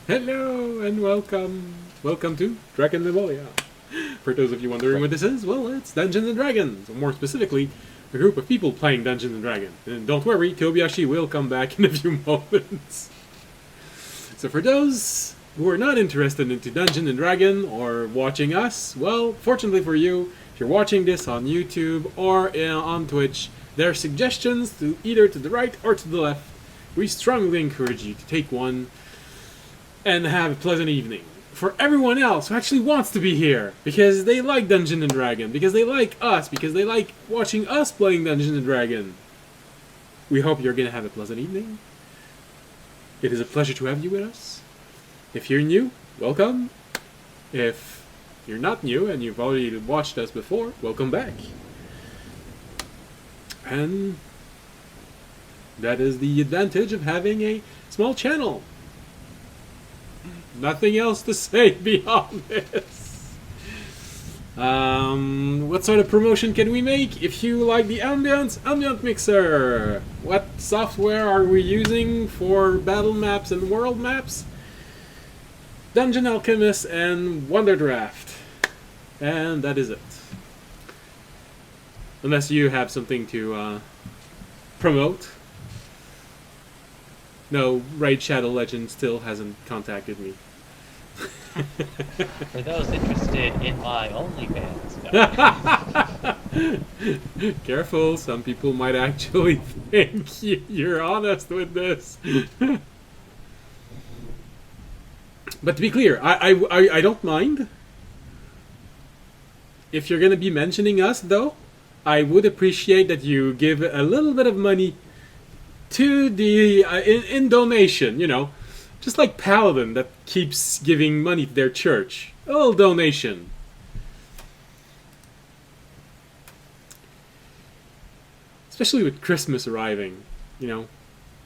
Hello and welcome. Welcome to Drakenmemoria. For those of you wondering what this is, well, it's Dungeons and Dragons. Or more specifically, a group of people playing Dungeons and Dragons. And don't worry, Tobiyashi will come back in a few moments. So for those who are not interested into Dungeons and Dragon or watching us, well, fortunately for you, if you're watching this on YouTube or on Twitch, there are suggestions to either to the right or to the left. We strongly encourage you to take one and have a pleasant evening. For everyone else who actually wants to be here, because they like Dungeons and Dragons, because they like us, because they like watching us playing Dungeons and Dragons, we hope you're going to have a pleasant evening. It is a pleasure to have you with us. If you're new, welcome. If you're not new and you've already watched us before, welcome back. And that is the advantage of having a small channel. Nothing else to say beyond this. What sort of promotion can we make? If you like the ambiance mixer. What software are we using for battle maps and world maps? Dungeon Alchemist and Wonder Draft. And that is it. Unless you have something to promote. No, Raid Shadow Legends still hasn't contacted me. For those interested in my OnlyFans, Careful, some people might actually think you're honest with this. But to be clear, I don't mind. If you're going to be mentioning us, though, I would appreciate that you give a little bit of money to the in donation, you know, just like Paladin that keeps giving money to their church. A little donation. Especially with Christmas arriving, you know.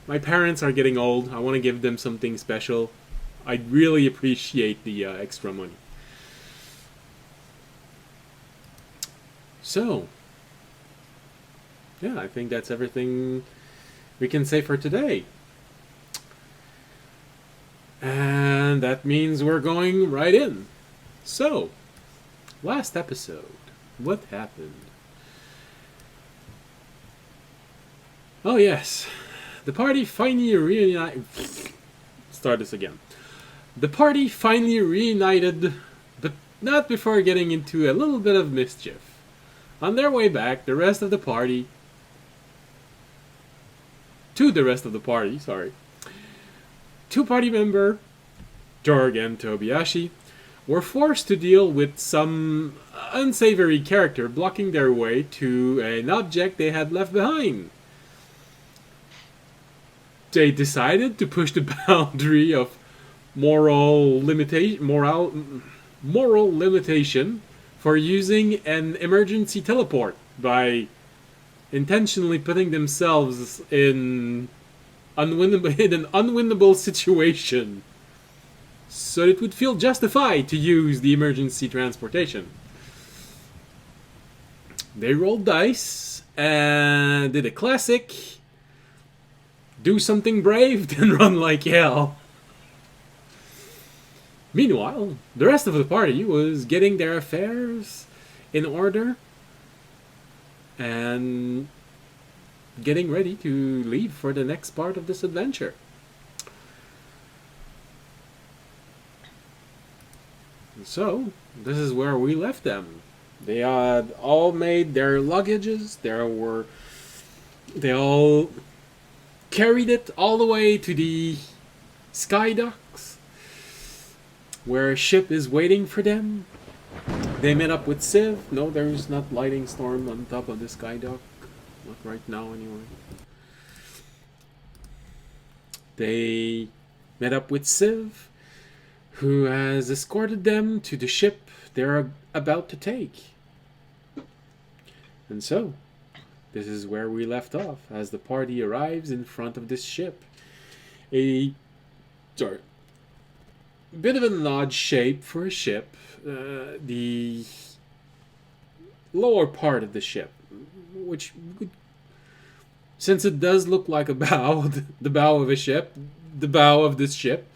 My parents are getting old. I want to give them something special. I'd really appreciate the extra money. So, yeah, I think that's everything we can say for today. And that means we're going right in. So, last episode, what happened? Oh yes, the party finally reunited. Start this again. The party finally reunited, but not before getting into a little bit of mischief. On their way back, the rest of the party... two party member, Jorg and Tobiyashi, were forced to deal with some unsavory character blocking their way to an object they had left behind. They decided to push the boundary of moral limitation for using an emergency teleport by intentionally putting themselves in an unwinnable situation, so it would feel justified to use the emergency transportation. They rolled dice and did a classic do something brave then run like hell. Meanwhile, the rest of the party was getting their affairs in order and getting ready to leave for the next part of this adventure. So, this is where we left them. They had all made their luggages. They all carried it all the way to the sky docks, where a ship is waiting for them. They met up with Civ. No, there's not lightning storm on top of the sky dock. Not right now, anyway. They met up with Civ, who has escorted them to the ship they're about to take. And so, this is where we left off, as the party arrives in front of this ship. A bit of an odd shape for a ship. The lower part of the ship, which would, since it does look like a bow, the bow of a ship, the bow of this ship,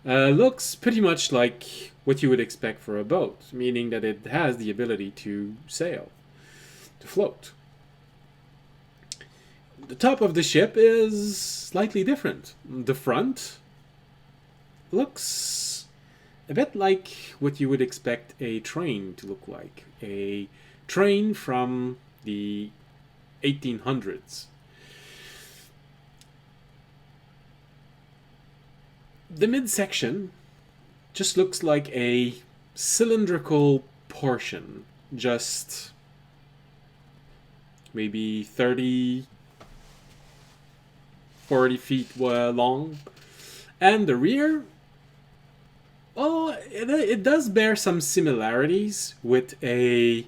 Looks pretty much like what you would expect for a boat, meaning that it has the ability to sail, to float. The top of the ship is slightly different. The front looks a bit like what you would expect a train to look like. A train from the 1800s. The midsection just looks like a cylindrical portion, just maybe 30, 40 feet long. And the rear, well, it does bear some similarities with the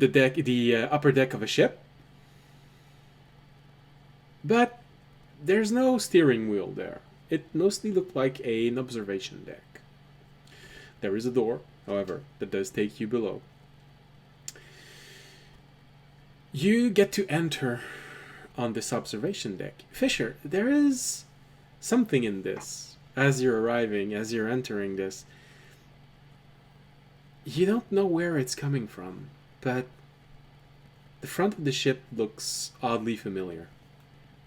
deck, the upper deck of a ship, but there's no steering wheel there. It mostly looked like an observation deck. There is a door, however, that does take you below. You get to enter on this observation deck. Fisher, there is something in this. As you're arriving, as you're entering this, you don't know where it's coming from, but the front of the ship looks oddly familiar.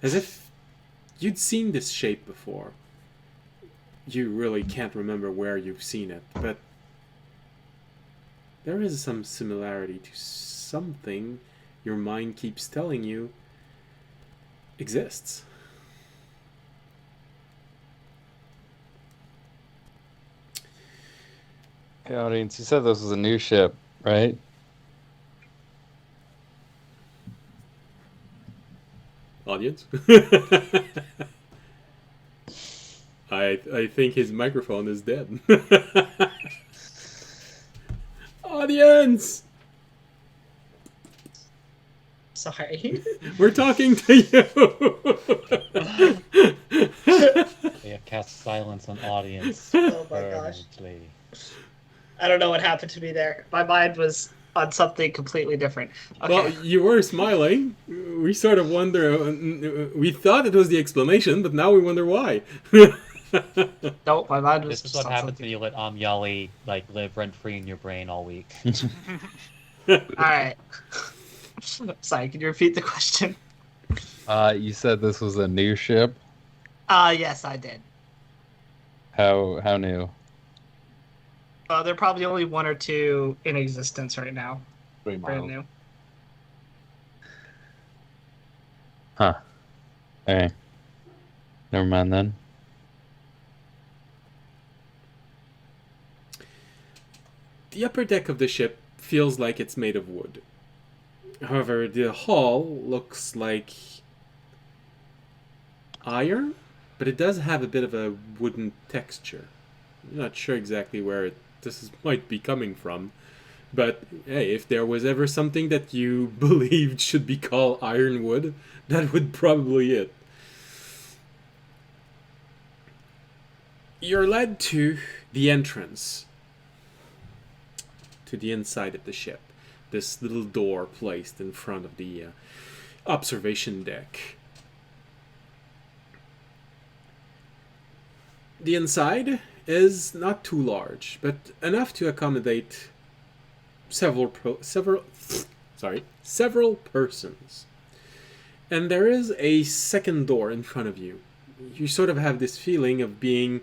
As if you'd seen this shape before. You really can't remember where you've seen it, but there is some similarity to something your mind keeps telling you exists. Hey, audience, you said this was a new ship, right? Audience? I think his microphone is dead. Audience! Sorry. We're talking to you! We have cast silence on audience. Oh my gosh. permanently. I don't know what happened to me there. My mind was on something completely different. Okay. Well, you were smiling. We sort of wonder... we thought it was the explanation, but now we wonder why. Nope, my mind was This is just what on happens something. when you let Yali live rent free in your brain all week. Alright. Sorry, can you repeat the question? You said this was a new ship. Yes, I did. How new? There are probably only one or two in existence right now. Brand new. Huh. Okay. Never mind then. The upper deck of the ship feels like it's made of wood. However, the hull looks like iron, but it does have a bit of a wooden texture. I'm not sure exactly where might be coming from, but hey, if there was ever something that you believed should be called ironwood, that would probably it. You're led to the entrance to the inside of the ship. This little door placed in front of the observation deck. The inside is not too large, but enough to accommodate several persons. And there is a second door in front of you. You sort of have this feeling of being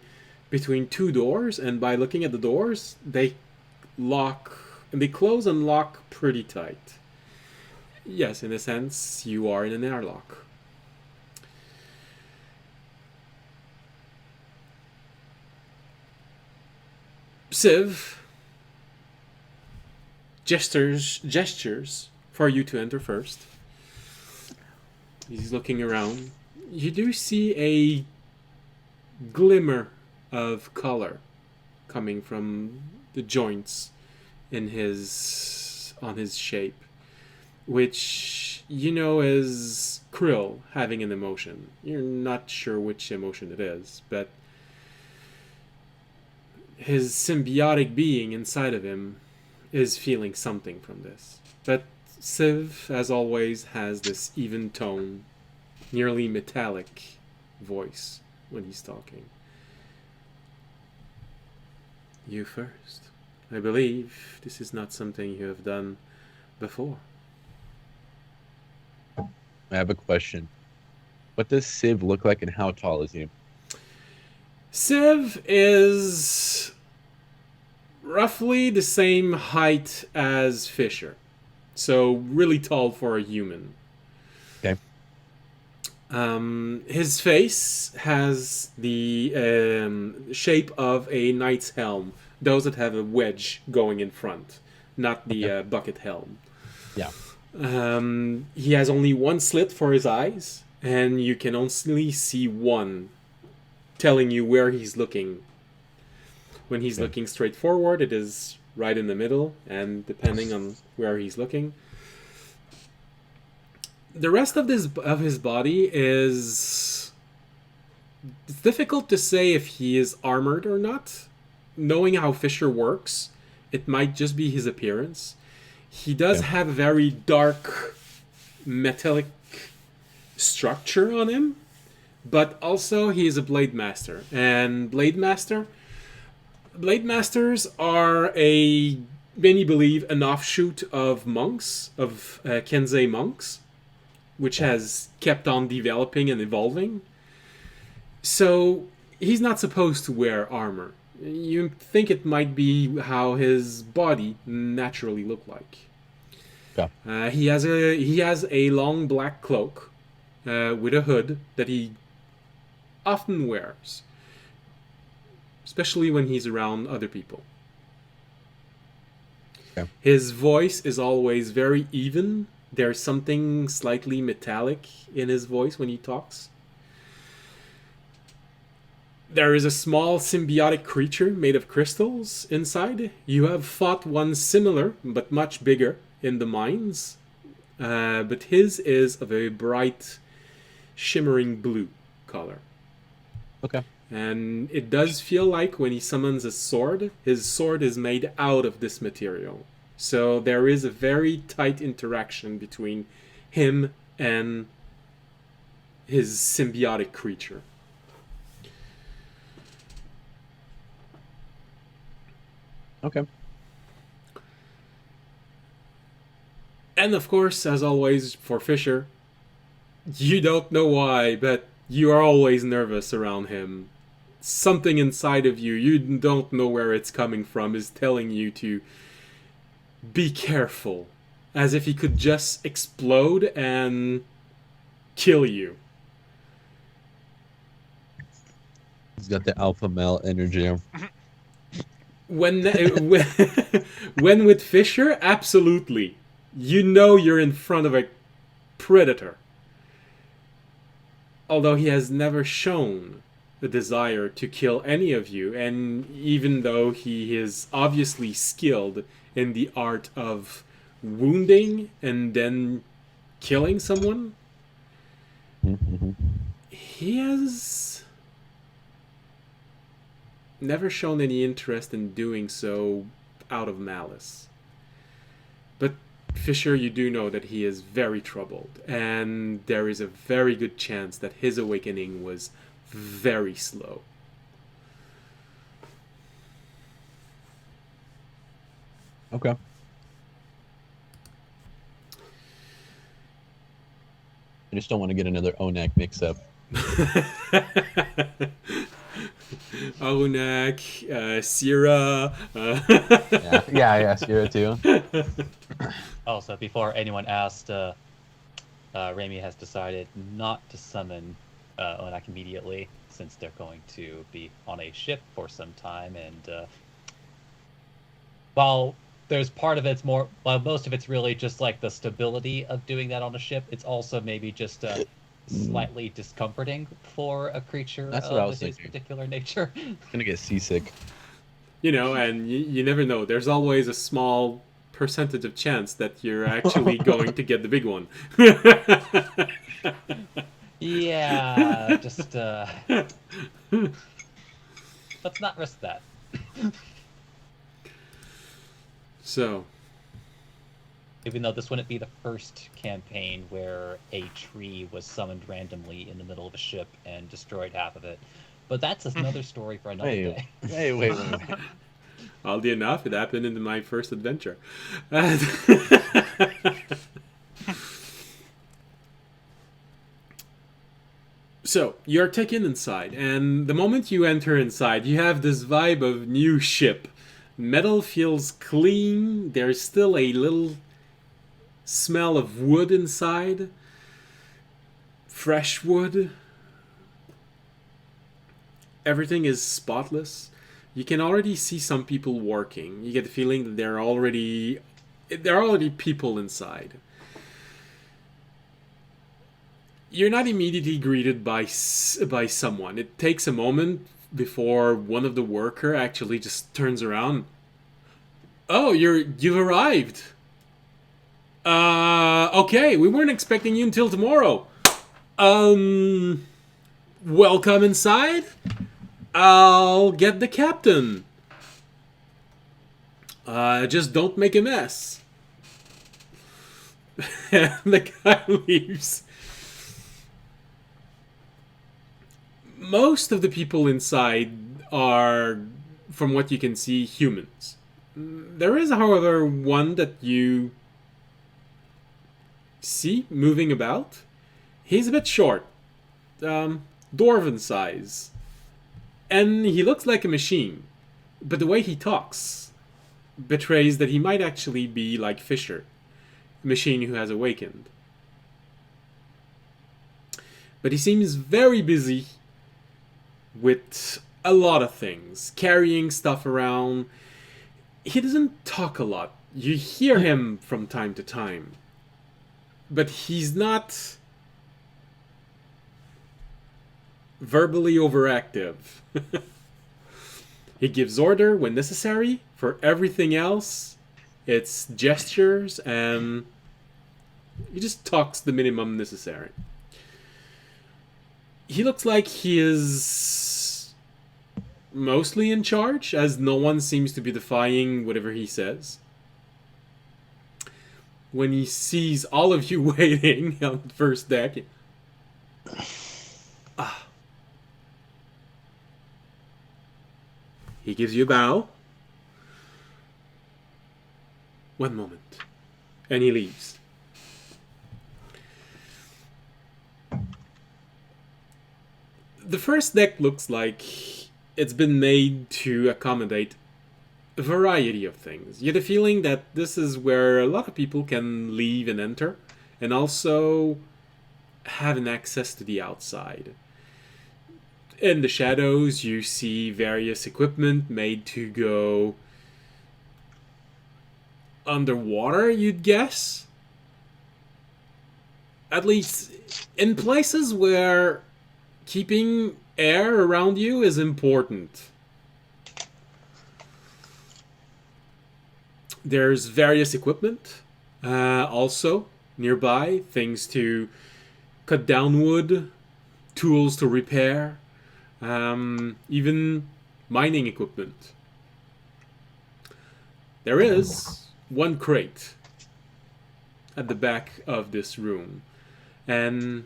between two doors, and by looking at the doors, they close and lock pretty tight. Yes, in a sense, you are in an airlock. Civ gestures for you to enter first. He's looking around. You do see a glimmer of color coming from the joints on his shape, which you know is Krill having an emotion. You're not sure which emotion it is, but his symbiotic being inside of him is feeling something from this. But Civ, as always, has this even tone, nearly metallic voice when he's talking. You first. I believe this is not something you have done before. I have a question. What does Civ look like and how tall is he? Civ is roughly the same height as Fisher. So really tall for a human. Okay. His face has the shape of a knight's helm. Those that have a wedge going in front, not the bucket helm. Yeah. He has only one slit for his eyes, and you can only see one, telling you where he's looking. When he's looking straight forward, it is right in the middle, and depending on where he's looking. The rest of his body is... It's difficult to say if he is armored or not. Knowing how Fisher works, it might just be his appearance. He does have a very dark, metallic structure on him, but also he is a Blade Master. And Blade Masters are many believe, an offshoot of monks, of Kensei monks, which has kept on developing and evolving. So he's not supposed to wear armor. You think it might be how his body naturally looked like. Yeah. He has a long black cloak with a hood that he often wears, especially when he's around other people. Okay. His voice is always very even. There's something slightly metallic in his voice when he talks. There is a small symbiotic creature made of crystals inside. You have fought one similar, but much bigger, in the mines. But his is of a bright, shimmering blue color. Okay. And it does feel like when he summons his sword is made out of this material. So there is a very tight interaction between him and his symbiotic creature. Okay. And of course, as always, for Fisher, you don't know why, but you are always nervous around him. Something inside of you don't know where it's coming from, is telling you to be careful. As if he could just explode and kill you. He's got the alpha male energy. When with Fisher, absolutely. You know you're in front of a predator. Although he has never shown the desire to kill any of you, and even though he is obviously skilled in the art of wounding and then killing someone, Mm-hmm. he has never shown any interest in doing so out of malice. But Fisher, you do know that he is very troubled, and there is a very good chance that his awakening was very slow. Okay. I just don't want to get another ONAC mix-up. Arunak, Sierra. Yeah, Sierra too. Also, before anyone asked, Raimi has decided not to summon Onak immediately, since they're going to be on a ship for some time, and while there's part of it's more, while most of it's really just like the stability of doing that on a ship, it's also maybe just slightly discomforting for a creature That's what I of was his thinking. particular nature. Gonna get seasick. You know, and you never know. There's always a small percentage of chance that you're actually going to get the big one. Yeah, just let's not risk that. So, Even though this wouldn't be the first campaign where a tree was summoned randomly in the middle of a ship and destroyed half of it. But that's another story for another day. Wait. Oddly enough, it happened in my first adventure. So, you're taken inside, and the moment you enter inside, you have this vibe of new ship. Metal feels clean, there's still a little smell of wood inside. Fresh wood. Everything is spotless. You can already see some people working. You get the feeling that there are already people inside. You're not immediately greeted by someone. It takes a moment before one of the worker actually just turns around. Oh, you've arrived. Okay, we weren't expecting you until tomorrow. Welcome inside. I'll get the captain. Just don't make a mess. And the guy leaves. Most of the people inside are, from what you can see, humans. There is, however, one that you see moving about. He's a bit short. Dwarven size. And he looks like a machine. But the way he talks betrays that he might actually be like Fisher, a machine who has awakened. But he seems very busy with a lot of things, carrying stuff around. He doesn't talk a lot. You hear him from time to time. But he's not verbally overactive. He gives order when necessary. For everything else, it's gestures, and he just talks the minimum necessary. He looks like he is mostly in charge, as no one seems to be defying whatever he says. When he sees all of you waiting on the first deck, he gives you a bow. One moment. And he leaves. The first deck looks like it's been made to accommodate a variety of things. You get the feeling that this is where a lot of people can leave and enter, and also have an access to the outside. In the shadows, you see various equipment made to go underwater, you'd guess. At least in places where keeping air around you is important. There's various equipment also nearby, things to cut down wood, tools to repair, even mining equipment. There is one crate at the back of this room, and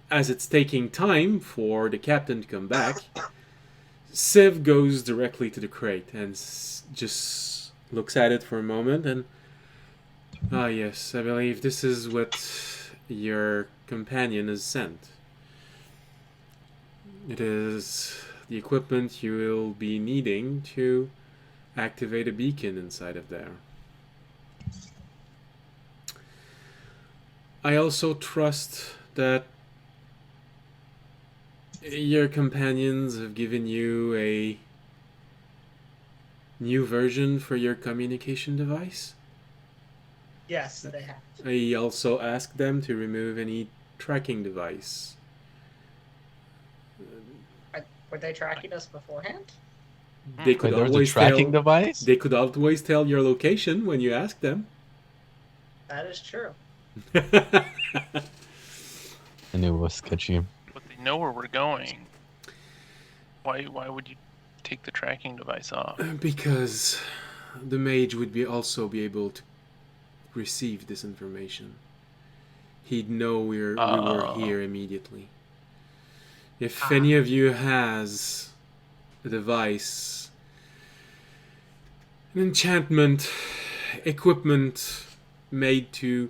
as it's taking time for the captain to come back, Civ goes directly to the crate and just looks at it for a moment and... Ah, yes, I believe this is what your companion has sent. It is the equipment you will be needing to activate a beacon inside of there. I also trust that your companions have given you a new version for your communication device. Yes, they have. I also asked them to remove any tracking device. Were they tracking us beforehand? They could Wait, there was a always tracking tell. device? They could always tell your location when you ask them. That is true. I knew it was sketchy. But they know where we're going. Why would you take the tracking device off? Because the mage would also be able to receive this information. He'd know we were here immediately. If any of you has a device an enchantment, equipment made to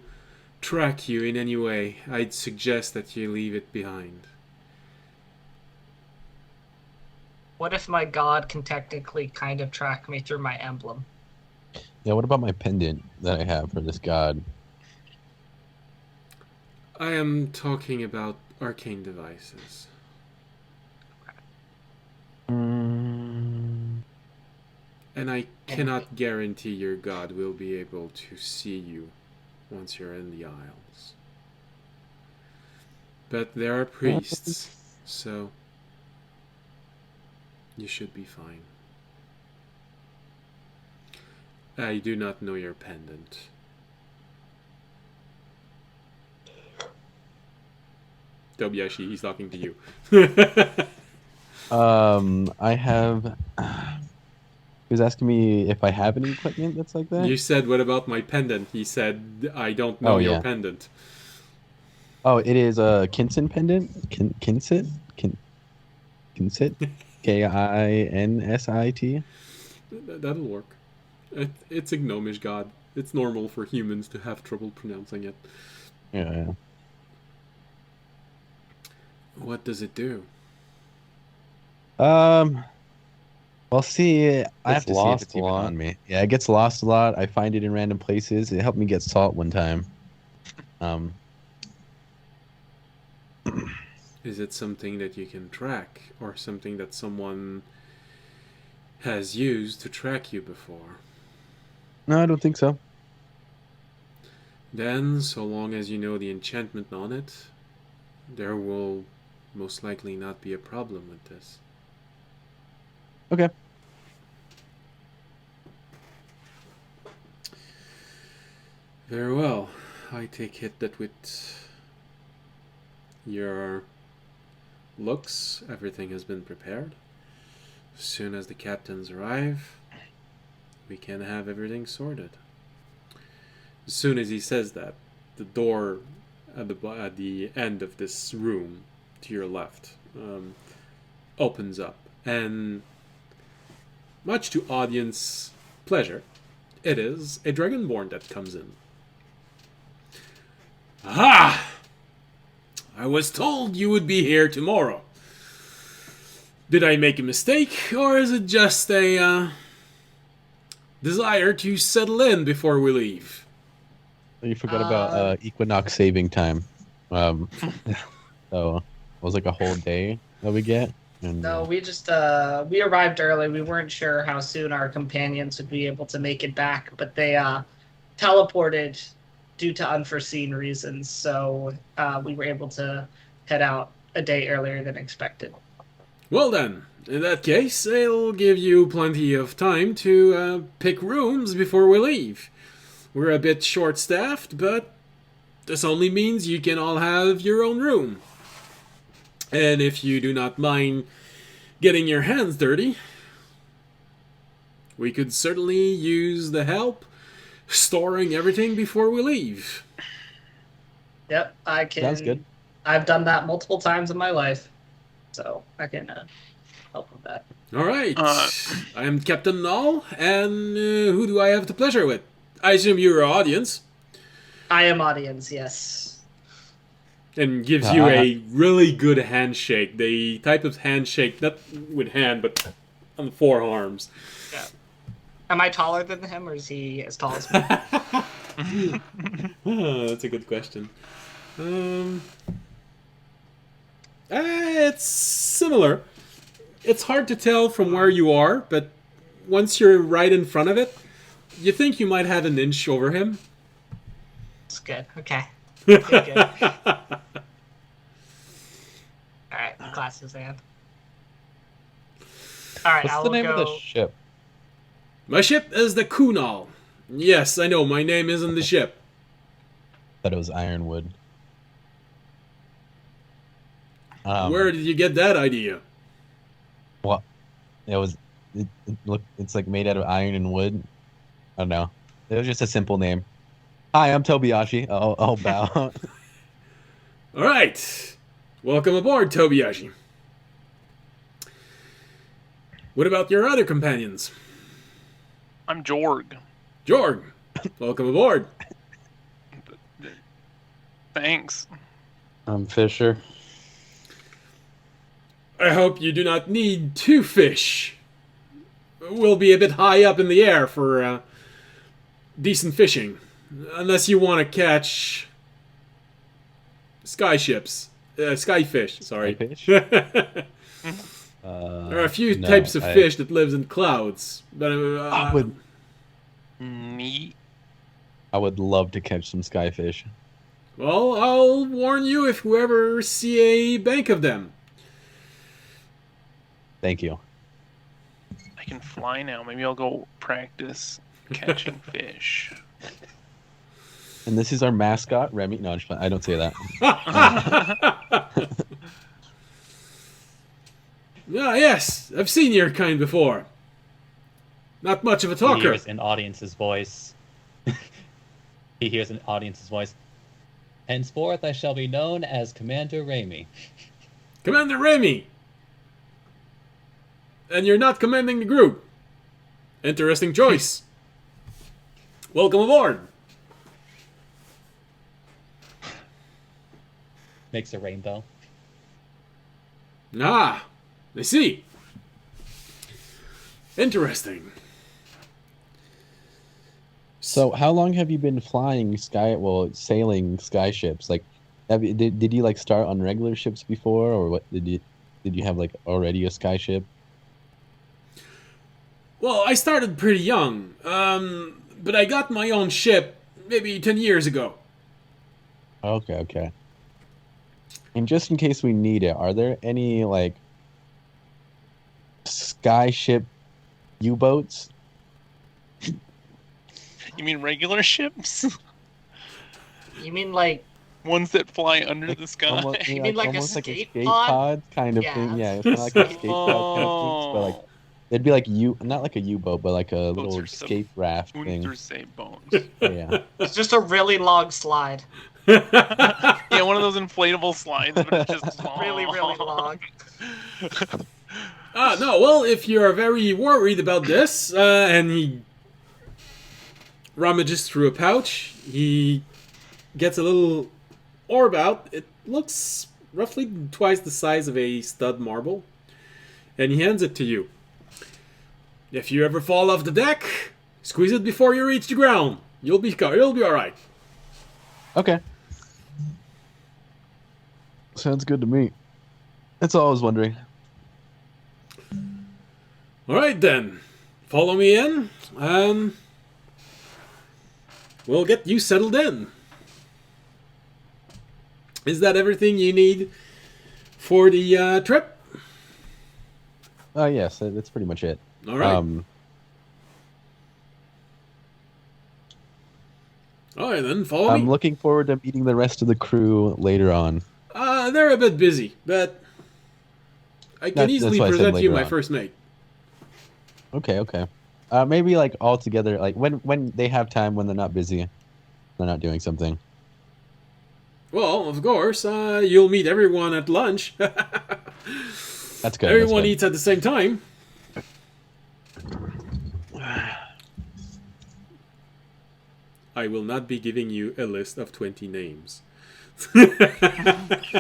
track you in any way, I'd suggest that you leave it behind. What if my god can technically kind of track me through my emblem? Yeah, what about my pendant that I have for this god? I am talking about arcane devices. Mm, And I cannot guarantee your god will be able to see you once you're in the Isles. But there are priests, so you should be fine. I do not know your pendant. Tobiyashi, he's talking to you. I have. He was asking me if I have any equipment that's like that. You said, what about my pendant? He said, I don't know Oh, your yeah. pendant. Oh, it is a Kinsit pendant. Kinsit? Kinsit? Kinsit? That'll work. It's a gnomish god. It's normal for humans to have trouble pronouncing it. Yeah. What does it do? Well, see, I have Gets to see if lost it's a even lot. on me. Yeah, it gets lost a lot. I find it in random places. It helped me get salt one time. Is it something that you can track, or something that someone has used to track you before? No, I don't think so. Then, so long as you know the enchantment on it, there will most likely not be a problem with this. Okay. Very well. I take it that with your looks, everything has been prepared. As soon as the captains arrive, we can have everything sorted. As soon as he says that, the door at the end of this room to your left opens up, and much to audience pleasure, it is a dragonborn that comes in. Aha! I was told you would be here tomorrow. Did I make a mistake, or is it just a desire to settle in before we leave? You forgot about equinox saving time. So it was like a whole day that we get. And, No, we just we arrived early. We weren't sure how soon our companions would be able to make it back, but they teleported due to unforeseen reasons. So we were able to head out a day earlier than expected. Well then, in that case, I'll give you plenty of time to pick rooms before we leave. We're a bit short-staffed, but this only means you can all have your own room. And if you do not mind getting your hands dirty, we could certainly use the help storing everything before we leave. Yep, I can. Sounds good. I've done that multiple times in my life, so I can help with that. All right. I am Captain Null, and who do I have the pleasure with? I assume you're our audience. I am audience, yes. And gives you a really good handshake. The type of handshake, not with hand, but on the forearms. Yeah. Am I taller than him, or is he as tall as me? That's a good question. It's similar. It's hard to tell from where you are, but once you're right in front of it, you think you might have an inch over him. That's good. Okay. Good. All right, glasses in. All right, What's the name of the ship? My ship is the Kunal. Yes, I know, my name isn't the ship. Thought it was Ironwood. Where did you get that idea? Well, it's like made out of iron and wood. I don't know. It was just a simple name. Hi, I'm Tobiyashi. I'll bow. All right. Welcome aboard, Tobiyashi. What about your other companions? I'm Jorg. Jorg, welcome aboard. Thanks. I'm Fisher. I hope you do not need to fish. We'll be a bit high up in the air for decent fishing. Unless you want to catch skyfish, sorry. Skyfish? There are a few No, types of fish that lives in clouds, but Neat. I would love to catch some skyfish. well, I'll warn you if you ever see a bank of them. Thank you. I can fly now. Maybe I'll go practice catching fish. And this is our mascot, Remy. No, I don't say that. Yes, I've seen your kind before. Not much of a He talker. hears an audience's voice. He hears an audience's voice. Henceforth, I shall be known as Commander Raimi. Commander Remy! And you're not commanding the group. Interesting choice. Welcome aboard. Makes a rainbow. Ah, I see. Interesting. So, how long have you been flying sailing sky ships? Like, did you like start on regular ships before, or what? Did you have like already a sky ship? Well, I started pretty young, but I got my own ship maybe 10 years ago. Okay. And just in case we need it, are there any like sky ship U-boats? You mean regular ships? You mean like Ones that fly under the sky? Almost, You mean like a almost skate skate pod? kind of Yeah. thing? Yeah, it's kind of like a skate pod kind of thing. But like, it'd be like not like a U-boat, but like a Boats little are some skate raft thing. Untersee bones. Oh, yeah. it's just a really long slide. Yeah, one of those inflatable slides, but it's just long. Really, really long. No, well, if you're very worried about this, and he rummages through a pouch, he gets a little orb out. It looks roughly twice the size of a stud marble, and he hands it to you. If you ever fall off the deck, squeeze it before you reach the ground. You'll be all right. Okay. Sounds good to me. That's all I was wondering. All right then, follow me in. We'll get you settled in. Is that everything you need for the trip? Oh yes, that's pretty much it. All right. All right then, follow I'm me. looking forward to meeting the rest of the crew later on. They're a bit busy, but I can That's easily why I said present you later my on. first mate. Okay. Maybe like all together, like when they have time, when they're not busy, they're not doing something. Well, of course, you'll meet everyone at lunch. That's good. Everyone that's good. eats at the same time. I will not be giving you a list of 20 names. No,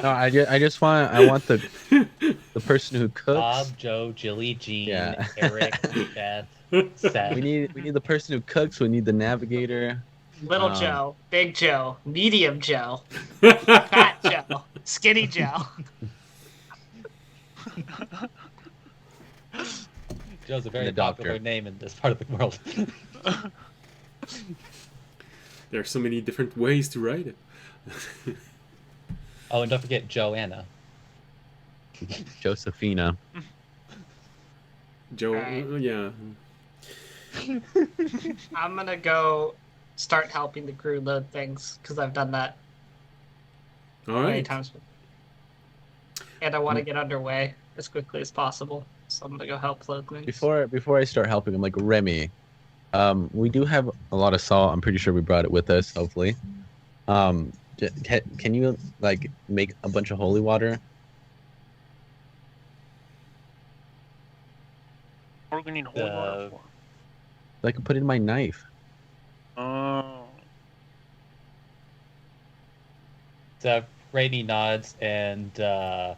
I just want the person who cooks. Bob, Joe, Jilly, Jean, Yeah. Eric, Beth, Seth. We need the person who cooks. We need the navigator. Little Um, Joe, Big Joe, Medium Joe, Fat Joe, Skinny Joe. Joe's a very the doctor. popular name in this part of the world. There are so many different ways to write it. Oh, and don't forget Joanna. Josephina. Joe, Alright. yeah. I'm gonna go start helping the crew load things because I've done that All many right. times. And I want to get underway as quickly as possible, so I'm gonna go help load things. Before I start helping, I'm like, Remy, we do have a lot of salt. I'm pretty sure we brought it with us. Hopefully, can you like make a bunch of holy water? What are we gonna need holy water for? I could put in my knife. Oh. So Raimi nods, and I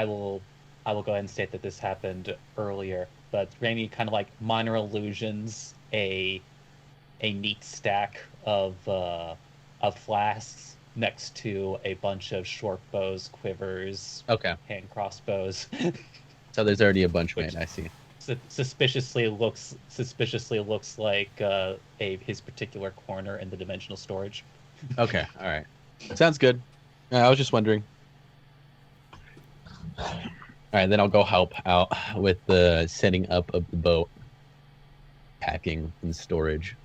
will go ahead and state that this happened earlier. But Raimi kind of like minor illusions a neat stack of flasks next to a bunch of short bows, quivers, Okay. hand crossbows. So there's already a bunch Which- made. I see. suspiciously looks like his particular corner in the dimensional storage. Okay. All right. Sounds good. I was just wondering. All right, then I'll go help out with the setting up of the boat, packing and storage.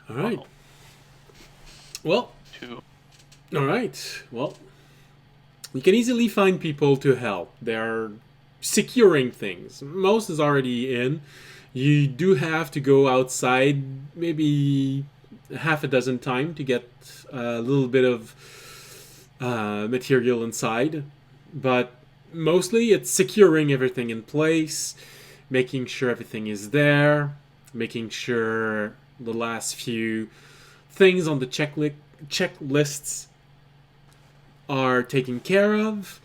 All right. Wow. Well, 2. all right. Well, you can easily find people to help. They're securing things. Most is already in. You do have to go outside maybe half a dozen times to get a little bit of material inside. But mostly it's securing everything in place, making sure everything is there, making sure the last few things on the checklists are taken care of.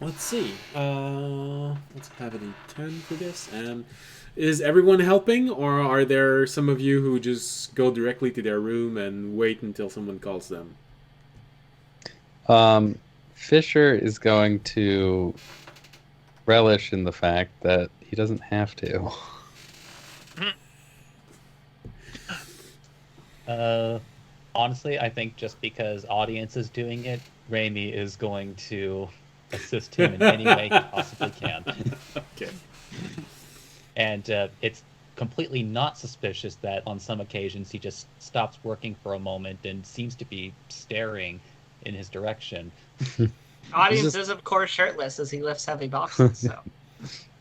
Let's see. Let's have a D10 for this. And is everyone helping, or are there some of you who just go directly to their room and wait until someone calls them? Fisher is going to relish in the fact that he doesn't have to. Honestly, I think just because audience is doing it, Raimi is going to assist him in any way he possibly can. Okay. And it's completely not suspicious that on some occasions he just stops working for a moment and seems to be staring in his direction. Audience is, of course, shirtless as he lifts heavy boxes. So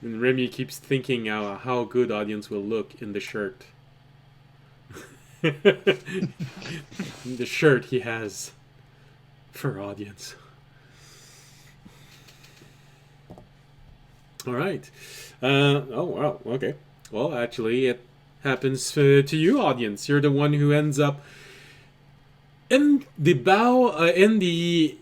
And Remy keeps thinking how good audience will look in the shirt. The shirt he has for audience. All right. Oh, wow. Okay. Well, actually, it happens to you, audience. You're the one who ends up in the in the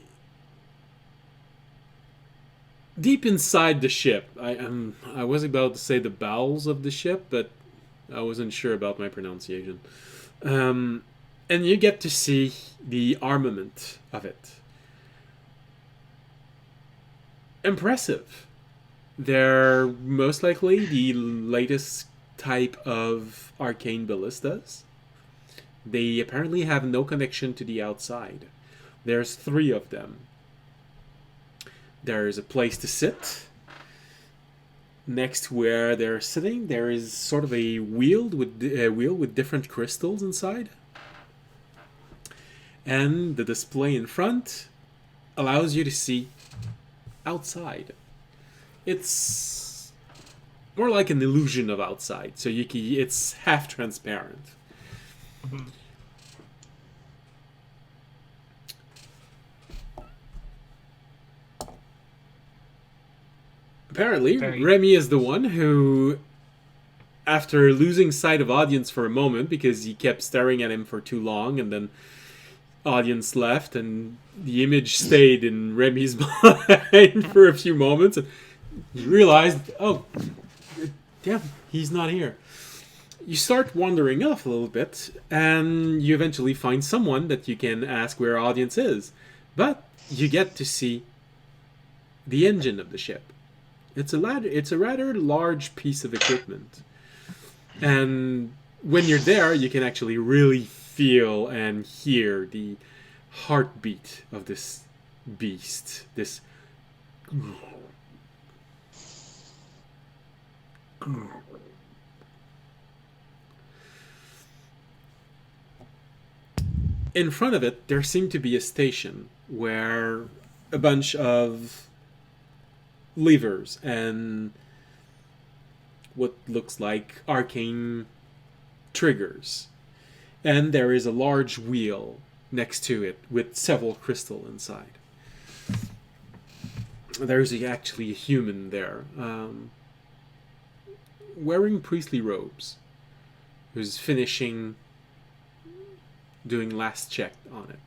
deep inside the ship. I was about to say the bowels of the ship, but I wasn't sure about my pronunciation. And you get to see the armament of it. Impressive. They're most likely the latest type of arcane ballistas. They apparently have no connection to the outside. There's 3 of them. There's a place to sit. Next to where they're sitting, there is sort of a wheel with different crystals inside. And the display in front allows you to see outside. It's more like an illusion of outside, so it's half transparent. Mhm. Apparently, Very- Remy is the one who, after losing sight of audience for a moment because he kept staring at him for too long, and then audience left, and the image stayed in Remy's mind for a few moments, and you realized, oh, damn, he's not here. You start wandering off a little bit, and you eventually find someone that you can ask where audience is. But you get to see the engine of the ship. It's a rather large piece of equipment. And when you're there, you can actually really feel and hear the heartbeat of this beast. This in front of it, there seemed to be a station where a bunch of levers and what looks like arcane triggers. And there is a large wheel next to it with several crystals inside. there's actually a human there, wearing priestly robes, who's finishing doing last check on it.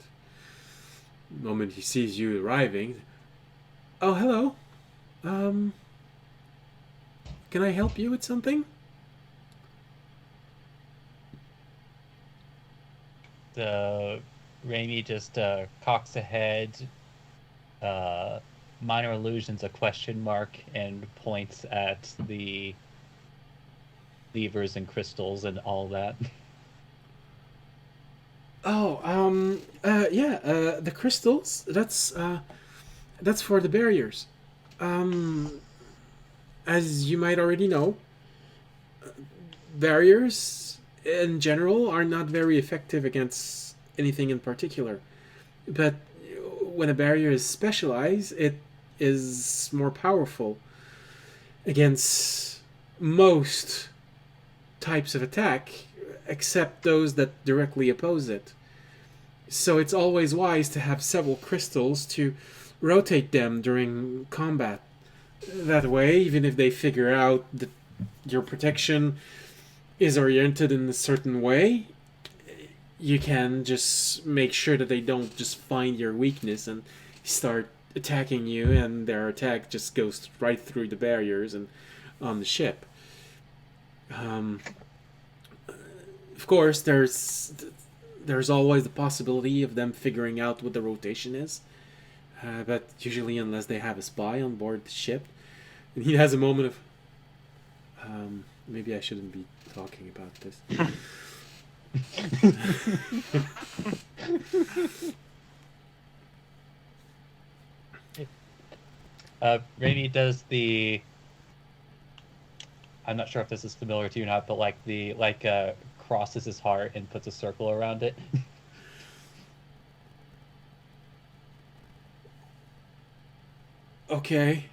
The moment he sees you arriving, oh, hello. Can I help you with something? Raimi just cocks ahead, minor illusions a question mark, and points at the levers and crystals and all that. Oh, the crystals. That's for the barriers. As you might already know, barriers in general are not very effective against anything in particular. But when a barrier is specialized, it is more powerful against most types of attack, except those that directly oppose it. So it's always wise to have several crystals to rotate them during combat. That way, even if they figure out that your protection is oriented in a certain way, you can just make sure that they don't just find your weakness and start attacking you, and their attack just goes right through the barriers and on the ship. Of course, there's always the possibility of them figuring out what the rotation is. But usually, unless they have a spy on board the ship, and he has a moment of, maybe I shouldn't be talking about this. Raimi does the. I'm not sure if this is familiar to you or not, but crosses his heart and puts a circle around it. Okay.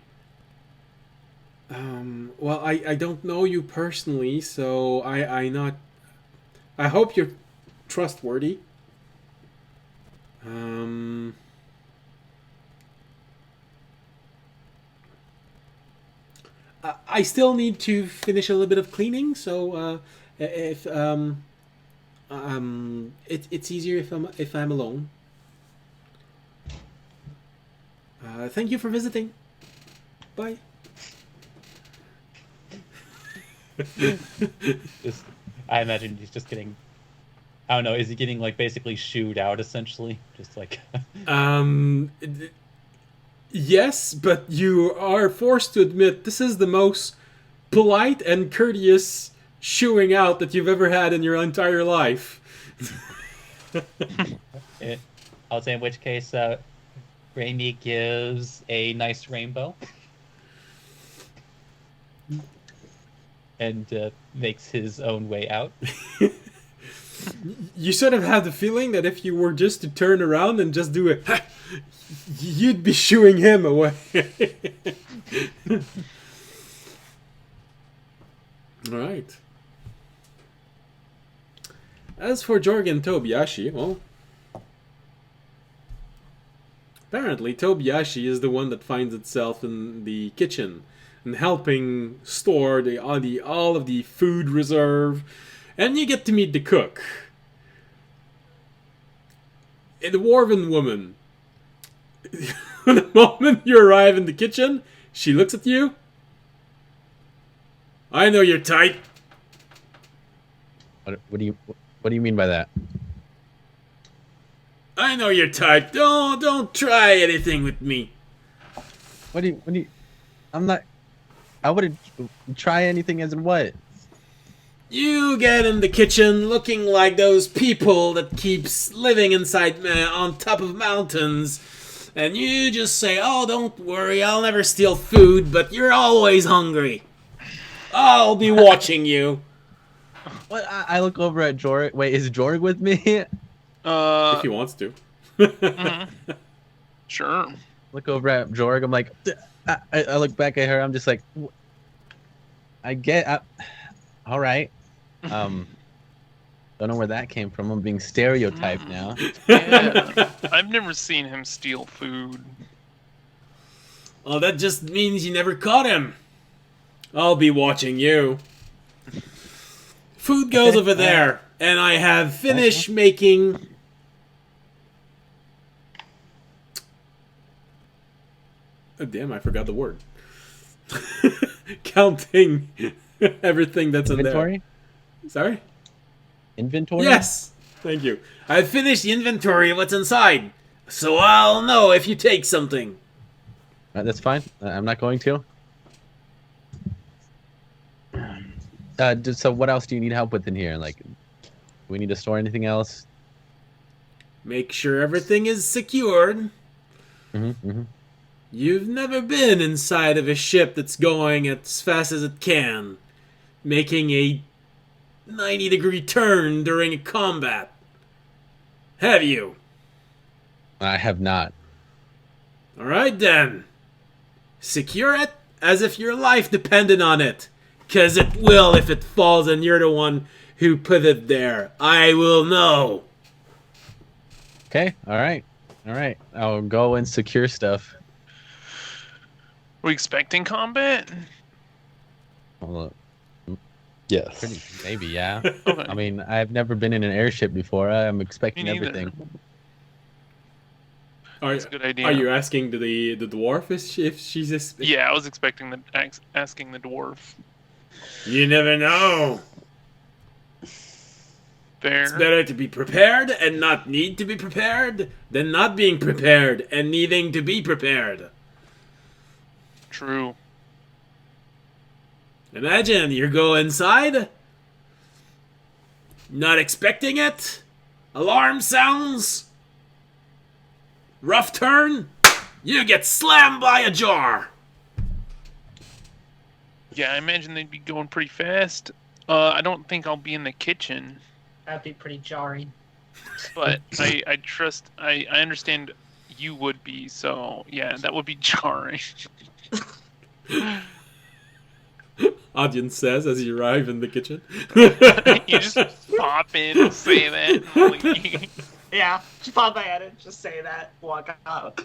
Well, I don't know you personally, so I hope you're trustworthy. I still need to finish a little bit of cleaning, so if it's easier if I'm alone. Thank you for visiting. Bye. I imagine he's just getting. I don't know. Is he getting basically shooed out essentially? Just like. Yes, but you are forced to admit this is the most polite and courteous shooing out that you've ever had in your entire life. I'll say in which case, Raimi gives a nice rainbow. And makes his own way out. You sort of have the feeling that if you were just to turn around and just do it, you'd be shooing him away. Alright. As for Jorgen Tobiyashi, well, apparently Tobiyashi is the one that finds itself in the kitchen and helping store all of the food reserve, and you get to meet the cook. A dwarven woman. The moment you arrive in the kitchen, she looks at you. I know your type. What do you mean by that? I know your type. Don't try anything with me. What do you? I'm not. I wouldn't try anything as in what? You get in the kitchen looking like those people that keeps living inside on top of mountains, and you just say, "Oh, don't worry, I'll never steal food, but you're always hungry. I'll be watching you." What? I look over at Jorg. Wait, is Jorg with me? If he wants to. Mm-hmm. Sure. Look over at Jorg. I'm like, I look back at her. I'm just like, all right. Don't know where that came from. I'm being stereotyped now. Yeah. I've never seen him steal food. Oh, that just means you never caught him. I'll be watching you. Food goes over there, and I have finished making... Oh, damn, I forgot the word. Counting everything that's Inventory? in there. Sorry? Inventory? Yes! Thank you. I've finished the inventory of what's inside, so I'll know if you take something. That's fine. I'm not going to. So what else do you need help with in here? Like, do we need to store anything else? Make sure everything is secured. You've never been inside of a ship that's going as fast as it can, making a 90-degree turn during a combat. Have you? I have not. Alright then. Secure it as if your life depended on it. 'Cause it will if it falls and you're the one who put it there. I will know. Okay, alright. Alright, I'll go and secure stuff. We expecting combat? Well, Yes. maybe, yeah. Okay. I mean, I've never been in an airship before. I'm expecting Me neither. everything. That's a good idea. Are you asking the dwarf if she's a... Yeah, I was expecting asking the dwarf. You never know. Fair. It's better to be prepared and not need to be prepared than not being prepared and needing to be prepared. True. Imagine you go inside, not expecting it, alarm sounds, rough turn, you get slammed by a jar. Yeah, I imagine they'd be going pretty fast. I don't think I'll be in the kitchen, That'd be pretty jarring. but I trust. I understand you would be. So yeah, that would be jarring. Audience says as you arrive in the kitchen. You just pop in and say that. And leave. Yeah, just pop my head in, just say that, walk out.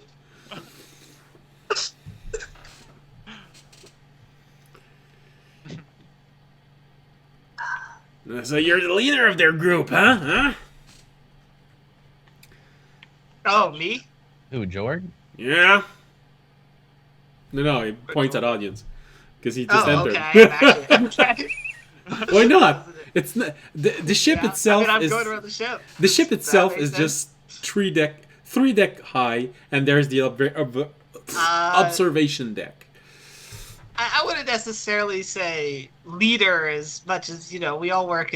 So you're the leader of their group, huh? Oh, me? Who, Jorg? Yeah. No, he points at audience because he just Oh, entered. okay. Okay. Why not? It's not, the ship Yeah, itself I'm is going around the ship. the ship itself makes is sense. just three deck high, and there's the observation deck. I wouldn't necessarily say leader as much as, we all work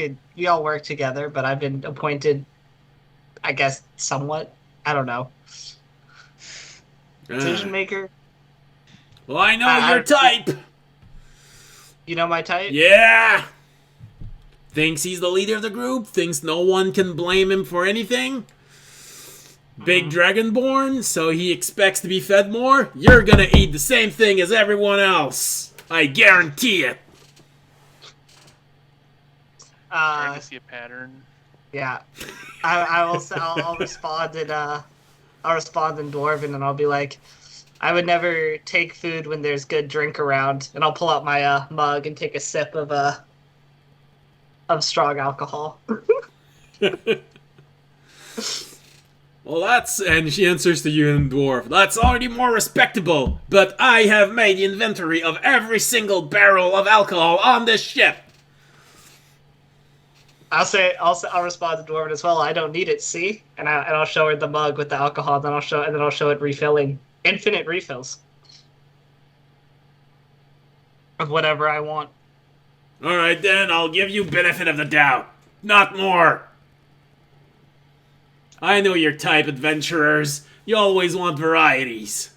together, but I've been appointed, I guess, somewhat. I don't know. Decision maker. Well, I know your type. You know my type? Yeah. Thinks he's the leader of the group. Thinks no one can blame him for anything. Big dragonborn, so he expects to be fed more. You're gonna eat the same thing as everyone else. I guarantee it. Trying to see a pattern. Yeah. I'll respond in Dwarven, and I'll be like, I would never take food when there's good drink around, and I'll pull out my mug and take a sip of strong alcohol. Well, and she answers to you in dwarf. That's already more respectable, but I have made the inventory of every single barrel of alcohol on this ship. I'll respond to Dwarven as well. I don't need it, see? And I'll show her the mug with the alcohol, then I'll show it refilling. Infinite refills. Of whatever I want. Alright then, I'll give you benefit of the doubt. Not more. I know your type, adventurers. You always want varieties.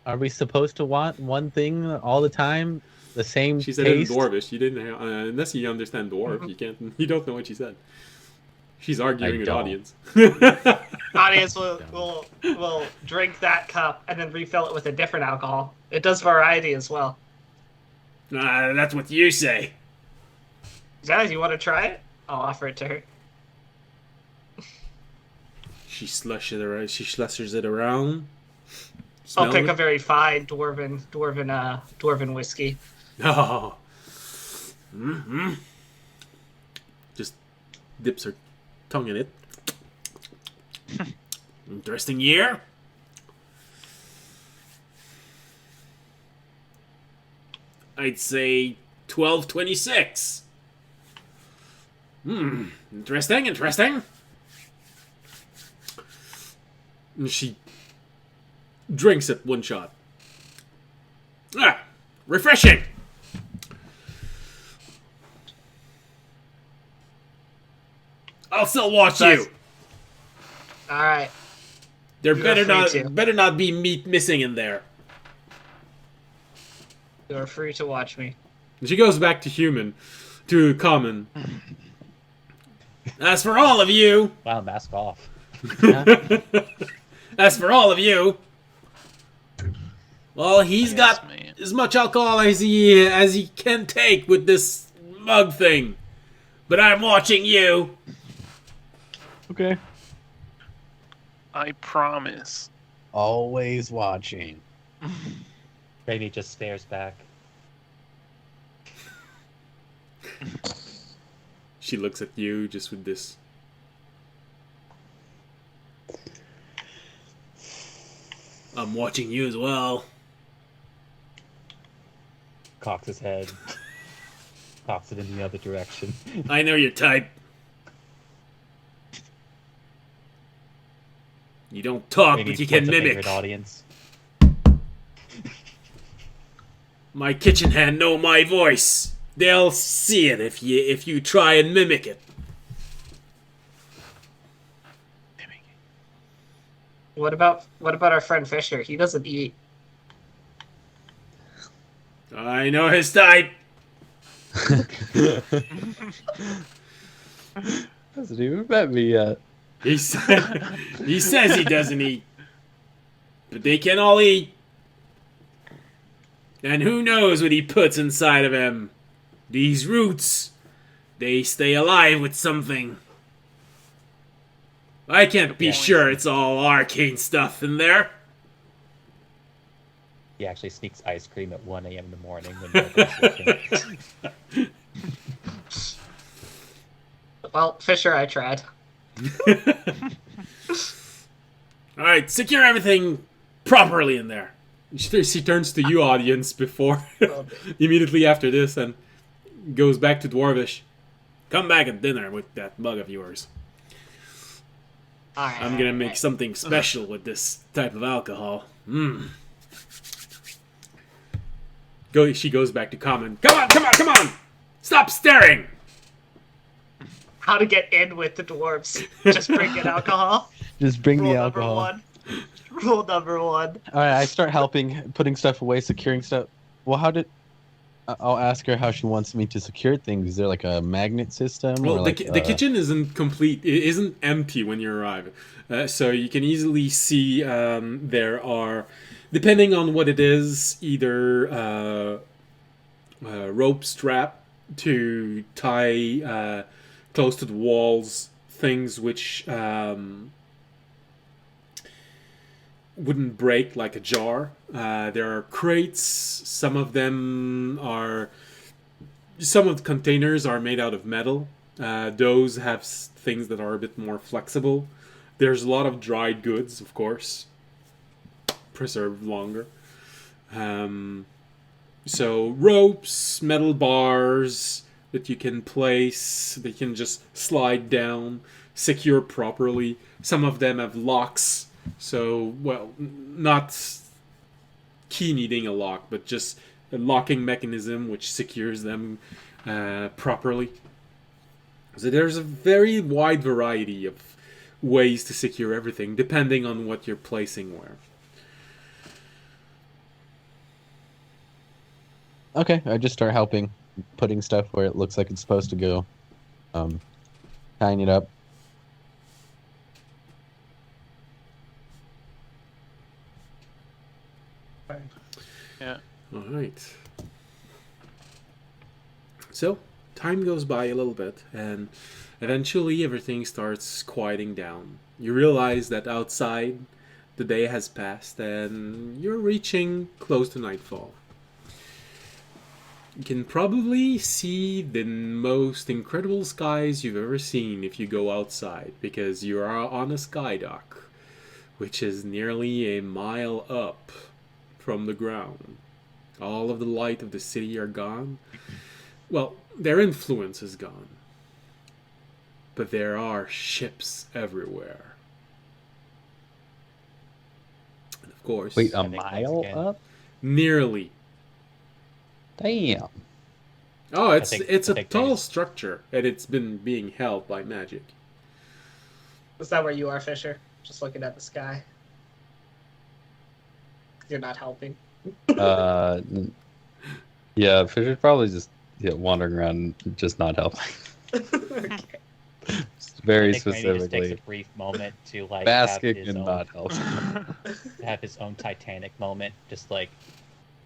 Are we supposed to want one thing all the time? The same She said taste? it in Dwarvish. You didn't, unless you understand Dwarf, you can't. You don't know what she said. She's arguing with don't. audience. Audience will drink that cup and then refill it with a different alcohol. It does variety as well. That's what you say. Guys, you want to try it? I'll offer it to her. She slushes it around. She slushes it around. I'll Smell pick it. a very fine dwarven whiskey. Oh. Mm-hmm. Just dips her tongue in it. Interesting year. I'd say 1226. Interesting, interesting. And she drinks it one shot. Ah, refreshing. I'll still watch you. All right. There You're better free to. better not be meat missing in there. You're free to watch me. And she goes back to human, to common. As for all of you, Wow, mask off. as for all of you, well, he's Yes, got man. as much alcohol as he can take with this mug thing. But I'm watching you. Okay. I promise. Always watching. Raimi just stares back. She looks at you just with this. I'm watching you as well. Cocks his head. Cocks it in the other direction. I know your type. You don't talk, Raimi but you can points a mimic. finger at audience. My kitchen hand know my voice. They'll see it if you try and mimic it. What about our friend Fisher? He doesn't eat. I know his type. Hasn't even met me yet. He says he doesn't eat, but they can all eat. And who knows what he puts inside of him? These roots, they stay alive with something. I can't be sure it's all arcane stuff in there. He actually sneaks ice cream at 1 a.m. in the morning when nobody's looking. Well, Fisher, I tried. Alright, secure everything properly in there. She turns to you, audience, before immediately after this, and goes back to Dwarvish. Come back at dinner with that mug of yours. All right, I'm gonna make something special with this type of alcohol. She goes back to common. Come on! Stop staring! How to get in with the dwarves? Just bring in alcohol. Just bring Rule the number alcohol. one. Rule number one. All right, I start helping, putting stuff away, securing stuff. Well, I'll ask her how she wants me to secure things. Is there like a magnet system? Well, or like, the kitchen isn't complete. It isn't empty when you arrive. So you can easily see there are, depending on what it is, either a rope strap to tie close to the walls, things which wouldn't break like a jar. There are crates. Some of the containers are made out of metal. Those have things that are a bit more flexible. There's a lot of dried goods, of course, preserved longer. So ropes, metal bars that you can place, they can just slide down, secure properly. Some of them have locks. So, well, not key needing a lock, but just a locking mechanism which secures them properly. So there's a very wide variety of ways to secure everything, depending on what you're placing where. Okay, I just start helping, putting stuff where it looks like it's supposed to go, tying it up. Yeah. Alright. So, time goes by a little bit, and eventually everything starts quieting down. You realize that outside the day has passed and you're reaching close to nightfall. You can probably see the most incredible skies you've ever seen if you go outside, because you are on a sky dock, which is nearly a mile up from the ground. All of the light of the city are gone. Well, their influence is gone. But there are ships everywhere. And of course, Wait, a I think once mile again- up? nearly. Damn. Oh, it's think- it's I a think tall things- structure, and it's been being held by magic. Is that where you are, Fisher? Just looking at the sky. You're not helping. Yeah, Fisher's probably just wandering around, just not helping. Okay. Very I think maybe just takes specifically a brief moment to like basking have his and own, not helping. have his own Titanic moment, just like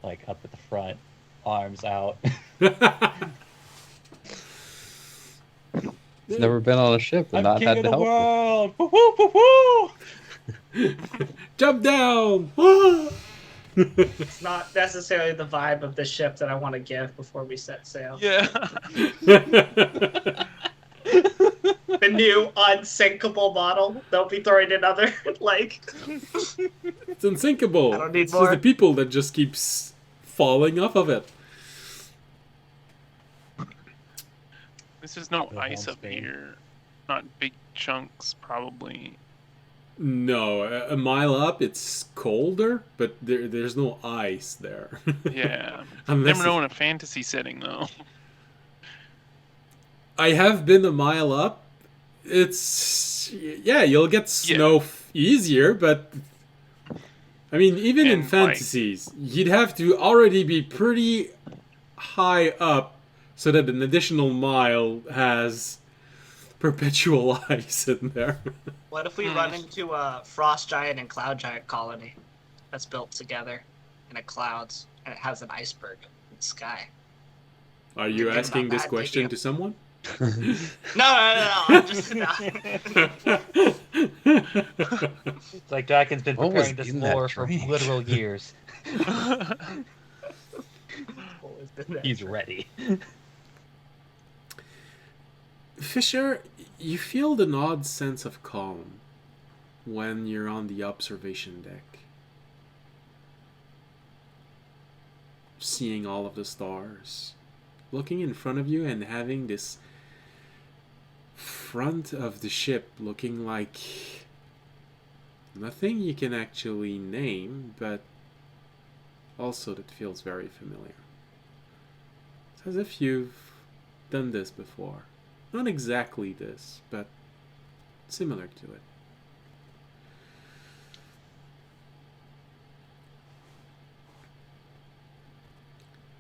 up at the front, arms out. He's never been on a ship and I'm not king had of to the help. world! Woo woo woo! Jump down! Ah! It's not necessarily the vibe of the ship that I want to give before we set sail. Yeah. The new unsinkable model. They'll be throwing another like. It's unsinkable. I don't need it's more. just the people that just keeps falling off of it. This is no The ice helm up speed. here. Not big chunks, probably. No, a mile up, it's colder, but there's no ice there. Yeah. Unless Never know in a fantasy setting, though. I have been a mile up. It's you'll get snow easier, but I mean, even in And, fantasies, you'd have to already be pretty high up so that an additional mile has perpetual ice in there. What if we run into a frost giant and cloud giant colony that's built together in a clouds and it has an iceberg in the sky? Are you Thinking asking about this that, question did to someone? No, I'm just It's like Draken's been What was preparing this in that lore for drink? literal years. Always been that. He's ready. Fisher, you feel an odd sense of calm when you're on the observation deck. Seeing all of the stars. Looking in front of you and having this front of the ship looking like nothing you can actually name, but also that feels very familiar. It's as if you've done this before. Not exactly this, but similar to it.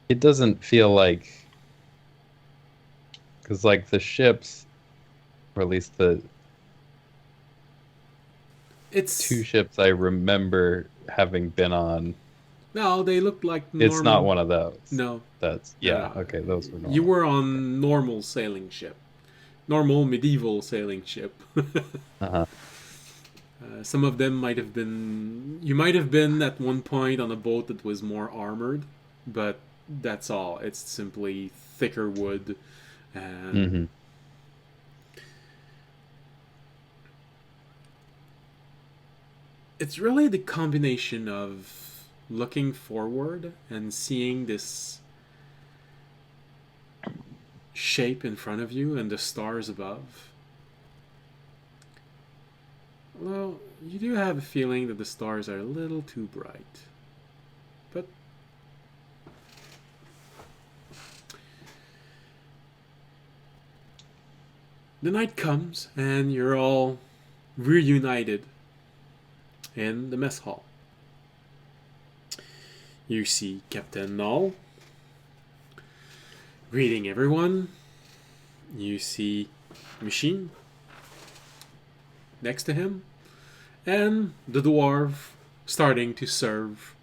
It doesn't feel like, because like the ships, or at least the It's two ships I remember having been on, no, they look like normal. it's not one of those. No, That's No. okay. Those were normal. you were on normal sailing ship, normal medieval sailing ship. Uh-huh. Some of them might have been. You might have been at one point on a boat that was more armored, but that's all. It's simply thicker wood, and Mm-hmm. it's really the combination of looking forward and seeing this shape in front of you and the stars above. Well, you do have a feeling that the stars are a little too bright. But the night comes and you're all reunited in the mess hall. You see Captain Null greeting everyone. You see Machine next to him, and the dwarf starting to serve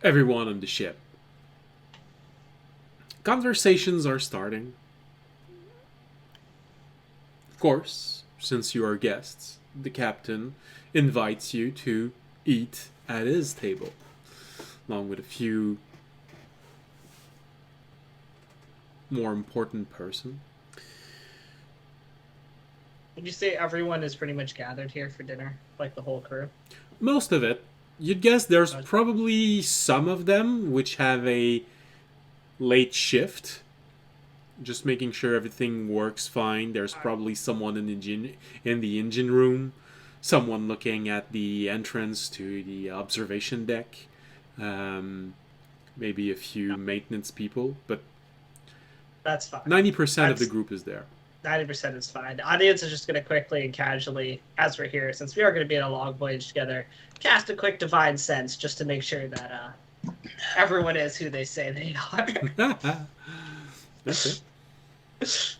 everyone on the ship. Conversations are starting. Of course, since you are guests, the captain invites you to eat at his table, along with a few more important person. Would you say everyone is pretty much gathered here for dinner, like the whole crew? Most of it. You'd guess there's probably some of them which have a late shift, just making sure everything works fine. There's probably someone in the engine room, someone looking at the entrance to the observation deck, maybe a few maintenance people, but That's fine. 90% of the group is there. 90% is fine. The audience is just going to quickly and casually, as we're here, since we are going to be on a long voyage together, cast a quick divine sense just to make sure that everyone is who they say they are. That's it.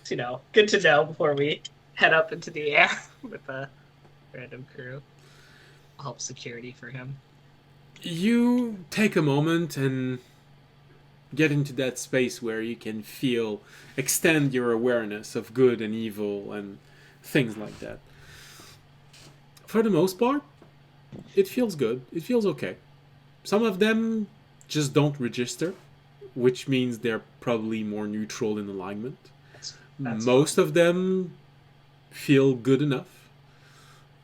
You know, good to know before we head up into the air with a random crew. I'll help security for him. You take a moment and get into that space where you can extend your awareness of good and evil and things like that. For the most part, it feels good. It feels okay. Some of them just don't register, which means they're probably more neutral in alignment. That's Most of them feel good enough.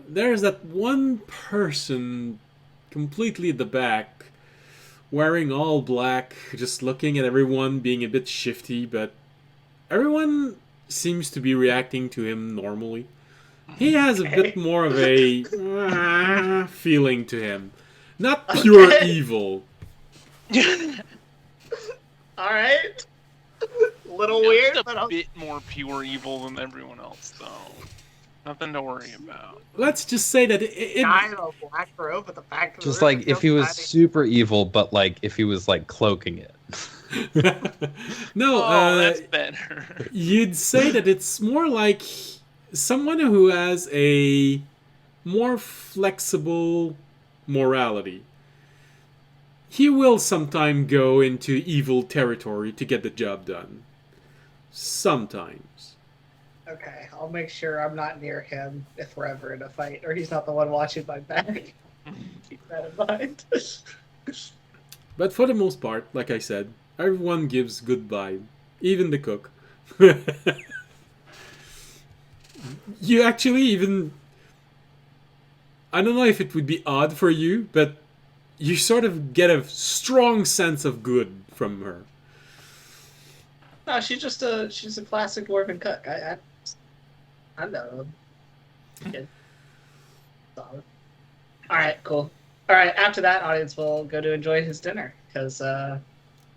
There's that one person completely at the back, wearing all black, just looking at everyone, being a bit shifty, but everyone seems to be reacting to him normally. He has a bit more of a feeling to him. Not pure evil. Alright. Little Yeah, weird, just but a bit more pure evil than everyone else, though. Nothing to worry about. Let's just say that guy in a black robe at the back of the Just room like if he was super evil, but like if he was like cloaking it. No, That's better. you'd say that it's more like someone who has a more flexible morality. He will sometime go into evil territory to get the job done. Sometimes. Okay, I'll make sure I'm not near him if we're ever in a fight, or he's not the one watching my back. Keep that in mind. But for the most part, like I said, everyone gives good vibe. Even the cook. You actually even... I don't know if it would be odd for you, but you sort of get a strong sense of good from her. No, she's a classic dwarven cook. I know. Good. Solid. All right, cool. All right, after that, audience will go to enjoy his dinner because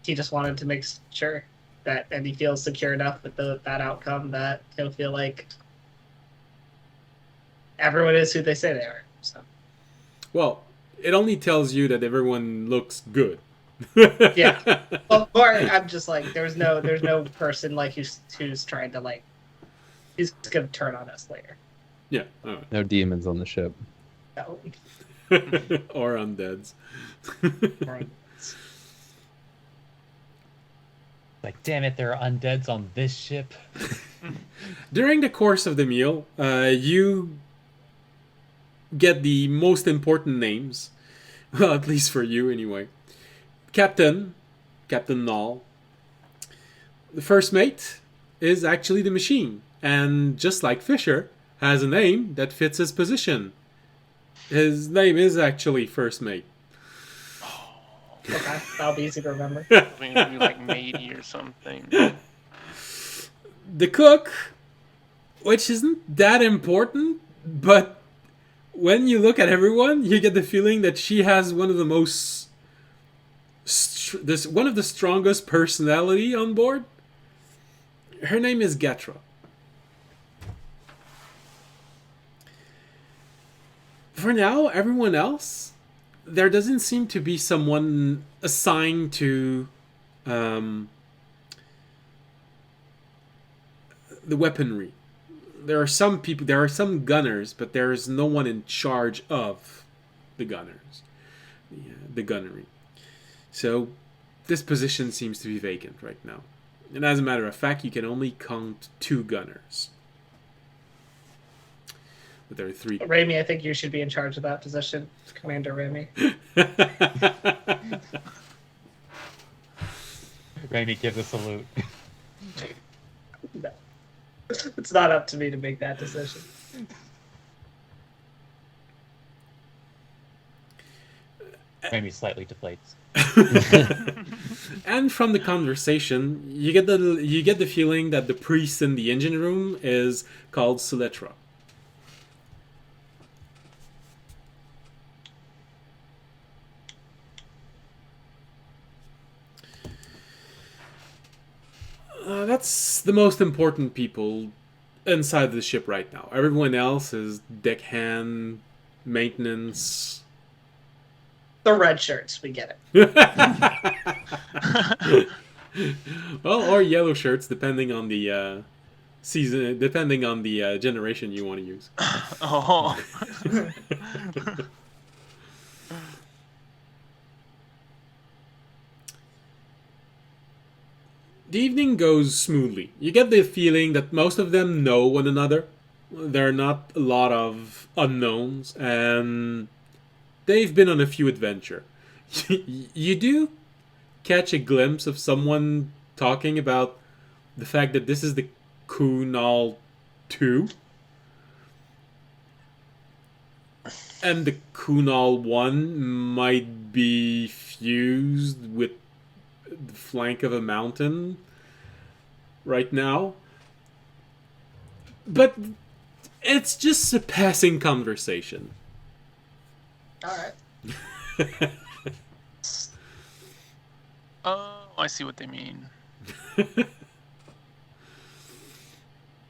he just wanted to make sure that, and he feels secure enough with that outcome that he'll feel like everyone is who they say they are. So. Well, it only tells you that everyone looks good. Yeah. Well, or I'm just like, there's no person like who's trying to like, he's gonna turn on us later. Yeah. All right. No demons on the ship. No. Or undeads. Like, damn it, there are undeads on this ship. During the course of the meal, you get the most important names. Well, at least for you, anyway. Captain Null. The first mate is actually the machine. And just like Fisher, has a name that fits his position. His name is actually First Mate. Okay, that'll be easy to remember. I mean, it'd be like matey or something. The cook, which isn't that important, but when you look at everyone, you get the feeling that she has one of the most... one of the strongest personality on board. Her name is Gatra. For now, everyone else, there doesn't seem to be someone assigned to the weaponry. There are some people, there are some gunners, but there is no one in charge of the gunners, the gunnery. So this position seems to be vacant right now. And as a matter of fact, you can only count 2 gunners. But there are 3. Raimi, I think you should be in charge of that position, Commander Raimi. Raimi gives a salute. No. It's not up to me to make that decision. Raimi slightly deflates. And from the conversation, you get the feeling that the priest in the engine room is called Suletra. That's the most important people inside the ship right now. Everyone else is deckhand, maintenance. The red shirts, we get it. Well, or yellow shirts, depending on the season, depending on the generation you want to use. Oh. The evening goes smoothly. You get the feeling that most of them know one another. There are not a lot of unknowns, and they've been on a few adventures. You do catch a glimpse of someone talking about the fact that this is the Kunal 2. And the Kunal 1 might be fused with the flank of a mountain right now. But it's just a passing conversation. Alright. Oh, I see what they mean.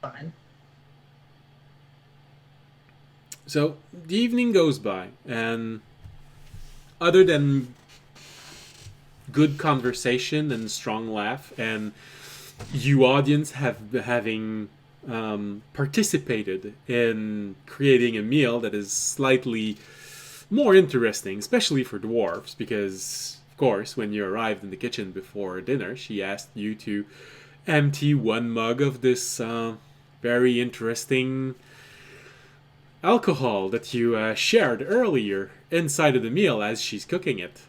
Fine. So the evening goes by, and other than good conversation and strong laugh, and you audience having participated in creating a meal that is slightly more interesting, especially for dwarves, because of course when you arrived in the kitchen before dinner, she asked you to empty 1 mug of this very interesting alcohol that you shared earlier inside of the meal as she's cooking it.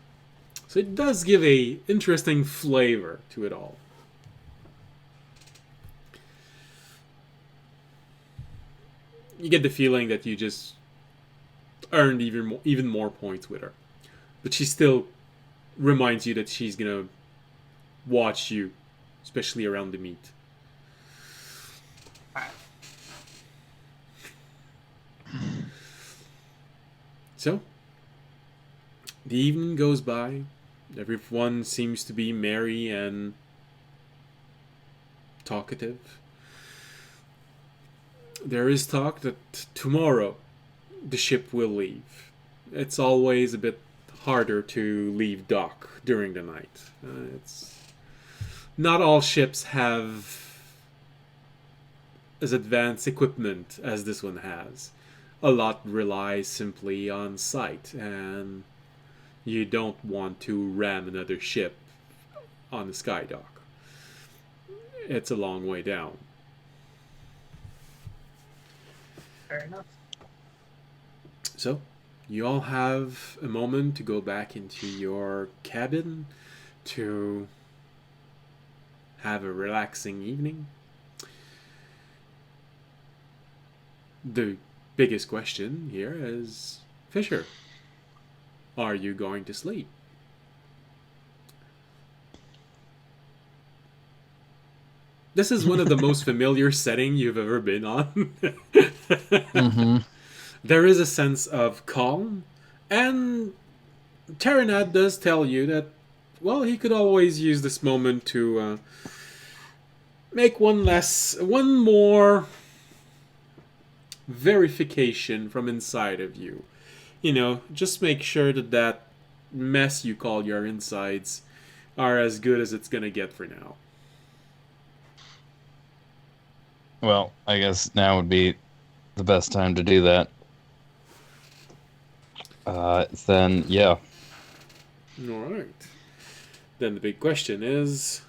So it does give a interesting flavor to it all. You get the feeling that you just earned even more points with her. But she still reminds you that she's gonna watch you, especially around the meat. So, the evening goes by. Everyone seems to be merry and talkative. There is talk that tomorrow the ship will leave. It's always a bit harder to leave dock during the night. It's not all ships have as advanced equipment as this one has. A lot relies simply on sight, and you don't want to ram another ship on the sky dock. It's a long way down. Fair enough. So, you all have a moment to go back into your cabin to have a relaxing evening. The biggest question here is, Fisher, are you going to sleep? This is one of the most familiar settings you've ever been on. Mm-hmm. There is a sense of calm, and Terranad does tell you that, well, he could always use this moment to make one more verification from inside of you. You know, just make sure that mess you call your insides are as good as it's gonna get for now. Well, I guess now would be the best time to do that. Then, yeah. Alright. Then the big question is,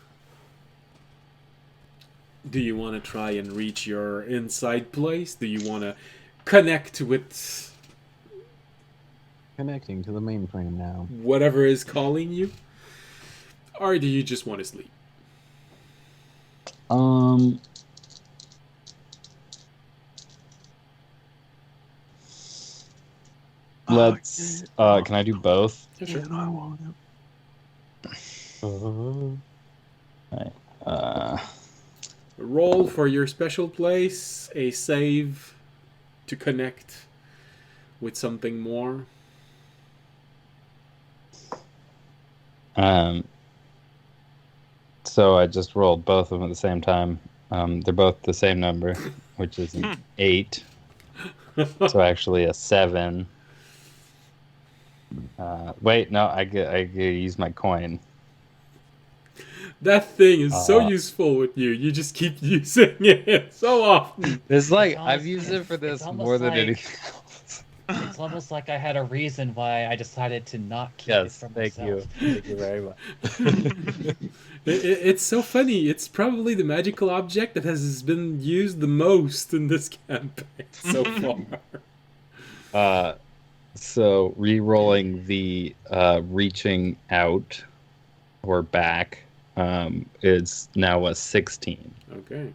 do you want to try and reach your inside place? Do you want to connect with Connecting to the mainframe now. whatever is calling you? Or do you just want to sleep? Let's. Can I do both? Yeah, sure. I want Right. Roll for your special place, a save to connect with something more. So I just rolled both of them at the same time. They're both the same number, which is an 8. So actually a 7. Wait, no, I get use my coin. That thing is so useful with you. You just keep using it so often. It's like It's I've almost- used it for it's this almost more than like- anything else. It's almost like I had a reason why I decided to not keep it Yes, for thank you. myself. Thank you very much. It's so funny. It's probably the magical object that has been used the most in this campaign so far. So re-rolling the reaching out or back is now a 16. Okay.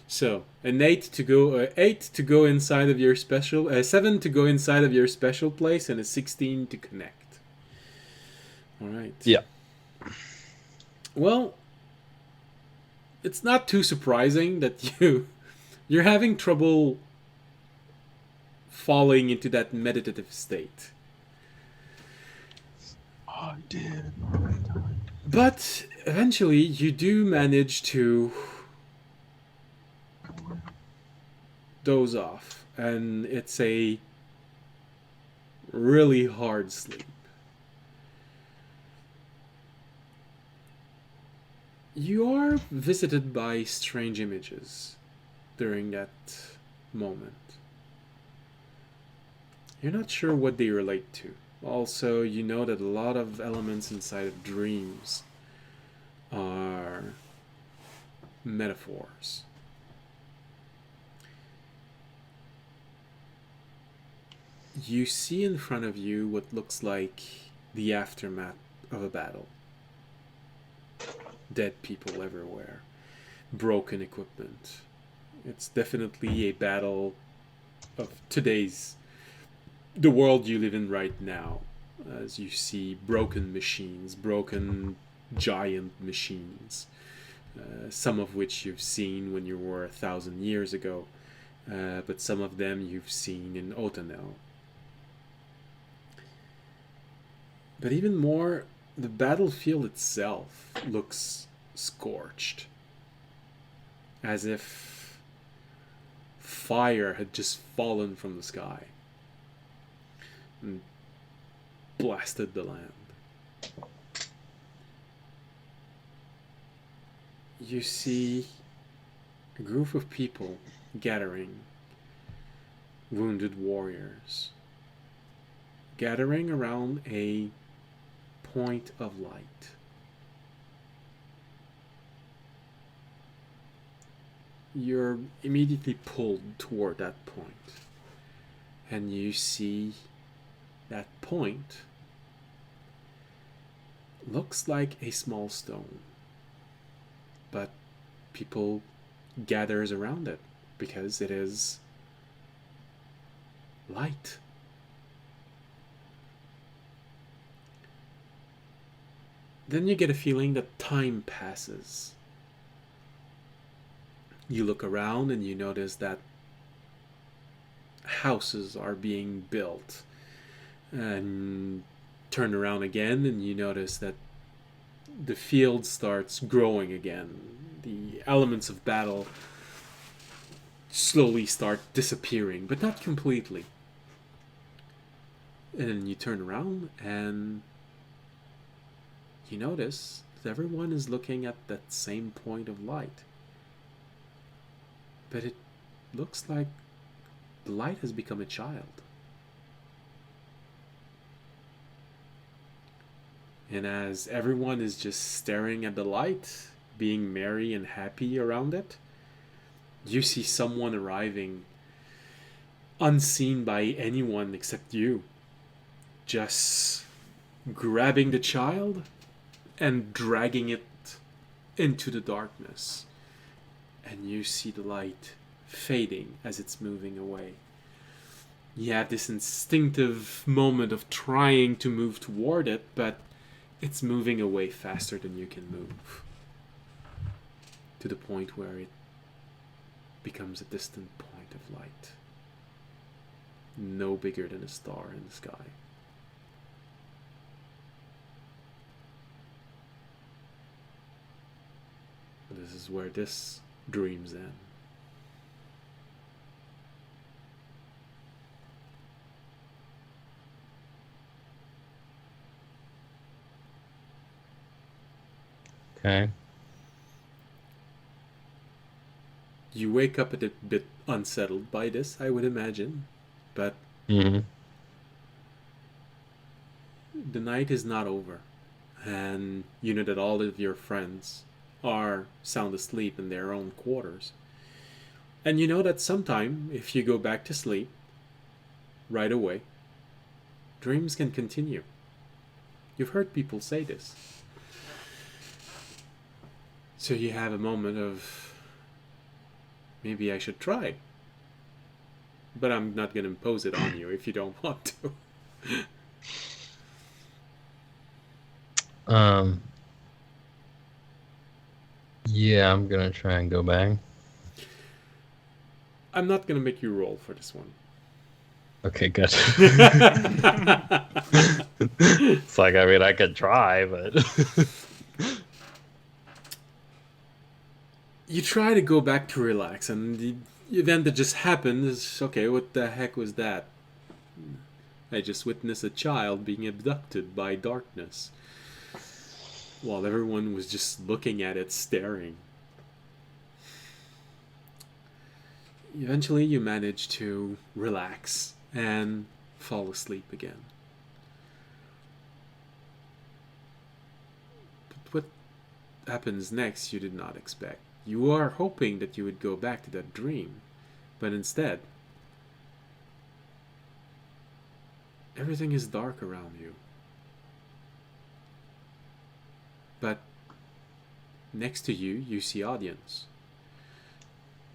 So an 8 to go inside of your special, 7 to go inside of your special place, and a 16 to connect. All right. Yeah. Well, it's not too surprising that you're having trouble falling into that meditative state. I did. But eventually you do manage to doze off, and it's a really hard sleep. You are visited by strange images during that moment. You're not sure what they relate to. Also, you know that a lot of elements inside of dreams are metaphors. You see in front of you what looks like the aftermath of a battle. Dead people everywhere. Broken equipment. It's definitely a battle of the world you live in right now. As you see broken machines, broken giant machines. Some of which you've seen when you were 1,000 years ago. But some of them you've seen in Otanel. But even more, the battlefield itself looks scorched. As if fire had just fallen from the sky and blasted the land. You see a group of people gathering, wounded warriors, gathering around a point of light. You're immediately pulled toward that point, and you see that point looks like a small stone, but people gathers around it because it is light. Then you get a feeling that time passes. You look around and you notice that houses are being built. And turn around again and you notice that the field starts growing again. The elements of battle slowly start disappearing, but not completely. And then you turn around and you notice that everyone is looking at that same point of light. But it looks like the light has become a child. And as everyone is just staring at the light, being merry and happy around it, you see someone arriving unseen by anyone except you, just grabbing the child and dragging it into the darkness. And you see the light fading as it's moving away. You have this instinctive moment of trying to move toward it, but it's moving away faster than you can move. To the point where it becomes a distant point of light. No bigger than a star in the sky. This is where this dreams end. Okay. You wake up a bit unsettled by this, I would imagine, but Mm-hmm. the night is not over, and you know that all of your friends are sound asleep in their own quarters. And you know that sometime, if you go back to sleep right away, dreams can continue. You've heard people say this. So you have a moment of, maybe I should try. But I'm not going to impose it on you if you don't want to. Yeah, I'm gonna try and go back. I'm not going to make you roll for this one. Okay, good. It's like, I mean, I could try, but You try to go back to relax, and the event that just happened is, okay, what the heck was that? I just witnessed a child being abducted by darkness, while everyone was just looking at it, staring. Eventually, you manage to relax and fall asleep again. But what happens next you did not expect. You are hoping that you would go back to that dream, but instead, everything is dark around you. But next to you, you see audience.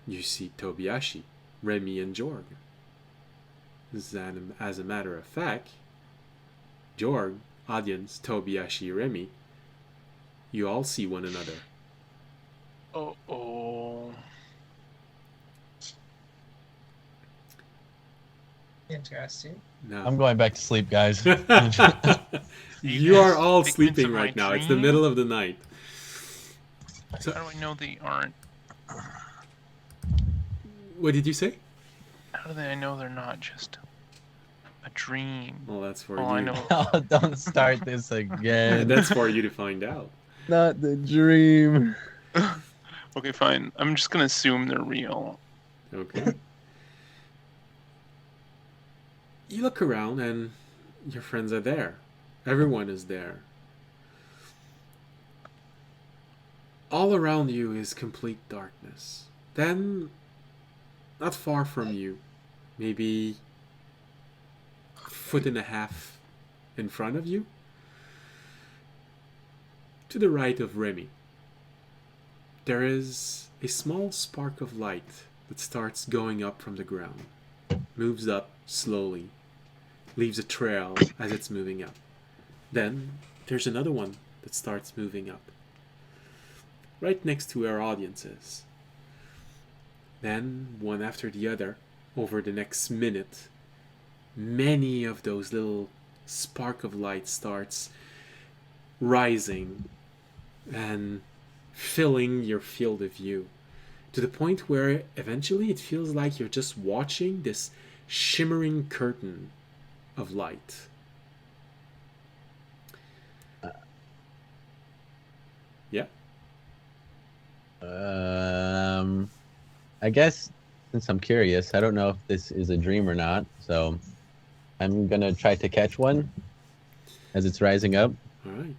You see Tobiashi, Remy, and Jorg. As a matter of fact, Jorg, audience, Tobiashi, Remy, you all see one another. Oh. Interesting. Now, I'm going back to sleep, guys. you are all Figments sleeping of my right now. It's the dream? middle of the night. So, How do I know they aren't? what did you say? How do I know they're not just a dream? Well, that's for Oh, I you. know. Oh, don't start this again. That's for you to find out. Not the dream. Okay, fine. I'm just gonna assume they're real. Okay. You look around and your friends are there. Everyone is there. All around you is complete darkness. Then, not far from you, maybe a foot and a half in front of you, to the right of Remy, there is a small spark of light that starts going up from the ground, moves up slowly, leaves a trail as it's moving up. Then there's another one that starts moving up, right next to our audiences. Then, one after the other, over the next minute, many of those little spark of light starts rising and filling your field of view, to the point where eventually it feels like you're just watching this shimmering curtain of light. Yeah? I guess since I'm curious, I don't know if this is a dream or not, so I'm gonna try to catch one as it's rising up. Alright.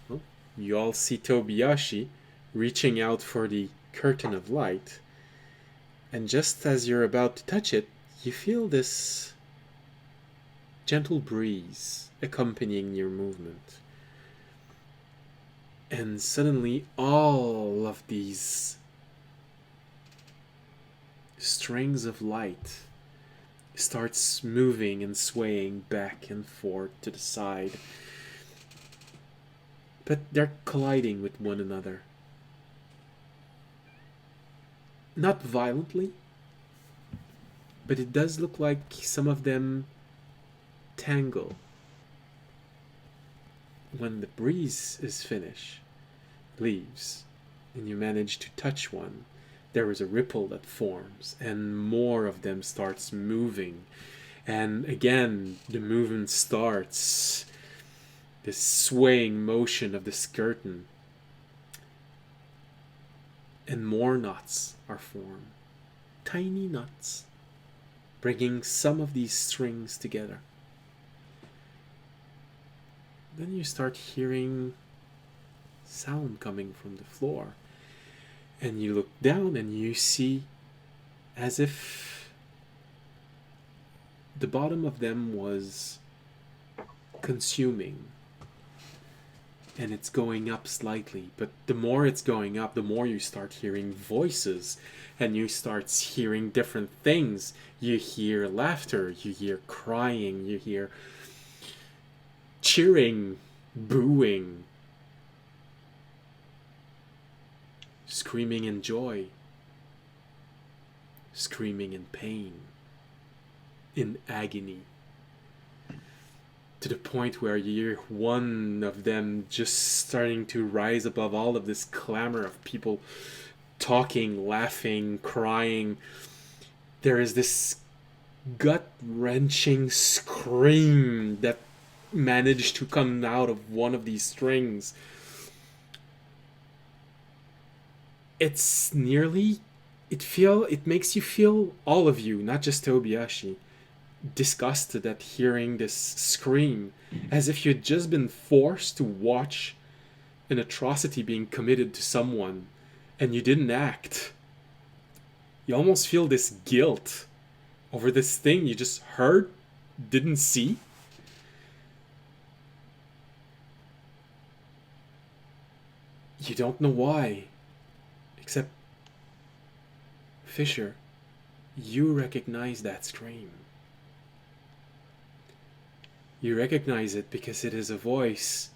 Well, you all see Tobiashi reaching out for the curtain of light, and just as you're about to touch it, you feel this gentle breeze accompanying your movement. And suddenly all of these strings of light starts moving and swaying back and forth to the side. But they're colliding with one another. Not violently, but it does look like some of them tangle. When the breeze is finished, leaves, and you manage to touch one, there is a ripple that forms, and more of them starts moving. And again, the movement starts. This swaying motion of the curtain. And more knots are formed. Tiny knots, bringing some of these strings together. Then you start hearing sound coming from the floor. And you look down and you see as if the bottom of them was consuming. And it's going up slightly. But the more it's going up, the more you start hearing voices. And you start hearing different things. You hear laughter. You hear crying. You hear cheering, booing, screaming in joy, screaming in pain, in agony, to the point where you hear one of them just starting to rise above all of this clamor of people talking, laughing, crying. There is this gut-wrenching scream that managed to come out of one of these strings. It's nearly, it makes you feel, all of you, not just Tobiyashi, disgusted at hearing this scream, as if you'd just been forced to watch an atrocity being committed to someone and you didn't act. You almost feel this guilt over this thing you just heard, didn't see. You don't know why, except, Fisher, you recognize that scream. You recognize it because it is a voice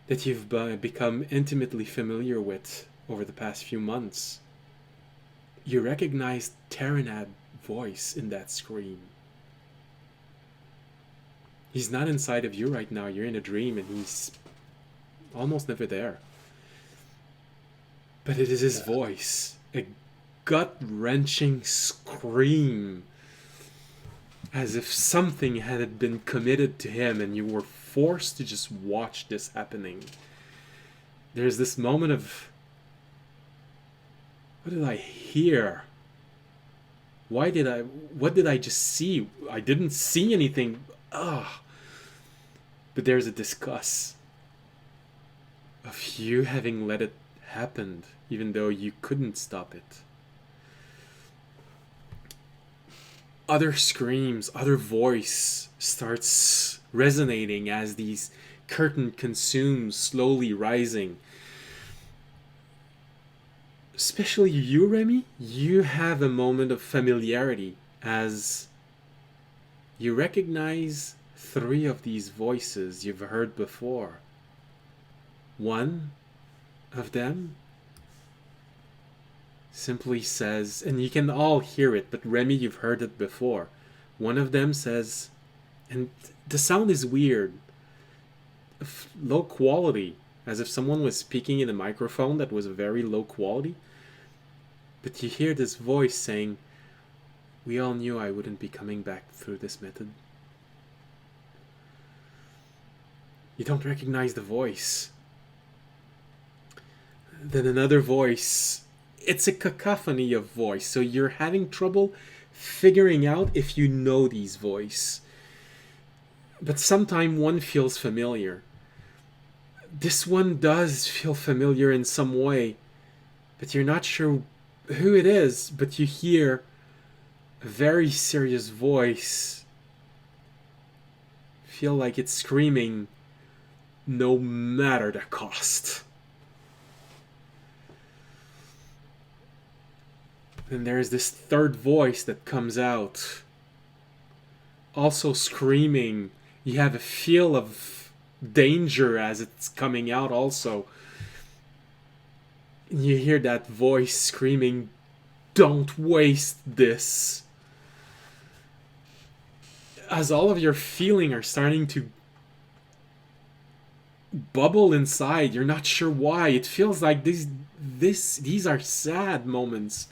that you've become intimately familiar with over the past few months. You recognize Terranad's voice in that scream. He's not inside of you right now, you're in a dream and he's almost never there. But it is his voice, a gut-wrenching scream, as if something had been committed to him and you were forced to just watch this happening. There's this moment of, what did I hear? What did I just see? I didn't see anything. Ugh. But there's a disgust of you having let it happen, even though you couldn't stop it. Other screams, other voice starts resonating as these curtain consumes, slowly rising. Especially you, Remy, you have a moment of familiarity as you recognize 3 of these voices you've heard before. One of them simply says, and you can all hear it, but Remy, you've heard it before. One of them says, and the sound is weird, low quality, as if someone was speaking in a microphone that was very low quality. But you hear this voice saying, "We all knew I wouldn't be coming back through this method." You don't recognize the voice. Then another voice. It's a cacophony of voice, so you're having trouble figuring out if you know these voices. But sometimes one feels familiar. This one does feel familiar in some way, but you're not sure who it is, but you hear, a very serious voice feel like it's screaming, no matter the cost. Then there's this third voice that comes out, also screaming. You have a feel of danger as it's coming out also. And you hear that voice screaming, don't waste this. As all of your feeling are starting to bubble inside, you're not sure why. It feels like these are sad moments.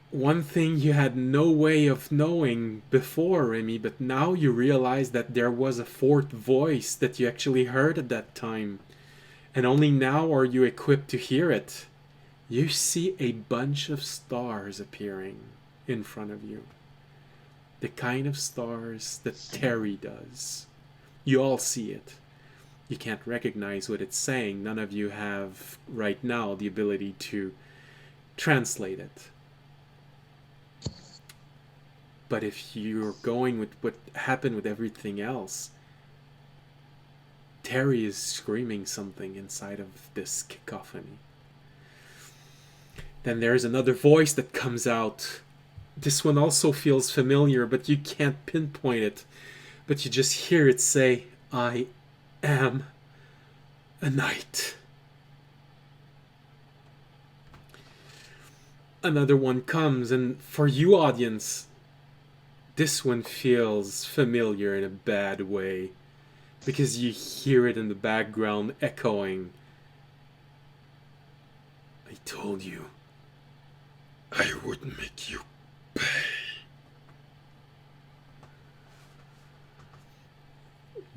One thing you had no way of knowing before, Remy, but now you realize that there was a fourth voice that you actually heard at that time. And only now are you equipped to hear it. You see a bunch of stars appearing in front of you. The kind of stars that Terry does. You all see it. You can't recognize what it's saying. None of you have right now the ability to translate it. But if you're going with what happened with everything else, Terry is screaming something inside of this cacophony. Then there's another voice that comes out. This one also feels familiar, but you can't pinpoint it. But you just hear it say, I am a knight. Another one comes, and for you, audience, this one feels familiar in a bad way. Because you hear it in the background echoing. I told you, I would make you pay.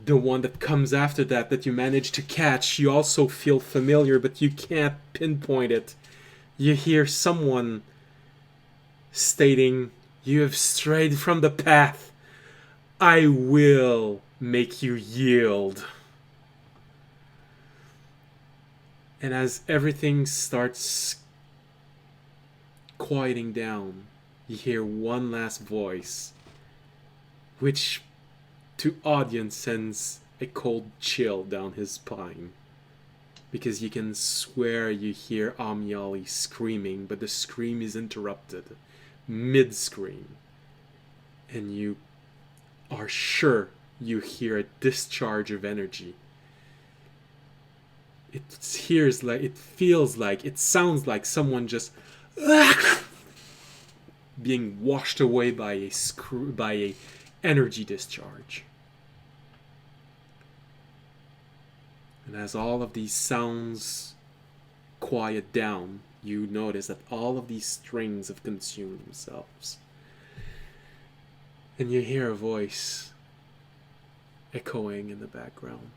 The one that comes after that you manage to catch, you also feel familiar, but you can't pinpoint it. You hear someone stating, you have strayed from the path. I will make you yield. And as everything starts quieting down, you hear one last voice, which to audience sends a cold chill down his spine. Because you can swear you hear Amyali screaming, but the scream is interrupted mid-scream. And you are sure you hear a discharge of energy. It feels like, it sounds like someone just being washed away by a energy discharge. And as all of these sounds quiet down, you notice that all of these strings have consumed themselves. And you hear a voice echoing in the background.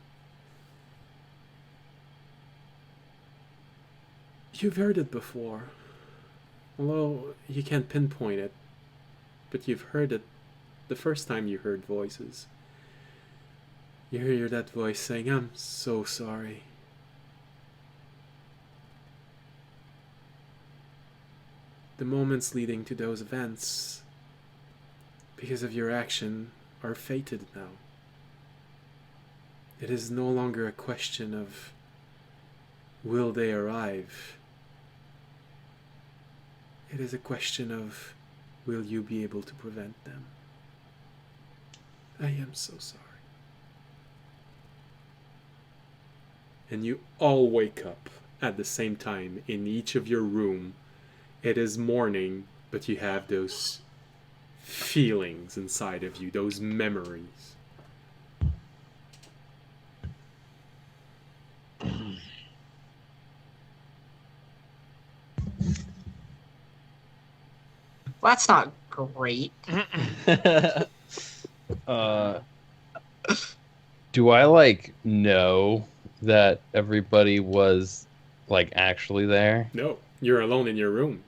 You've heard it before, although you can't pinpoint it, but you've heard it the first time you heard voices. You hear that voice saying, I'm so sorry. The moments leading to those events, because of your action, are fated now. It is no longer a question of will they arrive. It is a question of will you be able to prevent them. I am so sorry. And you all wake up at the same time in each of your room. It is morning, but you have those feelings inside of you, those memories. Well, that's not great. Do I like know that everybody was like actually there? No, you're alone in your room.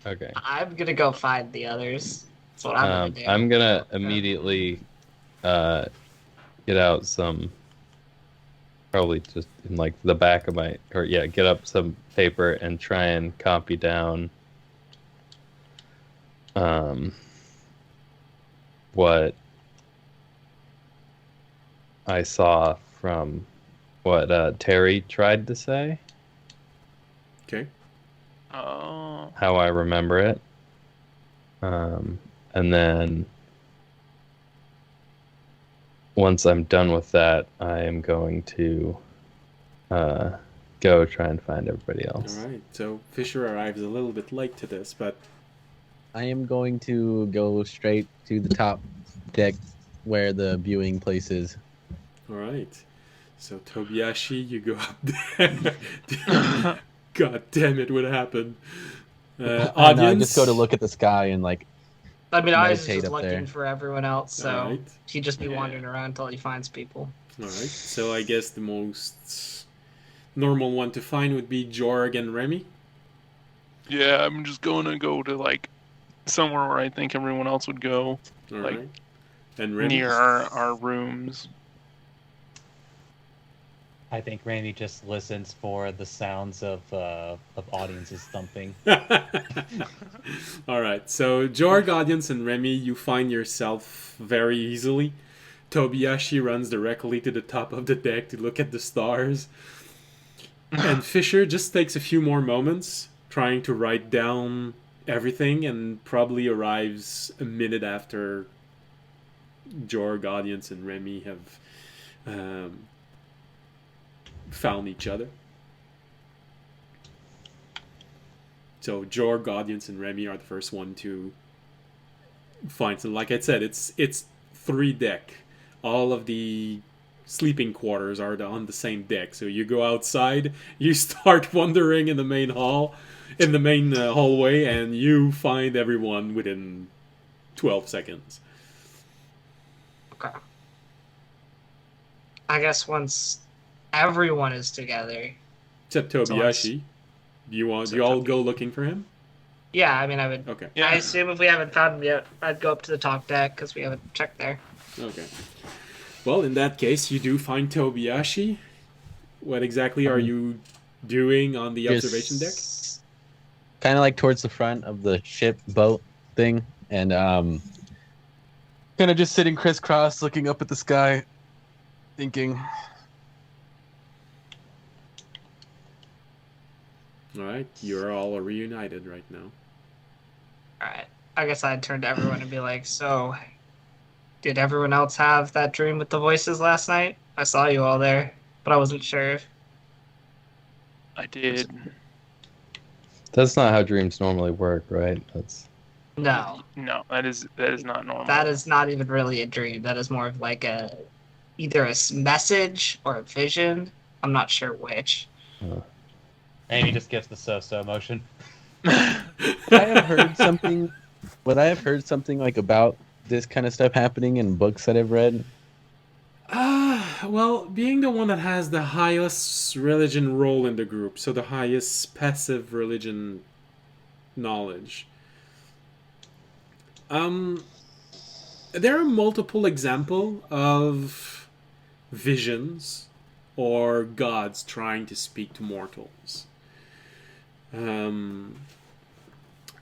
Okay. I'm gonna go find the others. That's what I'm gonna do. I'm gonna immediately get out some probably just in like the back of my, or yeah, get up some paper and try and copy down what I saw from what Terry tried to say, Okay. Oh. how I remember it. And then once I'm done with that, I am going to go try and find everybody else. All right. So Fisher arrives a little bit late to this, but I am going to go straight to the top deck where the viewing place is. all right. So Tobiyashi, you go up there. God damn it! What happened? I Audience. just go to look at the sky and like. I mean, I was Meditate just up looking there. for everyone else, so Alright. he'd just be Yeah. wandering around until he finds people. All right. So I guess the most normal one to find would be Jorg and Remy. Yeah, I'm just going to go to like somewhere where I think everyone else would go, All Like, right. And Remy. near our rooms. I think Randy just listens for the sounds of audiences thumping. All right. So Jorg, audience, and Remy, you find yourself very easily. Tobiyashi runs directly to the top of the deck to look at the stars. And Fisher just takes a few more moments trying to write down everything and probably arrives a minute after Jorg, audience, and Remy have found each other. So Jorg, audience, and Remy are the first one to find some. Like I said, it's 3 deck. All of the sleeping quarters are on the same deck. So you go outside, you start wandering in the main hallway, and you find everyone within 12 seconds. Okay. I guess once everyone is together, Except Tobiyashi. Do you all go looking for him? yeah, I mean, I would. Okay. Yeah. I assume if we haven't found him yet, I'd go up to the top deck because we haven't checked there. Okay. Well, in that case, you do find Tobiyashi. What exactly are you doing on the observation deck? Kind of like towards the front of the ship boat thing, and kind of just sitting crisscross, looking up at the sky, thinking. All right, you're all reunited right now. All right. I guess I'd turn to everyone and be like, so, did everyone else have that dream with the voices last night? I saw you all there, but I wasn't sure if. I did. That's not how dreams normally work, right? That's No, No, that is not normal. that is not even really a dream. That is more of like either a message or a vision. I'm not sure which. Amy just gives the so-so motion. I have heard something. Would I have heard something like about this kind of stuff happening in books that I've read? Well, being the one that has the highest religion role in the group, so the highest passive religion knowledge. There are multiple examples of visions or gods trying to speak to mortals.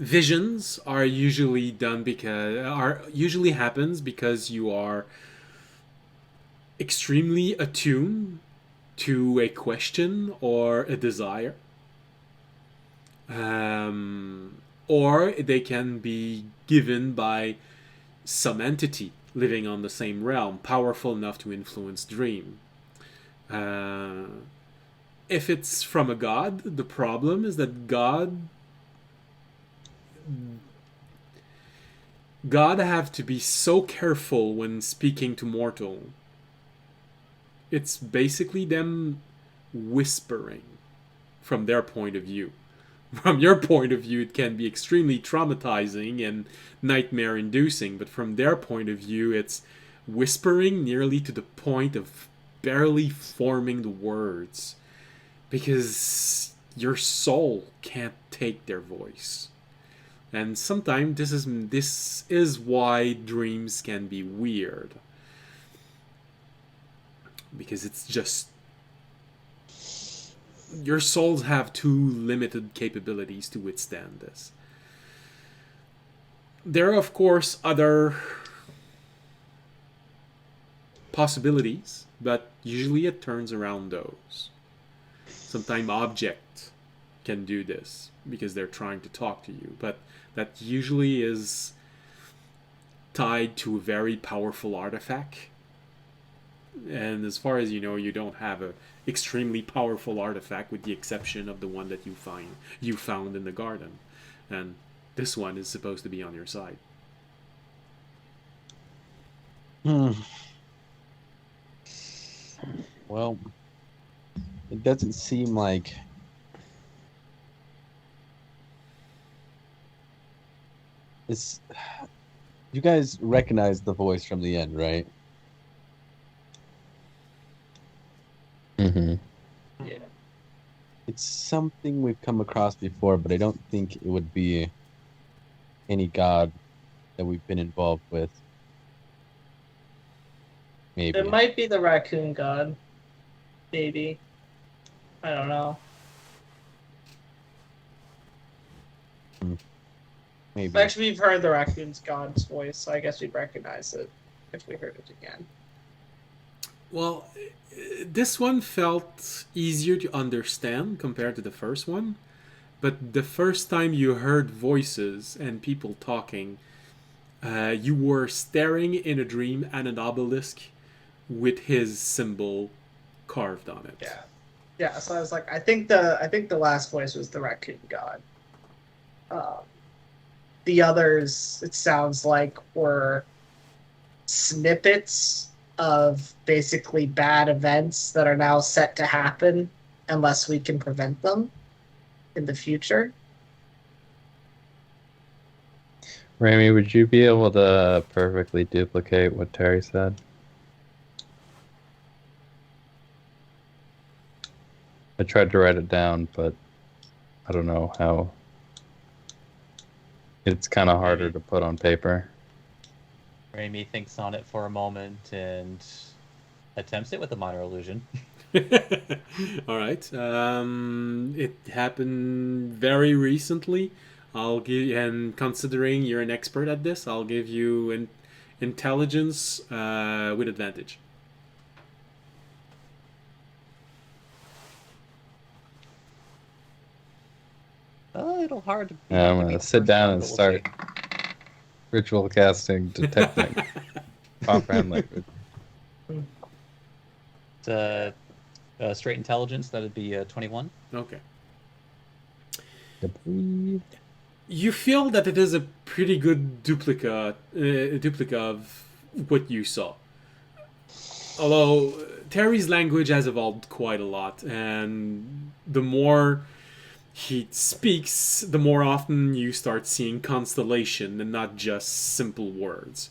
Visions are usually happens because you are extremely attuned to a question or a desire. Or they can be given by some entity living on the same realm, powerful enough to influence dream. If it's from a god, the problem is that God have to be so careful when speaking to mortal. It's basically them whispering from their point of view. From your point of view, it can be extremely traumatizing and nightmare-inducing, but from their point of view, it's whispering nearly to the point of barely forming the words. Because your soul can't take their voice. And sometimes this is why dreams can be weird. Because it's just your souls have too limited capabilities to withstand this. There are, of course, other possibilities, but usually it turns around those. Sometimes objects can do this because they're trying to talk to you, but that usually is tied to a very powerful artifact. And as far as you know, you don't have a extremely powerful artifact, with the exception of the one that you found in the garden, and this one is supposed to be on your side. Well, it doesn't seem like it's. You guys recognize the voice from the end, right? Mm-hmm. Yeah. It's something we've come across before, but I don't think it would be any god that we've been involved with. Maybe. It might be the raccoon god. Maybe. I don't know. Maybe. Actually, we've heard the raccoon's god's voice, so I guess we'd recognize it if we heard it again. Well, this one felt easier to understand compared to the first one, but the first time you heard voices and people talking, you were staring in a dream at an obelisk with his symbol carved on it. Yeah. Yeah, so I was like, I think the last voice was the raccoon god. The others, it sounds like, were snippets of basically bad events that are now set to happen unless we can prevent them in the future. Rami, would you be able to perfectly duplicate what Terry said? I tried to write it down, but I don't know how. It's kind of harder to put on paper. Raimi thinks on it for a moment and attempts it with a minor illusion. All right. It happened very recently. And considering you're an expert at this, I'll give you intelligence with advantage. A little hard to. I'm going to sit down and start ritual casting detecting comprehend language. Straight intelligence, that'd be 21. Okay. You feel that it is a pretty good duplicate of what you saw. Although Terry's language has evolved quite a lot, and the more he speaks, the more often you start seeing constellation and not just simple words.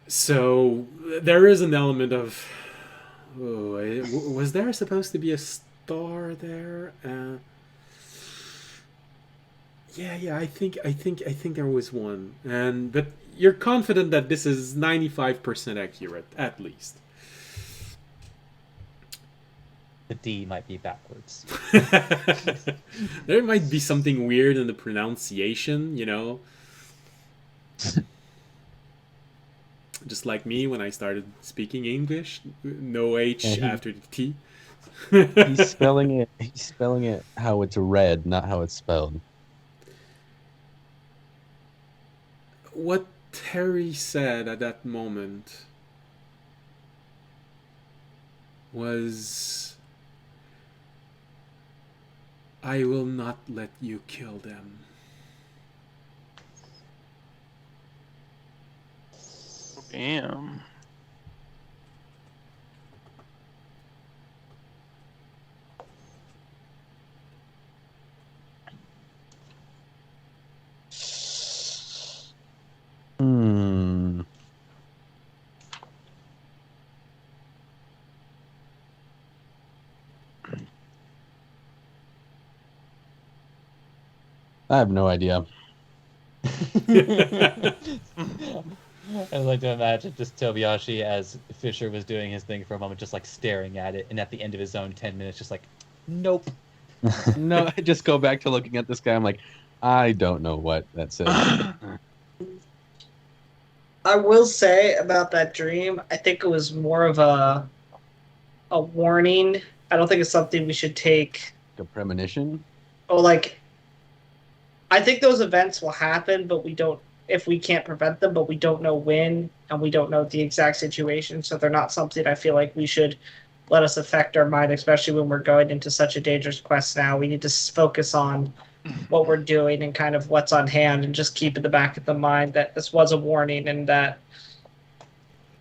So there is an element of, was there supposed to be a star there? Yeah, I think there was one, but you're confident that this is 95% accurate, at least. The D might be backwards. There might be something weird in the pronunciation, you know. Just like me when I started speaking English, no H after the T. He's spelling it how it's read, not how it's spelled. What Terry said at that moment was, I will not let you kill them. Damn. I have no idea. I'd like to imagine just Tobiyashi as Fisher was doing his thing for a moment, just like staring at it, and at the end of his own 10 minutes, just like, Nope. No, I just go back to looking at this guy. I'm like, I don't know what that says. I will say about that dream, I think it was more of a warning. I don't think it's something we should take. A premonition. Oh, like I think those events will happen, but we don't if we can't prevent them, but we don't know when and we don't know the exact situation. So they're not something I feel like we should let us affect our mind, especially when we're going into such a dangerous quest now. We need to focus on what we're doing and kind of what's on hand and just keep in the back of the mind that this was a warning and that,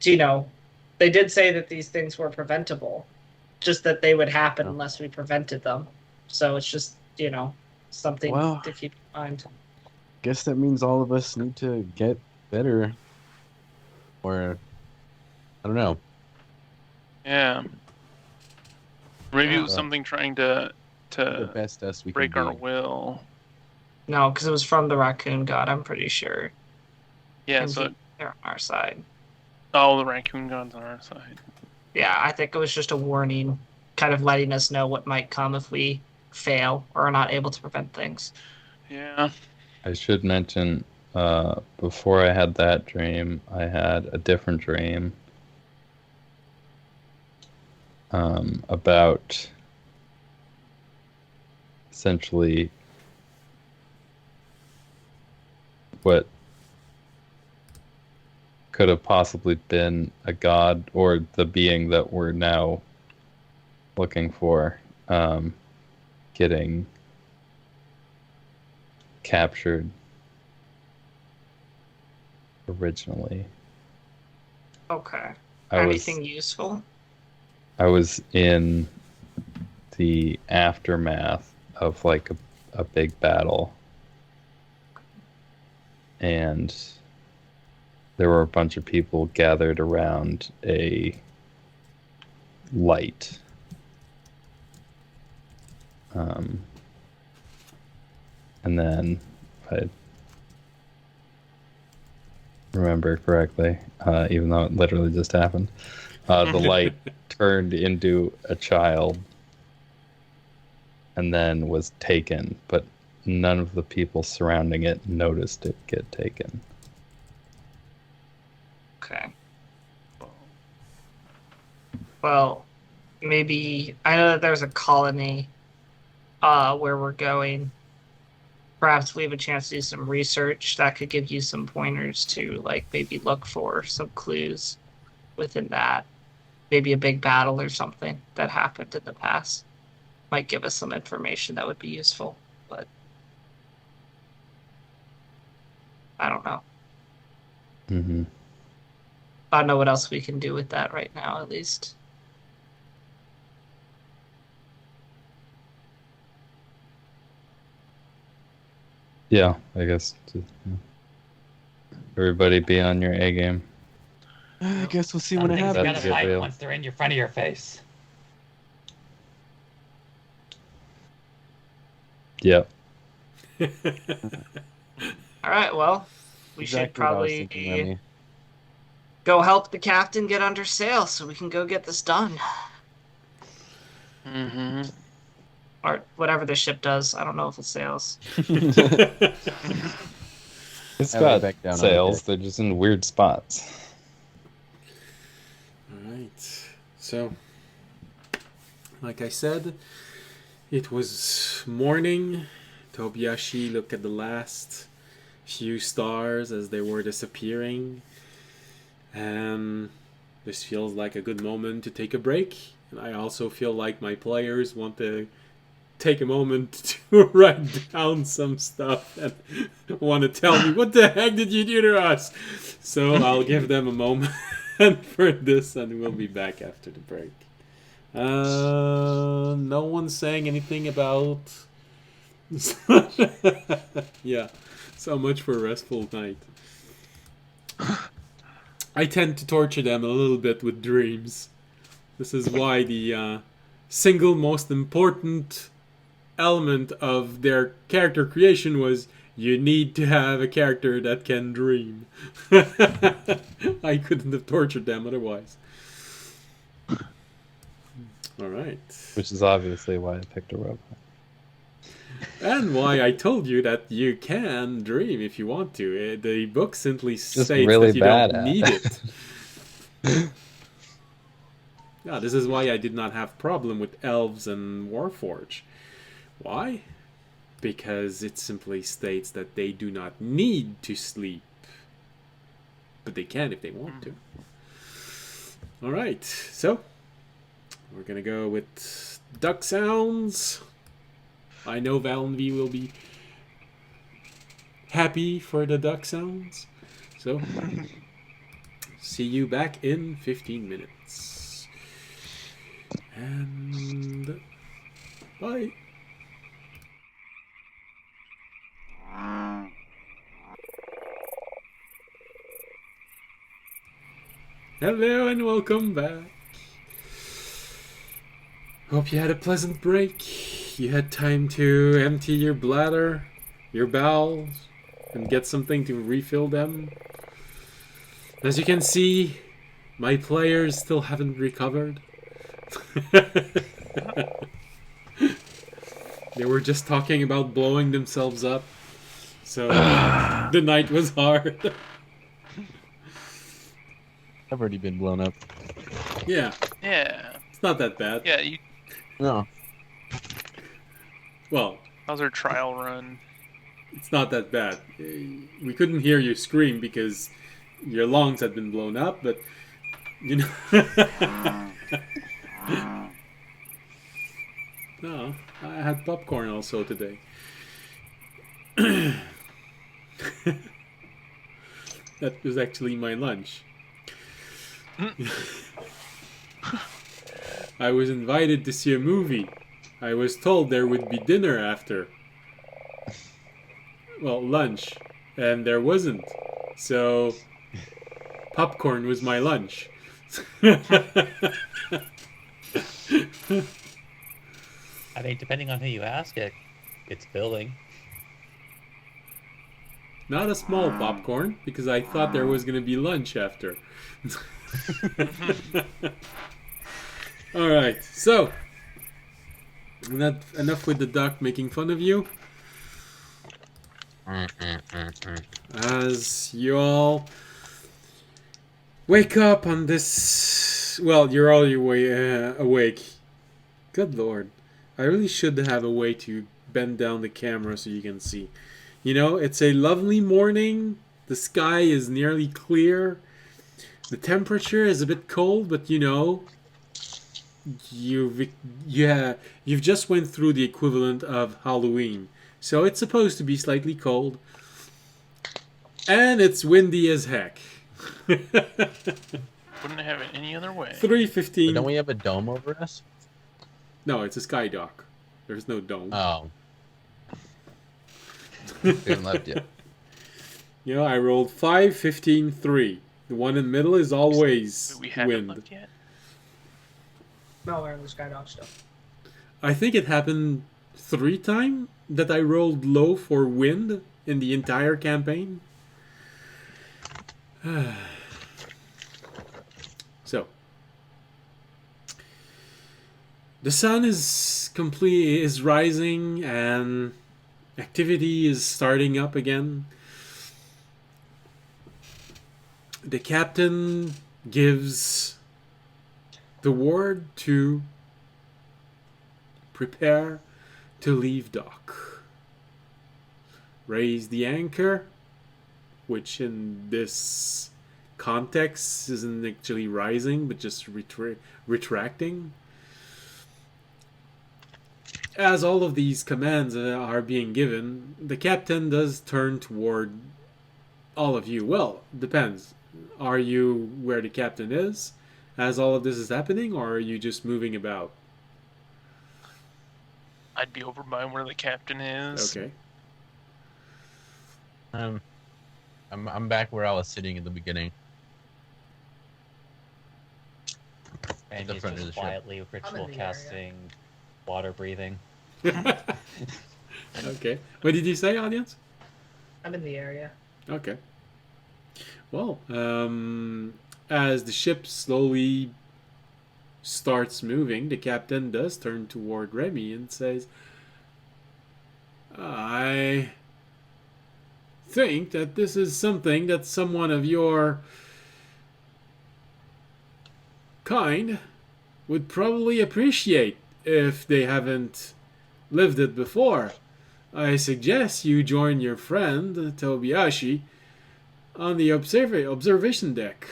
they did say that these things were preventable, just that they would happen unless we prevented them. So it's just, something to keep in mind. Guess that means all of us need to get better. Or, I don't know. Yeah. Maybe it was something trying to The best us we break can our be. will. No, because it was from the raccoon god, I'm pretty sure. Yeah, And so they're on our side. the raccoon god's on our side. Yeah, I think it was just a warning, kind of letting us know what might come if we fail or are not able to prevent things. Yeah. I should mention, before I had that dream, I had a different dream about essentially what could have possibly been a god or the being that we're now looking for, getting captured originally. Okay. I Anything useful? I was in the aftermath of like a big battle, and there were a bunch of people gathered around a light. And then, if I remember correctly, even though it literally just happened, the light turned into a child and then was taken, but none of the people surrounding it noticed it get taken. Okay. Well, maybe I know that there's a colony where we're going. Perhaps we have a chance to do some research that could give you some pointers to maybe look for some clues within that. Maybe a big battle or something that happened in the past might give us some information that would be useful, but I don't know. Mm-hmm. I don't know what else we can do with that right now, at least. Yeah, I guess. Everybody be on your A game. I guess we'll see Some when it things you happens. gotta fight real. once they're in front of your face. Yep. All right, well, we should Exactly what I was thinking, probably Remy. go help the captain get under sail so we can go get this done. Mm-hmm. Or whatever the ship does. I don't know if it sails. It's I lay got back down on the sails, deck. they're just in weird spots. Alright, so, like I said, it was morning. Tobiashi looked at the last few stars as they were disappearing. This feels like a good moment to take a break. And I also feel like my players want to take a moment to write down some stuff and want to tell me, what the heck did you do to us? So I'll give them a moment for this and we'll be back after the break. No one's saying anything about... Yeah, so much for a restful night. I tend to torture them a little bit with dreams. This is why the single most important element of their character creation was you need to have a character that can dream. I couldn't have tortured them otherwise. All right. Which is obviously why I picked a robot. And why I told you that you can dream if you want to. The book simply states really that you bad don't at need it. it. Yeah, this is why I did not have problem with elves and Warforge. Why? Because it simply states that they do not need to sleep. But they can if they want to. Alright, so we're gonna go with duck sounds. I know Valenvy will be happy for the duck sounds. So, see you back in 15 minutes. And bye. Hello and welcome back. Hope you had a pleasant break. You had time to empty your bladder, your bowels, and get something to refill them. As you can see, my players still haven't recovered. They were just talking about blowing themselves up. So the night was hard. I've already been blown up. Yeah, Yeah. it's not that bad. Yeah. You. No. Well, How's our trial run? it's not that bad. We couldn't hear you scream because your lungs had been blown up, but you know. No, I had popcorn also today. That was actually my lunch. I was invited to see a movie. I was told there would be dinner after. Well, lunch. And there wasn't. So, popcorn was my lunch. I mean, depending on who you ask, it's filling. Not a small popcorn, because I thought there was going to be lunch after. Alright, so. Enough with the duck making fun of you. As you all wake up on this... Well, you're all awake. Good lord. I really should have a way to bend down the camera so you can see. You know, it's a lovely morning. The sky is nearly clear. The temperature is a bit cold, but you know, you've just went through the equivalent of Halloween. So it's supposed to be slightly cold. And it's windy as heck. Wouldn't have it any other way. 3:15. Don't we have a dome over us? No, it's a sky dock. There's no dome. Oh. We haven't left yet. You know, I rolled 5, 15, 3. The one in the middle is always We haven't wind. left yet. No, we're in the Skydog still. I think it happened 3 times that I rolled low for wind in the entire campaign. So, the sun is rising and activity is starting up again. The captain gives the word to prepare to leave dock. Raise the anchor, which in this context isn't actually rising, but just retracting. As all of these commands are being given, the captain does turn toward all of you. Well, depends. Are you where the captain is as all of this is happening, or are you just moving about? I'd be over by where the captain is. Okay. I'm back where I was sitting in the beginning. And The he's front of just the ship. quietly ritual casting, water breathing. Okay. What did you say, audience? I'm in the area. Okay. Well, as the ship slowly starts moving, the captain does turn toward Remy and says, I think that this is something that someone of your kind would probably appreciate if they haven't lived it before. I suggest you join your friend Tobiashi on the observation deck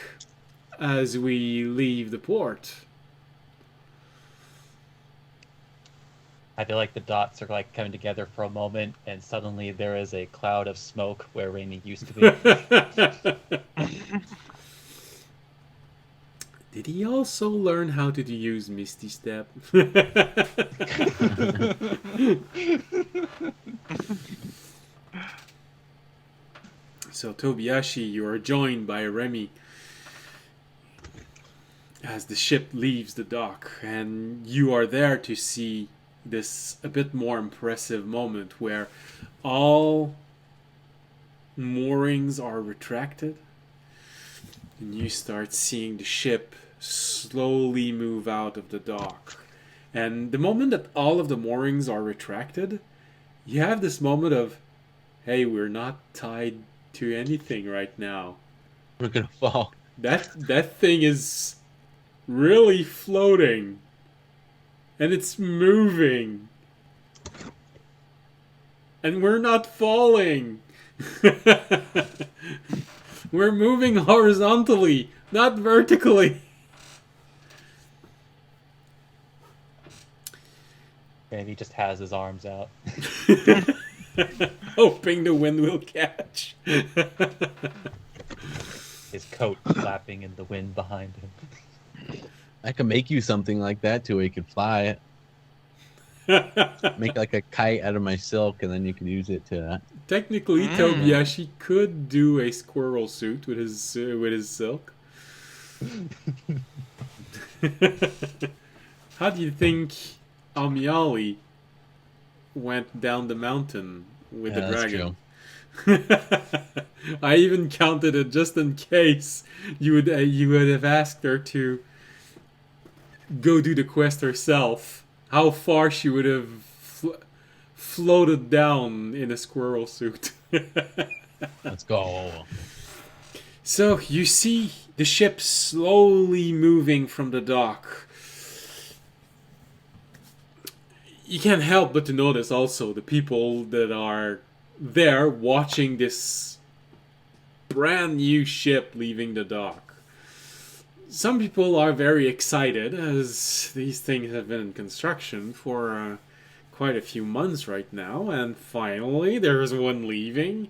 as we leave the port. I feel like the dots are like coming together for a moment, and suddenly there is a cloud of smoke where Rainy used to be. Did he also learn how to use Misty Step? So Tobiashi, you are joined by Remy as the ship leaves the dock, and you are there to see this a bit more impressive moment where all moorings are retracted, and you start seeing the ship slowly move out of the dock. And the moment that all of the moorings are retracted, you have this moment of, hey, we're not tied to anything right now. We're gonna fall. That thing is really floating. And it's moving. And we're not falling. We're moving horizontally, not vertically. And he just has his arms out. Hoping the wind will catch. His coat flapping in the wind behind him. I can make you something like that too, where you could fly. Make like a kite out of my silk, and then you can use it to. Technically, Tobiashi could do a squirrel suit with his silk. How do you think Amiali went down the mountain with the dragon? I even counted it just in case you would have asked her to go do the quest herself. How far she would have floated down in a squirrel suit. Let's go. So you see the ship slowly moving from the dock. You can't help but to notice also the people that are there watching this brand new ship leaving the dock. Some people are very excited as these things have been in construction for quite a few months right now, and finally there's one leaving,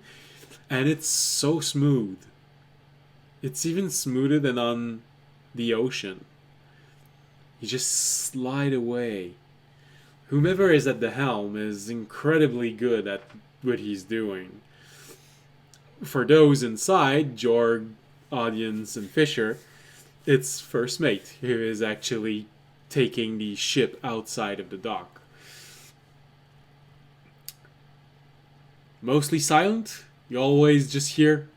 and it's so smooth. It's even smoother than on the ocean. You just slide away. Whomever is at the helm is incredibly good at what he's doing. For those inside, Jorg, Audience, and Fisher, it's First Mate who is actually taking the ship outside of the dock. Mostly silent. You always just hear,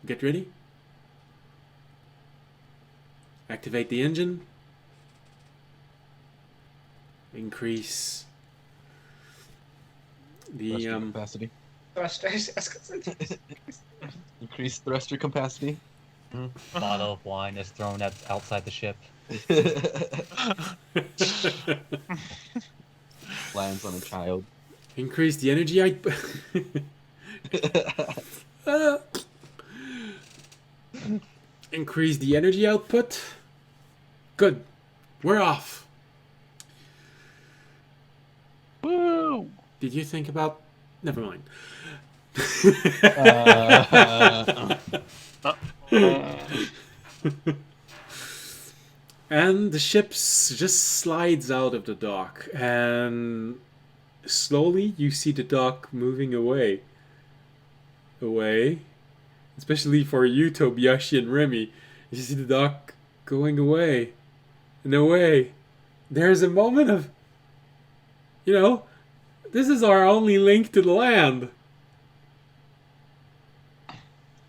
get ready. Activate the engine. Increase the Thruster capacity. Thrusters. Increase thruster capacity. Bottle of wine is thrown outside the ship. Lands on a child. Increase the energy output. Increase the energy output. Good. We're off. Woo! Did you think about... Never mind. And the ship just slides out of the dock, and slowly you see the dock moving away. Away. Especially for you, Tobiashi and Remy. You see the dock going away. And away. There's a moment of... You know, this is our only link to the land.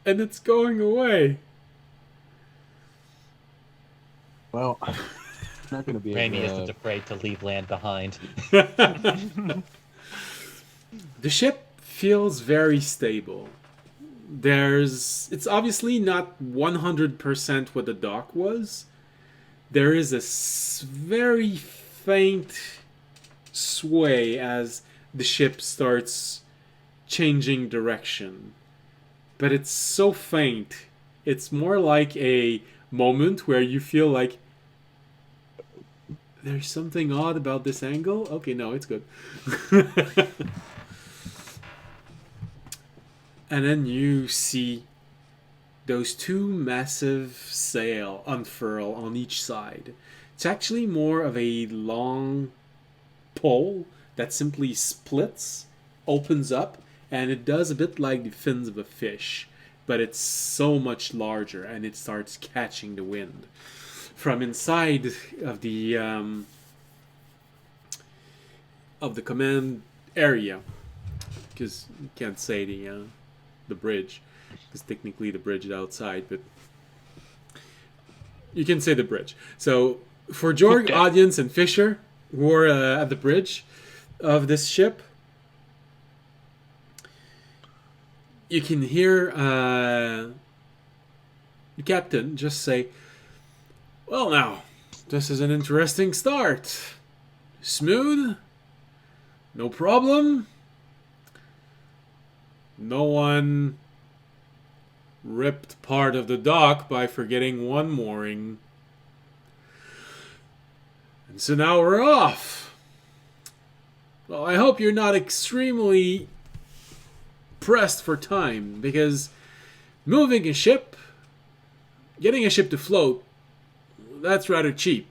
And it's going away. Well, not gonna be Raimi able isn't to. afraid to leave land behind. The ship feels very stable. It's obviously not 100% what the dock was. There is a very faint sway as the ship starts changing direction. But it's so faint. It's more like a moment where you feel like there's something odd about this angle. Okay, no, it's good. And then you see those two massive sail unfurl on each side. It's actually more of a long pole that simply splits, opens up, and it does a bit like the fins of a fish, but it's so much larger and it starts catching the wind. From inside of the command area, because you can't say the bridge, because technically the bridge is outside, but you can say the bridge. So for Jorg, Okay. audience, and Fisher, who are at the bridge of this ship, you can hear the captain just say, "Well, now, this is an interesting start. Smooth? No problem? No one ripped part of the dock by forgetting one mooring. And so now we're off. Well, I hope you're not extremely pressed for time, because moving a ship, getting a ship to float, that's rather cheap.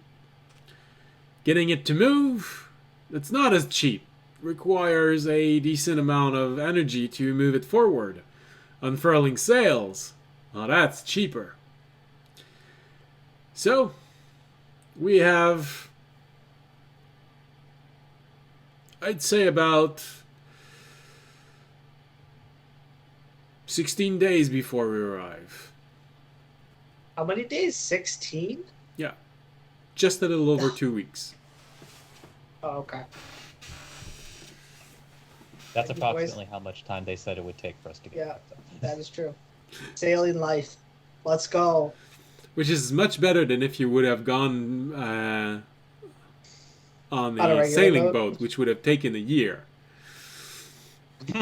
Getting it to move, that's not as cheap. Requires a decent amount of energy to move it forward. Unfurling sails, well, that's cheaper. So, we have, I'd say, about 16 days before we arrive. How many days? 16? Yeah, just a little over 2 weeks. Oh, okay. That's Thank you, boys. approximately how much time they said it would take for us to get Yeah, back. that is true. Sailing life. Let's go. Which is much better than if you would have gone on On a a regular sailing boat? boat, which would have taken a year.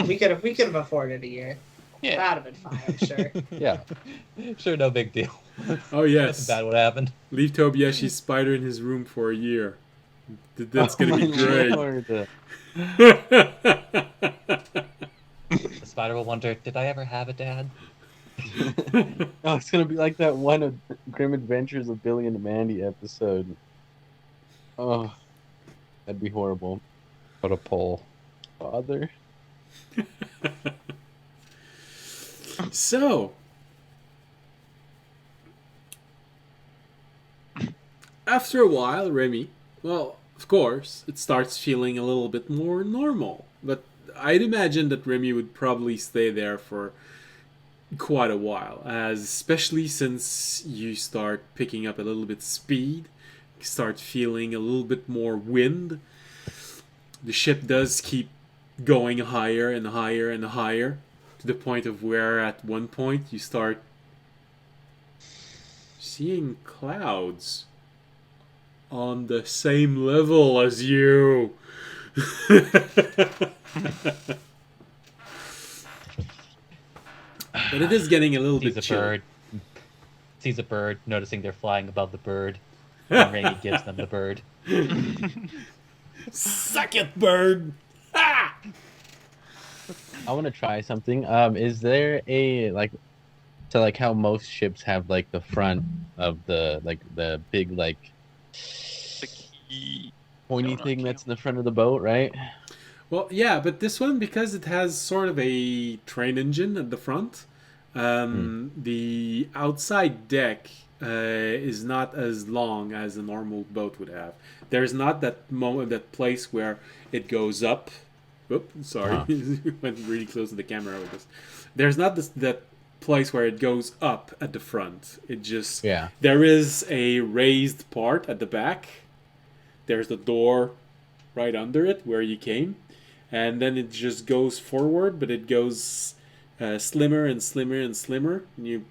We could have afforded a year. Yeah. That'd have been fine, I'm sure. Yeah. Sure, no big deal. Oh Nothing yes, bad would happen. leave Tobiyashi's spider in his room for a year. That's Oh gonna be my great. Lord. The spider will wonder, did I ever have a dad? Oh, it's gonna be like that one of Grim Adventures of Billy and Mandy episode. Oh, that'd be horrible. Put a pole. Father. So, after a while, Remy, well, of course, it starts feeling a little bit more normal. But I'd imagine that Remy would probably stay there for quite a while, as especially since you start picking up a little bit speed, start feeling a little bit more wind. The ship does keep going higher and higher and higher, to the point of where at one point you start seeing clouds on the same level as you. But it is getting a little Sees bit a chilly. bird. Sees a bird, noticing they're flying above the bird. And Raimi gives them the bird. Suck it, bird! Ah! I want to try something. Is there a like how most ships have like the front of the big like The key. pointy No, not thing key. that's in the front of the boat, right? Well, yeah, but this one, because it has sort of a train engine at the front, the outside deck is not as long as a normal boat would have. There's not that moment, that place where it goes up. Oop, sorry, went really close to the camera with this. There's not that place where it goes up at the front. It just Yeah. there is a raised part at the back there's the door right under it where you came, and then it just goes forward, but it goes slimmer and slimmer and slimmer. And you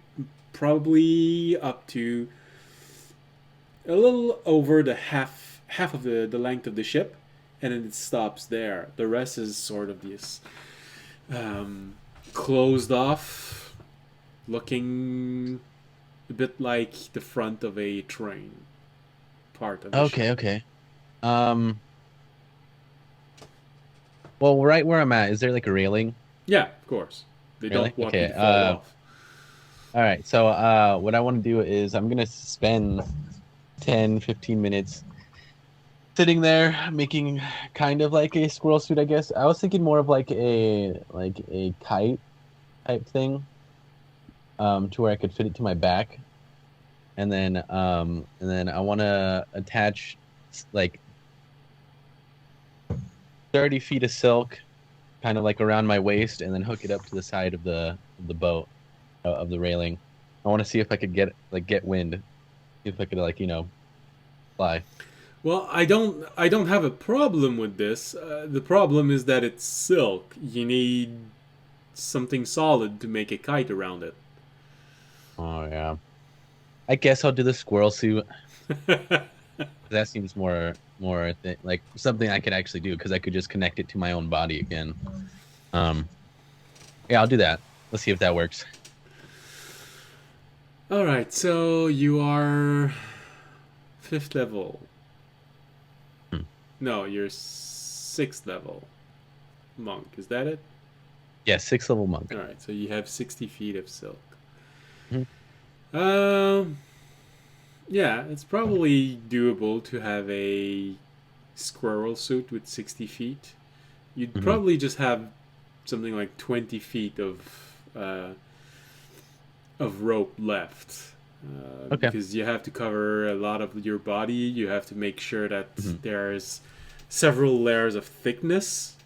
probably up to a little over the half of the length of the ship, and then it stops there. The rest is sort of this closed off, looking a bit like the front of a train part of the ship. Okay. Well, right where I'm at, is there like a railing? Yeah, of course. They Really? don't want Okay, you to fall off. All right. So what I want to do is I'm going to spend 10, 15 minutes sitting there making kind of like a squirrel suit, I guess. I was thinking more of like a kite type thing, to where I could fit it to my back. And then I want to attach like 30 feet of silk kind of like around my waist, and then hook it up to the side of the boat, of the railing. I want to see if I could get wind, see if I could fly. Well, I don't have a problem with this. The problem is that it's silk. You need something solid to make a kite around it. Oh yeah, I guess I'll do the squirrel suit. That seems more like something I could actually do, because I could just connect it to my own body again. Yeah, I'll do that. Let's see if that works. All right, so you are 5th level. No, you're 6th level monk. Is that it? Yeah, 6th level monk. All right, so you have 60 feet of silk. Mhm. Yeah, it's probably doable to have a squirrel suit with 60 feet. You'd probably just have something like 20 feet of rope left. Okay. Because you have to cover a lot of your body. You have to make sure that there's several layers of thickness,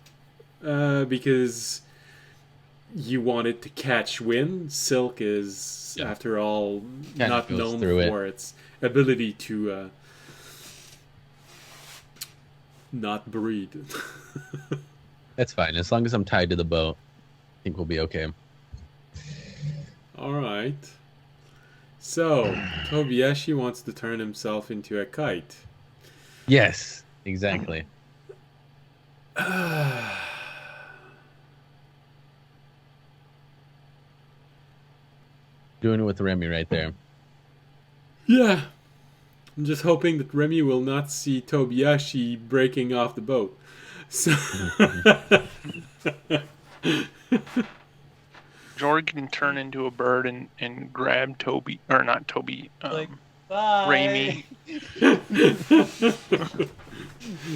because you want it to catch wind. Silk is, after all, Kind of not goes known through for its ability to not breathe. That's fine. As long as I'm tied to the boat, I think we'll be okay. All right. So, Tobiyashi wants to turn himself into a kite. Yes, exactly. Doing it with Remy right there. Yeah. I'm just hoping that Remy will not see Tobiyashi breaking off the boat. So Jorg can turn into a bird and grab Toby, or not Toby, Bye. Raimi.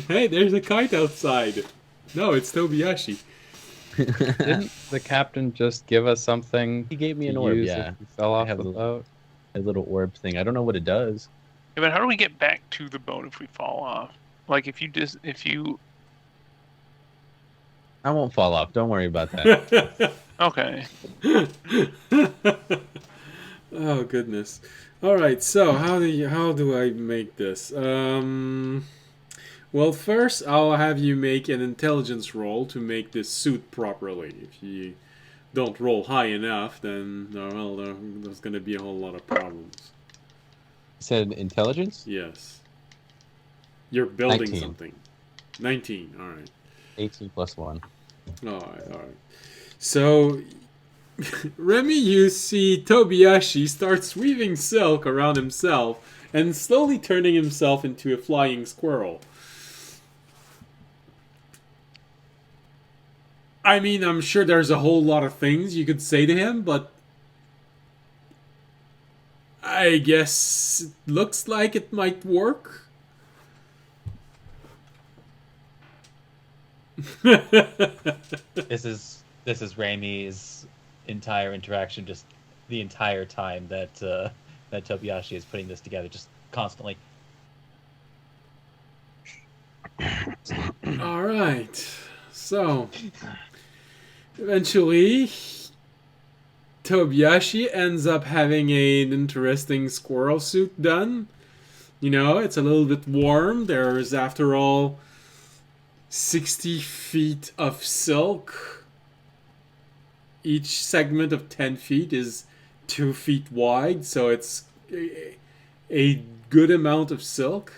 Hey, there's a kite outside. No, it's Tobiyashi. Didn't the captain just give us something? He gave me an to orb, use yeah. if we fell off have the a- boat. A little orb thing. I don't know what it does. Yeah, but how do we get back to the boat if we fall off? Like if you I won't fall off. Don't worry about that. okay. Oh goodness. All right. So how do I make this? Well, first I'll have you make an intelligence roll to make this suit properly. If you don't roll high enough, then there's going to be a whole lot of problems. Said intelligence? Yes. You're building 19. something. 19. All right. 18 plus 1. All right. So, Remy, you see Tobiyashi starts weaving silk around himself and slowly turning himself into a flying squirrel. I mean, I'm sure there's a whole lot of things you could say to him, but I guess it looks like it might work. This is Raimi's entire interaction, just the entire time that that Tobiyashi is putting this together, just constantly. All right. So, eventually, Tobiyashi ends up having an interesting squirrel suit done. You know, it's a little bit warm. There's, after all, 60 feet of silk. Each segment of 10 feet is 2 feet wide, so it's a good amount of silk.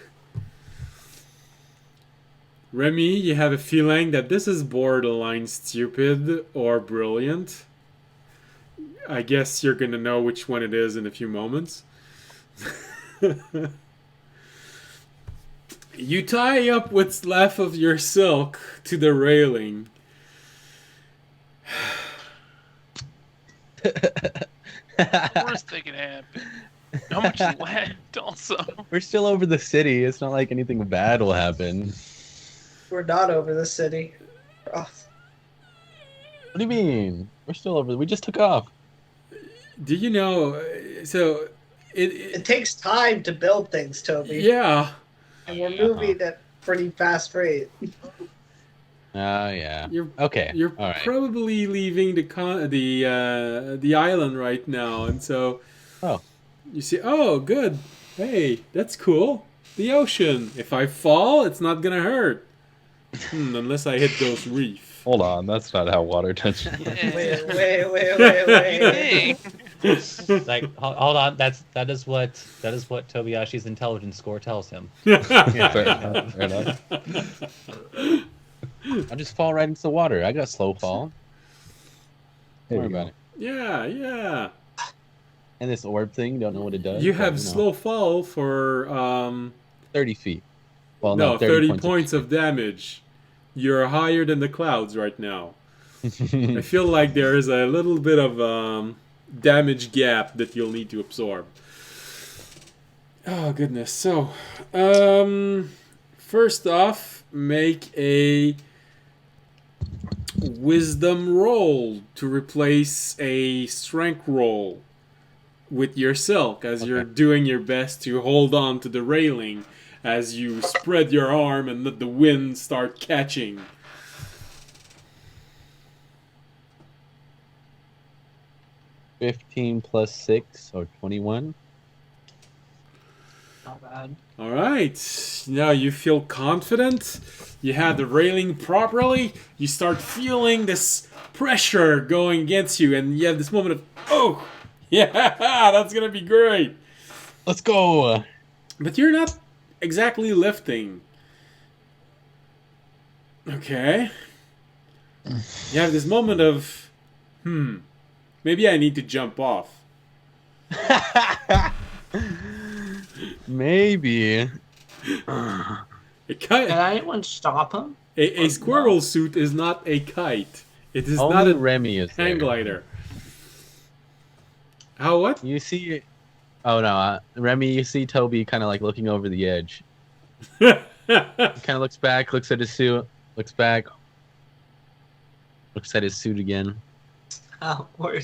Remy, you have a feeling that this is borderline stupid or brilliant. I guess you're gonna know which one it is in a few moments. You tie up what's left of your silk to the railing. Worst thing can happen. How much is left? Also, We're still over the city. It's not like anything bad will happen. We're not over the city. Oh, What do you mean? We're still over. We just took off. Do you know? So it takes time to build things, Toby. yeah. And we're moving at pretty fast rate. Oh yeah. You're Okay. You're All right. probably leaving the island right now, and so Oh. you see. Oh, good. Hey, that's cool. The ocean. If I fall, it's not gonna hurt. Unless I hit those reef. Hold on, that's not how water touches. yeah. Wait. Like, hold on. That is what Tobiyashi's intelligence score tells him. Fair enough, fair enough. I'll just fall right into the water. I got slow fall. There Don't worry you about go. it. Yeah. And this orb thing, don't know what it does. You but, have know, slow fall for 30 feet. Well, no 30 points points of damage. You're higher than the clouds right now. I feel like there is a little bit of damage gap that you'll need to absorb. Oh goodness. So, first off, make a wisdom roll to replace a strength roll with your silk as you're doing your best to hold on to the railing as you spread your arm and let the wind start catching. of 15 plus 6, or 21. Not bad. All right. Now you feel confident. You have the railing properly. You start feeling this pressure going against you, and you have this moment of, oh, yeah, that's going to be great. Let's go! But you're not exactly lifting. Okay. You have this moment of, maybe I need to jump off. Maybe. A, Can anyone stop him? a squirrel suit is not a kite. It is Only not a Remy is hang there. glider. How what? You see... Oh no, Remy, you see Toby kind of like looking over the edge. Oh, Kind of looks back, looks at his suit, looks back, looks at his suit again. Oh, we're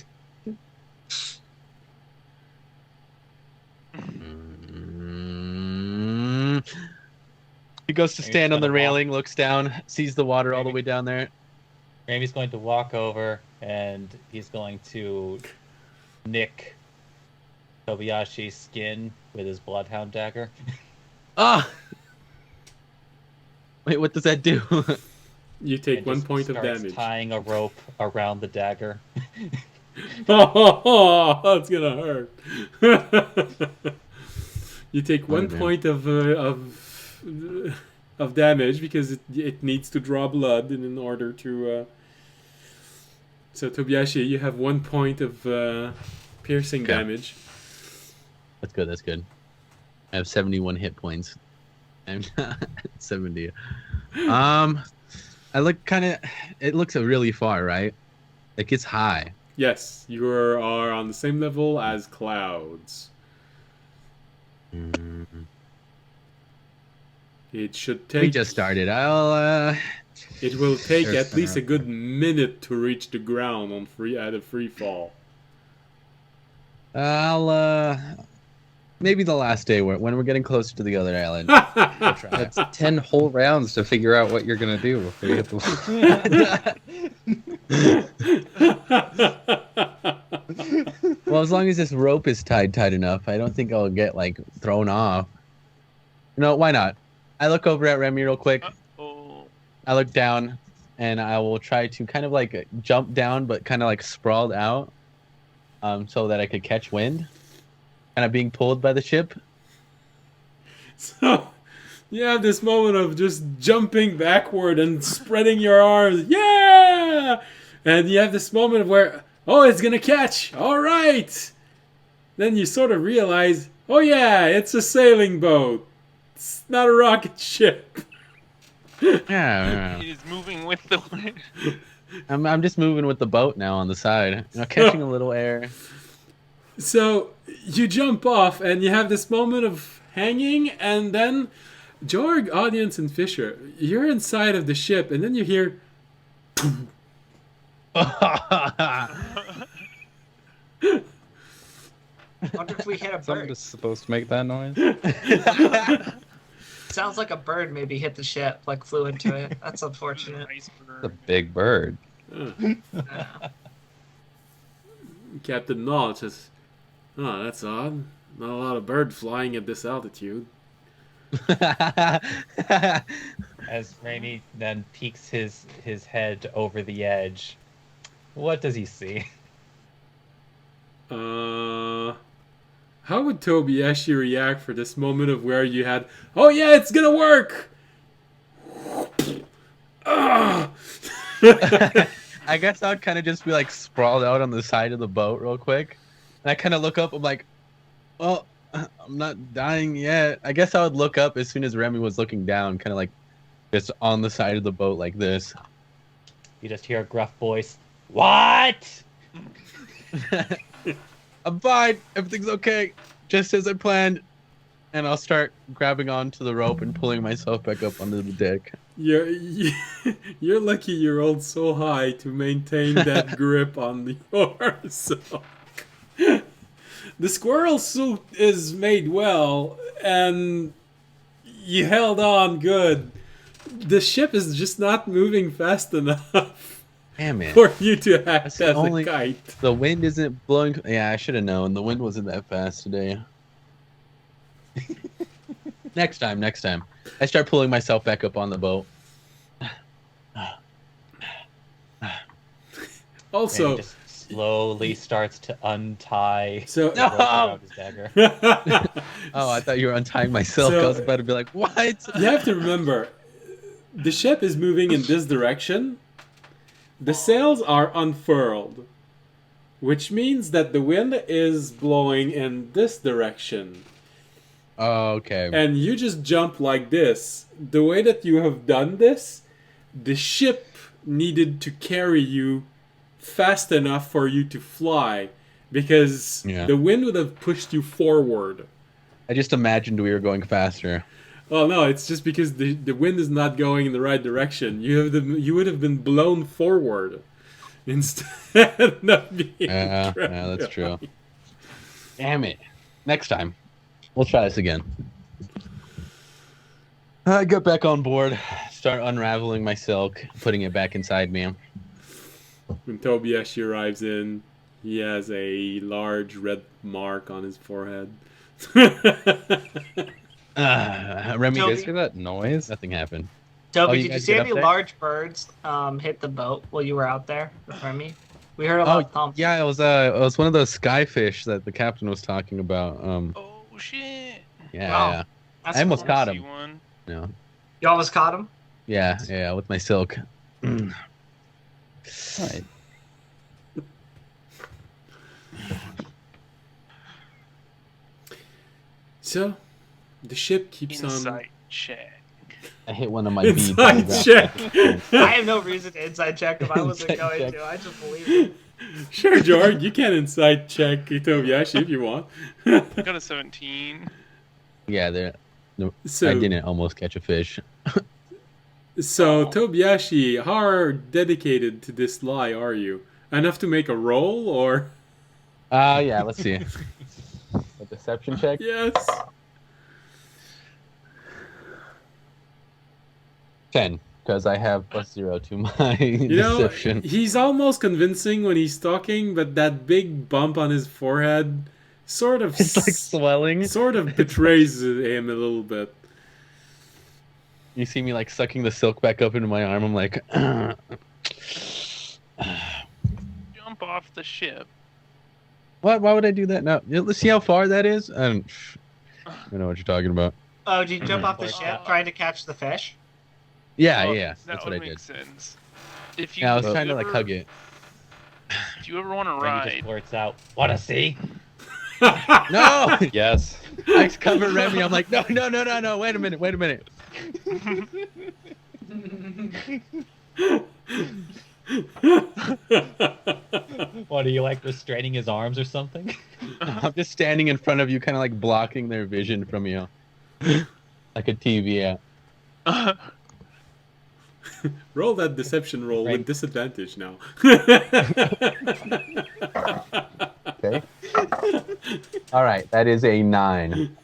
He goes to He's stand on the gonna walk. railing, looks down, sees the water all the way down there. Ramey's going to walk over and he's going to nick Tobiyashi's skin with his bloodhound dagger. Ah! Wait, what does that do? you take and 1 just point of starts damage. tying a rope around the dagger. Oh, that's gonna hurt. You take Oh, 1 damn. point of damage because it needs to draw blood in order to. So Tobiyashi, you have 1 point of piercing Okay. damage. That's good, that's good. I have 71 hit points. I'm 70. I look kind of... It looks really far, right? Like, it's high. Yes, you are on the same level as clouds. It should take. We just started. I'll, It will take Sure, at least a yeah. good minute to reach the ground on at a free fall. maybe the last day when we're getting closer to the other island. We'll try. That's 10 whole rounds to figure out what you're gonna do before you hit the Well, as long as this rope is tied enough, I don't think I'll get like thrown off. No, why not? I look over at Remy real quick. Oh, I look down, and I will try to kind of like jump down, but kind of like sprawled out, so that I could catch wind, kind of being pulled by the ship. So you have this moment of just jumping backward and spreading your arms. Yeah! And you have this moment of where, oh, it's gonna catch. All right. Then you sort of realize, oh yeah, it's a sailing boat. It's not a rocket ship. Yeah, it is moving with the wind. I'm just moving with the boat now on the side, catching a little air. So you jump off and you have this moment of hanging, and then Jorg, audience, and Fisher, you're inside of the ship, and then you hear. Wonder if we hit a bird. Somebody's supposed to make that noise. Sounds like a bird maybe hit the ship, like flew into it. That's unfortunate. Nice bird. It's a big bird. Captain Knowledge says, "Oh, that's odd. Not a lot of bird flying at this altitude." As Raimi then peeks his head over the edge, what does he see? How would Tobiyashi react for this moment of where you had, oh yeah, it's gonna work? Ah! I guess I'd kind of just be like sprawled out on the side of the boat real quick. And I kind of look up. I'm like, well, I'm not dying yet. I guess I would look up as soon as Remy was looking down, kind of like just on the side of the boat like this. You just hear a gruff voice. What? I'm fine. Everything's okay. Just as I planned. And I'll start grabbing onto the rope and pulling myself back up onto the deck. You're lucky you rolled so high to maintain that grip on the oar. So. The squirrel suit is made well, and you held on good. The ship is just not moving fast enough Damn it. for you to act That's as only- a kite. The wind isn't blowing. Yeah, I should have known. The wind wasn't that fast today. Next time. I start pulling myself back up on the boat. Also, Raimi just slowly starts to untie so the rope around his dagger. Oh, I thought you were untying myself. So- I was about to be like, what? you have to remember, the ship is moving in this direction. The sails are unfurled, which means that the wind is blowing in this direction. Oh, okay. And you just jump like this. The way that you have done this, the ship needed to carry you fast enough for you to fly, because Yeah. the wind would have pushed you forward. I just imagined we were going faster. Oh no, it's just because the wind is not going in the right direction. You would have been blown forward instead of being Yeah, dragged that's true. right. Damn it. Next time. We'll try this again. I get back on board, start unraveling my silk, putting it back inside me. When Tobiyashi arrives in, he has a large red mark on his forehead. Remy, Toby? You guys hear that noise? nothing happened. Toby, Oh, you did you guys see get up any there? large birds hit the boat while you were out there with Remy? We heard a lot of thumps. Yeah, it was one of those skyfish that the captain was talking about. Oh shit! Yeah, Wow. yeah. That's I almost cool. caught See him. one. No. You almost caught him? Yeah, with my silk. Right. So, the ship keeps on. Insight check. I hit one of my beads. Inside check. I have no reason to inside check if I wasn't Inside going check. to. I just believe it. Sure, George, you can inside check Tobiyashi if you want. I got a 17. Yeah, I So, didn't almost catch a fish. so Tobiyashi, how dedicated to this lie are you? Enough to make a roll, or Yeah, let's see. A deception check? yes? 10, because I have +0 to my You know, deception. he's almost convincing when he's talking, but that big bump on his forehead sort of It's like swelling. sort of betrays him a little bit. You see me like sucking the silk back up into my arm. I'm like, Jump off the ship. what? Why would I do that? No, let's see how far that is. I don't know what you're talking about. Oh, did you jump off the Like ship that. trying to catch the fish? Yeah, Well, yeah, that that's would what I make did. sense. If you, Yeah, I was if trying you to like ever- hug it. If you ever want to Remy just ride, blurts out, "Wanna see?" No, Yes. I cover Remy. I'm like, no. Wait a minute. What, are you like restraining his arms or something? I'm just standing in front of you, kind of like blocking their vision from you, like a TV app. Roll that deception roll Right. with disadvantage now. Okay. All right, that is a 9.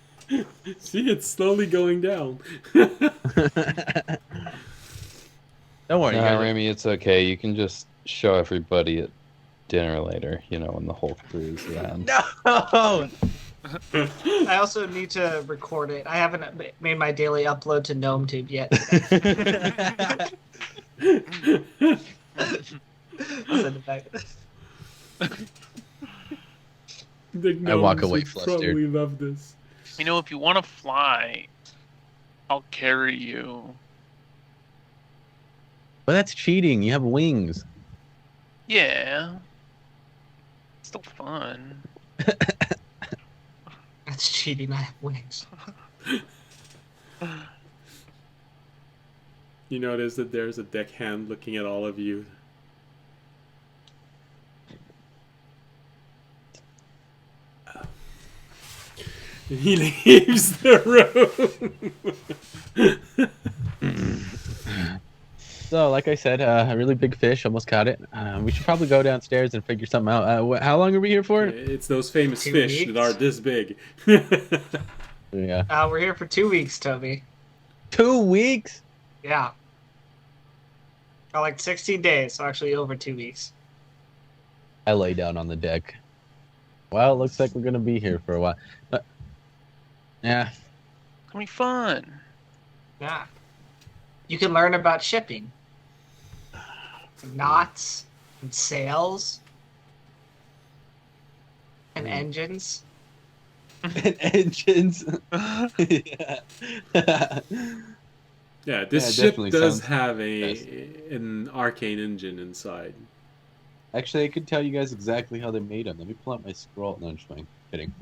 See, it's slowly going down. Don't worry, you Nah, guys. Remy, it's okay. You can just show everybody at dinner later, when the whole crew is around. No. I also need to record it. I haven't made my daily upload to GnomeTube yet. Send it back. The I walk gnomes away would flustered. probably love this. if you want to fly, I'll carry you. But that's cheating. You have wings. Yeah. Still fun. That's cheating. I have wings. You notice that there's a deckhand looking at all of you. He leaves the room. So, like I said, a really big fish. Almost caught it. We should probably go downstairs and figure something out. How long are we here for? It's those famous 2 fish weeks. that are this big. Yeah. We're here for 2 weeks, Toby. 2 weeks? Yeah. Or like 16 days, so actually over 2 weeks. I lay down on the deck. Well, it looks like we're gonna be here for a while. But yeah, It's gonna be fun. Yeah. You can learn about shipping. Knots and sails and engines. and engines. Yeah. Yeah, this Yeah, ship definitely does sounds have best. an arcane engine inside. Actually, I could tell you guys exactly how they made them. Let me pull out my scroll. No, I'm just kidding.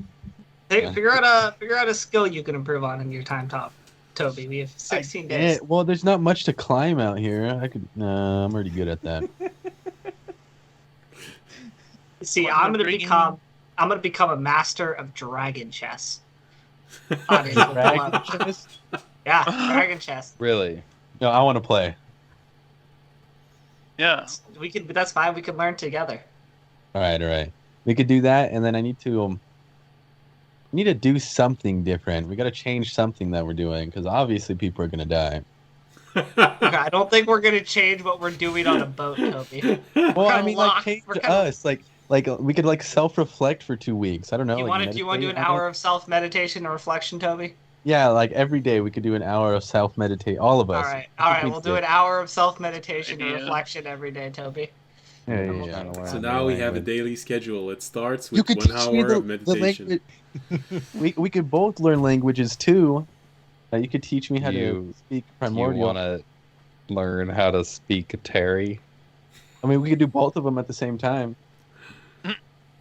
Hey, Yeah. figure out a skill you can improve on in your time top, Toby. We have 16 days. Yeah, well, there's not much to climb out here. I'm already good at that. See, What, I'm no gonna drinking? become a master of dragon chess. On it, Dragon chess? Yeah, dragon chess. Really? No, I want to play. Yeah. We can. That's fine. We can learn together. All right. We could do that, and then I need to do something different. We got to change something that we're doing because obviously people are gonna die. Okay, I don't think we're gonna change what we're doing on a boat, Toby. Well, I gonna mean, lock- like change we're gonna- us. Like we could like self-reflect for 2 weeks. I don't know. Do you like, want to do an meditate on hour it. of self meditation and reflection, Toby? Yeah, like every day we could do an hour of self-meditate. All of us. All right. we We'll do do it. an hour of self meditation and Idea. reflection every day, Toby. Yeah. So now we have a daily schedule. It starts You with could 1 teach me hour of meditation. we could both learn languages too. You could teach me how to You- speak You primordial. want to learn how to speak Terry? I mean, we could do both of them at the same time.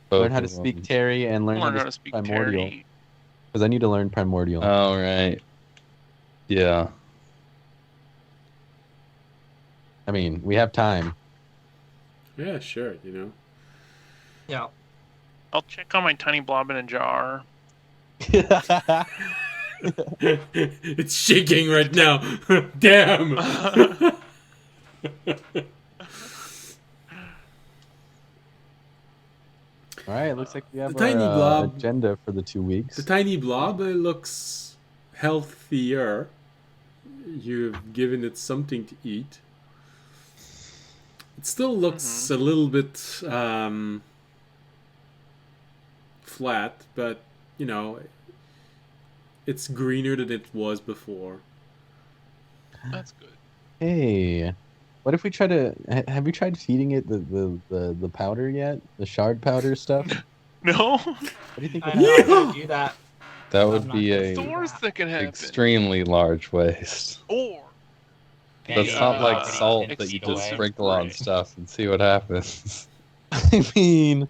Both learn how to of speak them. Terry and learn Learn how to speak primordial. Terry. Because I need to learn primordial. All right. Yeah. I mean, we have time. Yeah, sure, Yeah. I'll check on my tiny blob in a jar. It's shaking right now. Damn. All right, it looks like we have The tiny our blob- agenda for the 2 weeks. The tiny blob looks healthier. You've given it something to eat. It still looks a little bit flat, but it's greener than it was before. That's good. Hey, what if we try to? Have you tried feeding it the powder yet? The shard powder stuff? No, What do you think? I Would know I'm happen? gonna do that. That I'm would not be gonna it's the do a worst that can happen. extremely large waste. Or That's Yeah, not like already salt hit that you the just way. sprinkle on Right. stuff and see what happens. I mean,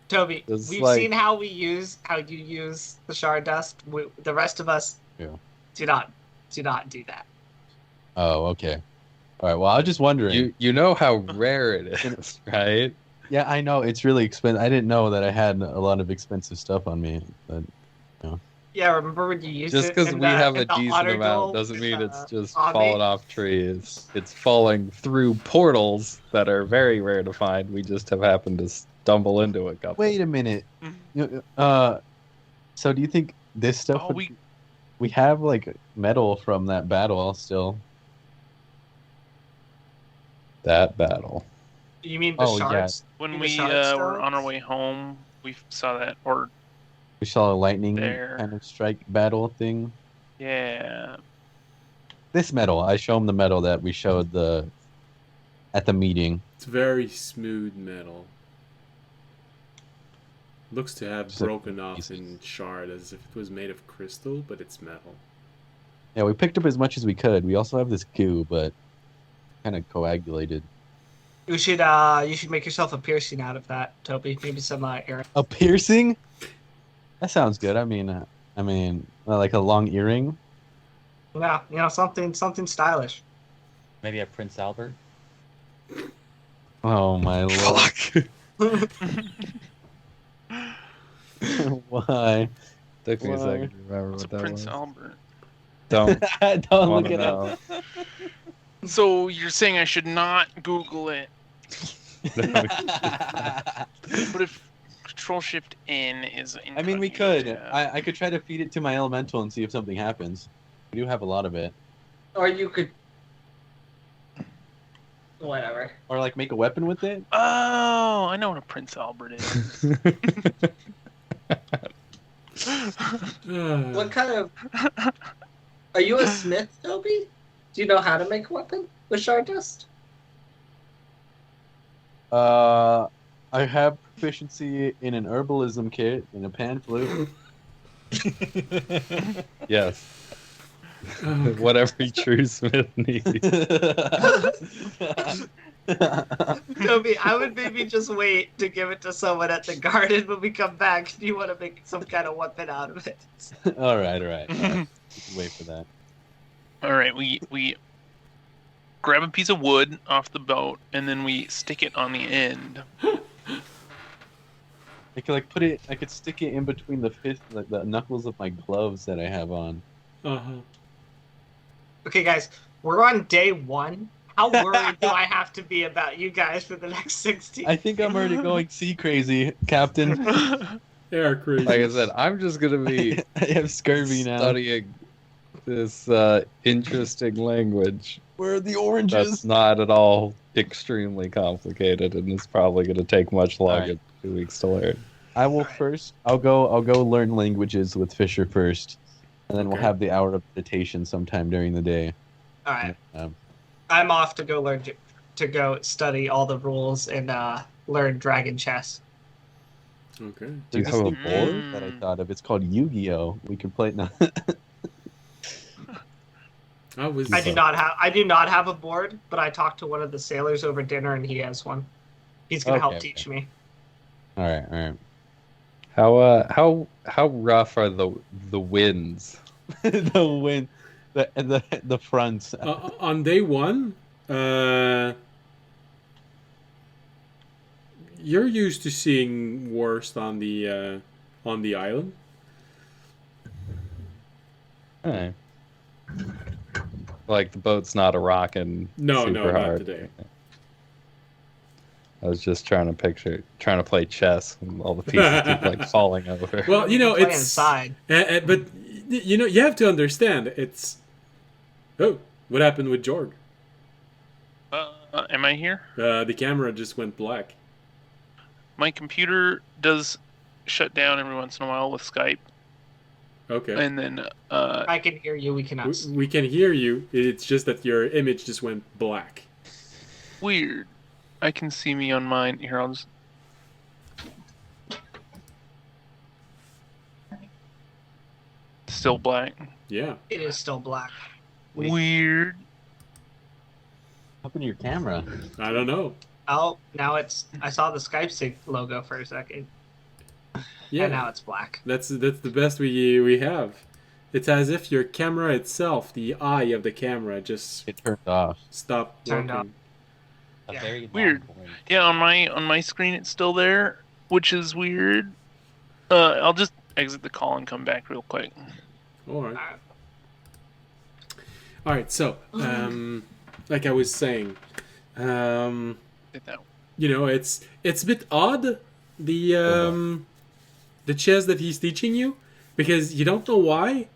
Toby, It's we've like- seen how you use the shard dust. The rest of us Yeah. do not do that. oh, okay. All right. Well, I was just wondering. You know how rare it is, right? Yeah, I know it's really expensive. I didn't know that I had a lot of expensive stuff on me. But Yeah, remember when you used Just it? because in we the- have in a the decent honor amount duel doesn't with, mean it's just Omni? falling off trees. It's falling through portals that are very rare to find. We just have happened to stumble into a couple. wait a minute. So do you think this stuff? Oh, we have like metal from that battle still. That battle. You mean the Oh, yeah. shards? when The we shard were on our stones? way home, we saw that. Or We saw a lightning There. kind of strike battle thing. yeah, This metal, I show him the metal that we showed at the meeting. It's very smooth metal. Looks to have Just like broken off pieces. in shard as if it was made of crystal, but it's metal. Yeah, we picked up as much as we could. We also have this goo, but kind of coagulated. You should make yourself a piercing out of that, Toby. Maybe some earring. A piercing? That sounds good. I mean, like a long earring. Yeah, something stylish. Maybe a Prince Albert. Oh my lord! Fuck. Why? Took me a Why? second to remember it's a what that Prince was. Albert. Don't Don't want look to it up. know. So you're saying I should not Google it, but if Control Shift N is I mean, we could. incognito I could try to feed it to my elemental and see if something happens. We do have a lot of it. Or you could. Whatever. Or like make a weapon with it. Oh, I know what a Prince Albert is. What kind of? Are you a smith, Toby? Do you know how to make a weapon with shard dust? I have proficiency in an herbalism kit and a pan flute. Yes. Oh, Whatever true smith needs. Toby, I would maybe just wait to give it to someone at the garden when we come back. Do you want to make some kind of weapon out of it? all right. Wait for that. All right, we grab a piece of wood off the boat and then we stick it on the end. I could like put it. I could stick it in between the fist, like the knuckles of my gloves that I have on. uh-huh. Okay, guys, we're on day 1. How worried do I have to be about you guys for the next 16? I think I'm already going sea crazy, Captain. They are crazy. Like I said, I'm just gonna be I have scurvy now. studying this interesting language. Where are the oranges? That's not at all extremely complicated, and it's probably going to take much longer Alright. than 2 weeks to learn. I will first. I'll go learn languages with Fisher first, and then we'll Okay. have the hour of meditation sometime during the day. All right, Um, I'm off to go study all the rules and learn dragon chess. Okay. Do you there's have a this new board board? that I thought of? It's called Yu-Gi-Oh. We could play it now. I was. I do not have a board, but I talked to one of the sailors over dinner, and he has one. He's gonna help Okay, teach me. all right. How rough are the winds? The wind, the fronts. On day 1, you're used to seeing worst on the island. Alright. Like the boat's not a rockin' No, super not hard. today. I was just trying to play chess, and all the pieces keep like falling over. Well, you know, Play it's inside. but you know, you have to understand it's. Oh, what happened with Jorg? Am I here? The camera just went black. My computer does shut down every once in a while with Skype. Okay. And then I can hear you. We cannot. We can hear you. It's just that your image just went black. weird. I can see me on mine. Here, I'll just. Still black. Yeah. It is still black. Weird. What happened to your camera? I don't know. Oh, now it's. I saw the Skype sync logo for a second, Yeah. and now it's black. That's the best we have. It's as if your camera itself, the eye of the camera, just It turned off. stopped Turned working. A Yeah. very Weird. long blink. Yeah, on my screen it's still there, which is weird. I'll just exit the call and come back real quick. All right. Alright. All right. So, like I was saying, Did that. it's a bit odd the chess that he's teaching you, because you don't know why.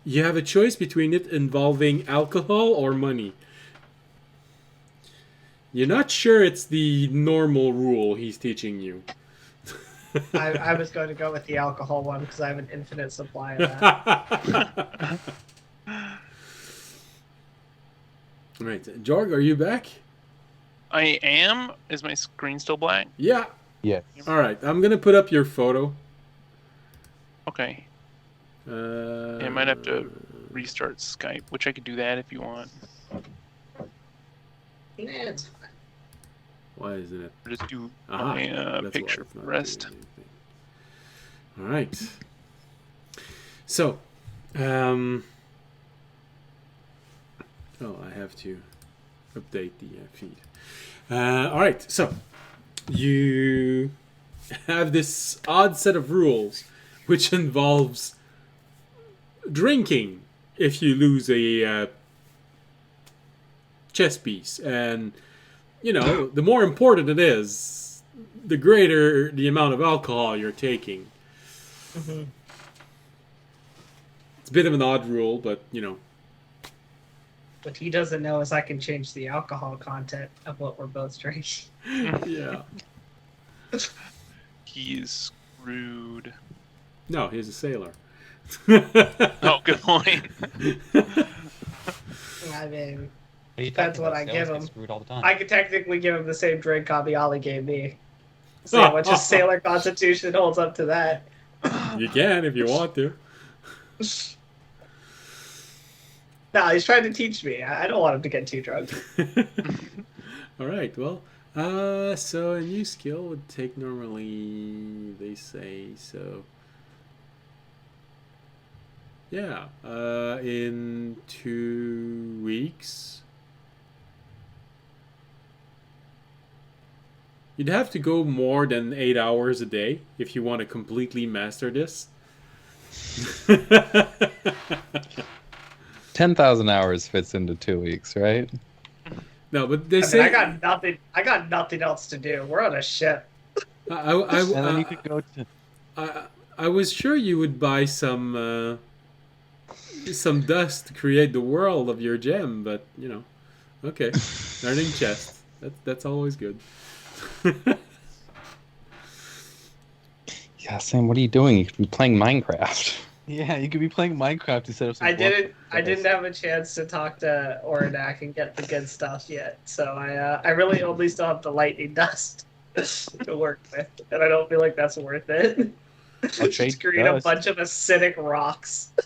You have a choice between it involving alcohol or money. You're not sure it's the normal rule he's teaching you. I was going to go with the alcohol one because I have an infinite supply of that. Right, Jorg, are you back? I am. Is my screen still black? Yeah. Yes. All right, I'm gonna put up your photo. Okay. Uh, Yeah, I might have to restart Skype, which I could do that if you want. Nah, it's fine. Why isn't it? Or just do Aha, my that's why picture it's not rest. doing anything. All right. So, I have to update the feed. All right. So, you have this odd set of rules, which involves drinking if you lose a chess piece, and the more important it is, the greater the amount of alcohol you're taking. Mm-hmm. It's a bit of an odd rule, but What he doesn't know is I can change the alcohol content of what we're both drinking. yeah. He's screwed. No, he's a sailor. Oh, good point. I mean, What are you That's talking what about? I Sailors give get him. Screwed all the time. I could technically give him the same drink Kabiali gave me. See how much his sailor constitution holds up to that. You can if you want to. No, he's trying to teach me. I don't want him to get too drunk. All right. Well, so a new skill would take normally, they say, so. Yeah, in 2 weeks. You'd have to go more than 8 hours a day if you want to completely master this. 10,000 hours fits into 2 weeks, right? No, but they I mean, say I got nothing. I got nothing else to do. We're on a ship. And then you could go to. I was sure you would buy some dust to create the world of your gem, but okay, learning chest. That's always good. Yeah, Sam, what are you doing? You could be playing Minecraft. Yeah, you could be playing Minecraft instead of. Some I didn't have a chance to talk to Oradak and get the good stuff yet, so I really only still have the lightning dust to work with, and I don't feel like that's worth it. I'll trade Just create a dust. bunch of acidic rocks. I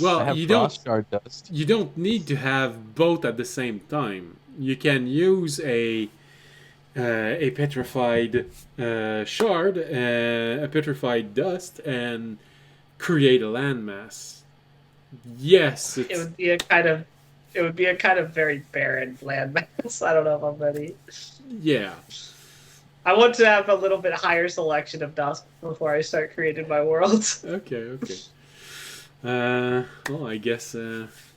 Well, have you frost guard dust. don't need to have both at the same time. You can use a petrified shard, a petrified dust, and create a landmass. Yes, It would be a kind of very barren landmass. I don't know if I'm ready. yeah. I want to have a little bit higher selection of dust before I start creating my worlds. Okay. Well, I guess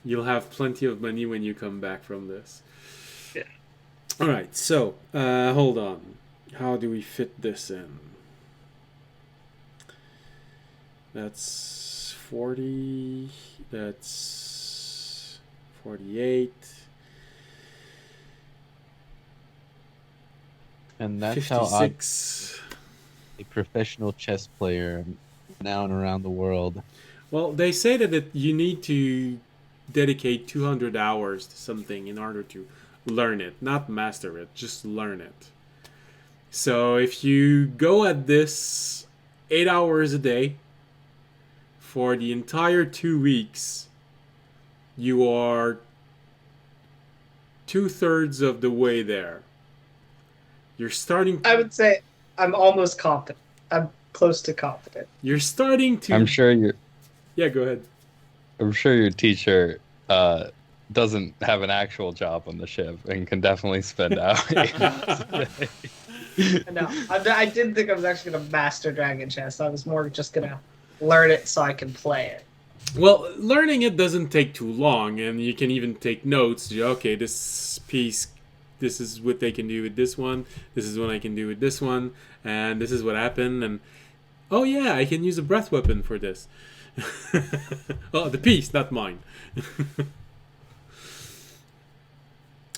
you'll have plenty of money when you come back from this. Yeah. All right. So, hold on. How do we fit this in? That's 40. That's 48. And that's how odd 56. a professional chess player now and around the world. Well, they say that you need to dedicate 200 hours to something in order to learn it, not master it, just learn it. So if you go at this 8 hours a day for the entire 2 weeks, you are 2/3 of the way there. You're starting. I would say I'm almost confident. I'm close to confident. You're starting to. I'm sure your Yeah, go ahead. I'm sure your teacher doesn't have an actual job on the ship and can definitely spend hours. No, I didn't think I was actually going to master Dragon Chess. I was more just going to learn it so I can play it. Well, learning it doesn't take too long, and you can even take notes. Okay, this piece, this is what they can do with this one. This is what I can do with this one, and this is what happened. And oh yeah, I can use a breath weapon for this. Oh, the piece, not mine.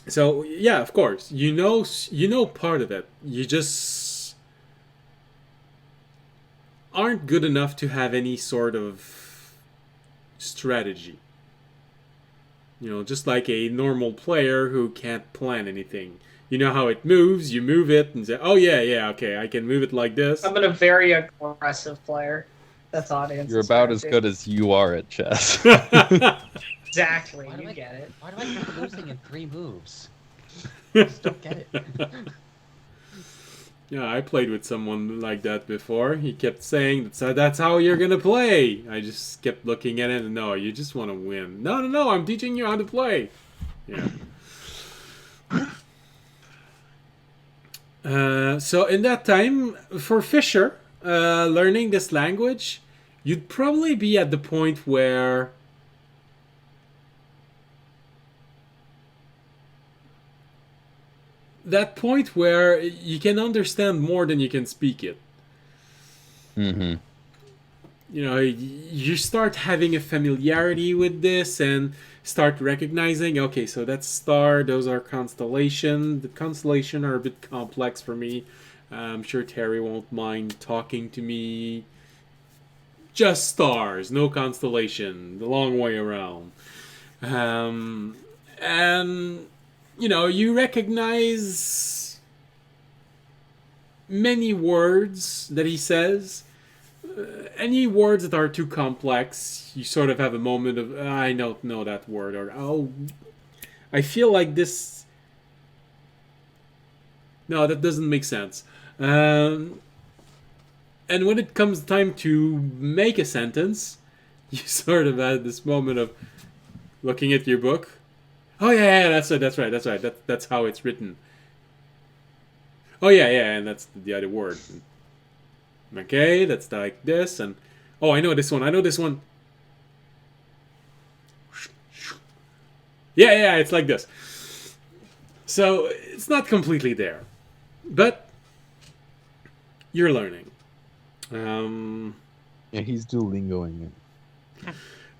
So yeah, of course, you know part of it. You just aren't good enough to have any sort of strategy. You know, just like a normal player who can't plan anything. You know how it moves, you move it and say, oh yeah, okay, I can move it like this. I'm a very aggressive player. That's audience. You're about as good as you are at chess. Exactly, Why do you I- get it. Why do I keep losing in 3 moves? I just don't get it. Yeah, I played with someone like that before. He kept saying, that's how you're going to play. I just kept looking at it and, no, you just want to win. No, I'm teaching you how to play. Yeah. So in that time, for Fisher, learning this language, you'd probably be at the point where you can understand more than you can speak it. Mm-hmm. You know, you start having a familiarity with this and start recognizing, okay, so that's star, those are constellation. The constellation are a bit complex for me. I'm sure Terry won't mind talking to me. Just stars, no constellation, the long way around. And, you know, you recognize many words that he says. Any words that are too complex, you sort of have a moment of, I don't know that word, or, oh, I feel like this. No, that doesn't make sense. And when it comes time to make a sentence, you sort of have this moment of looking at your book. Oh yeah, that's right. That's how it's written. Oh yeah, and that's the other word. Okay, that's like this, and oh, I know this one. Yeah, it's like this. So it's not completely there, but you're learning. Yeah, he's Duolingoing it.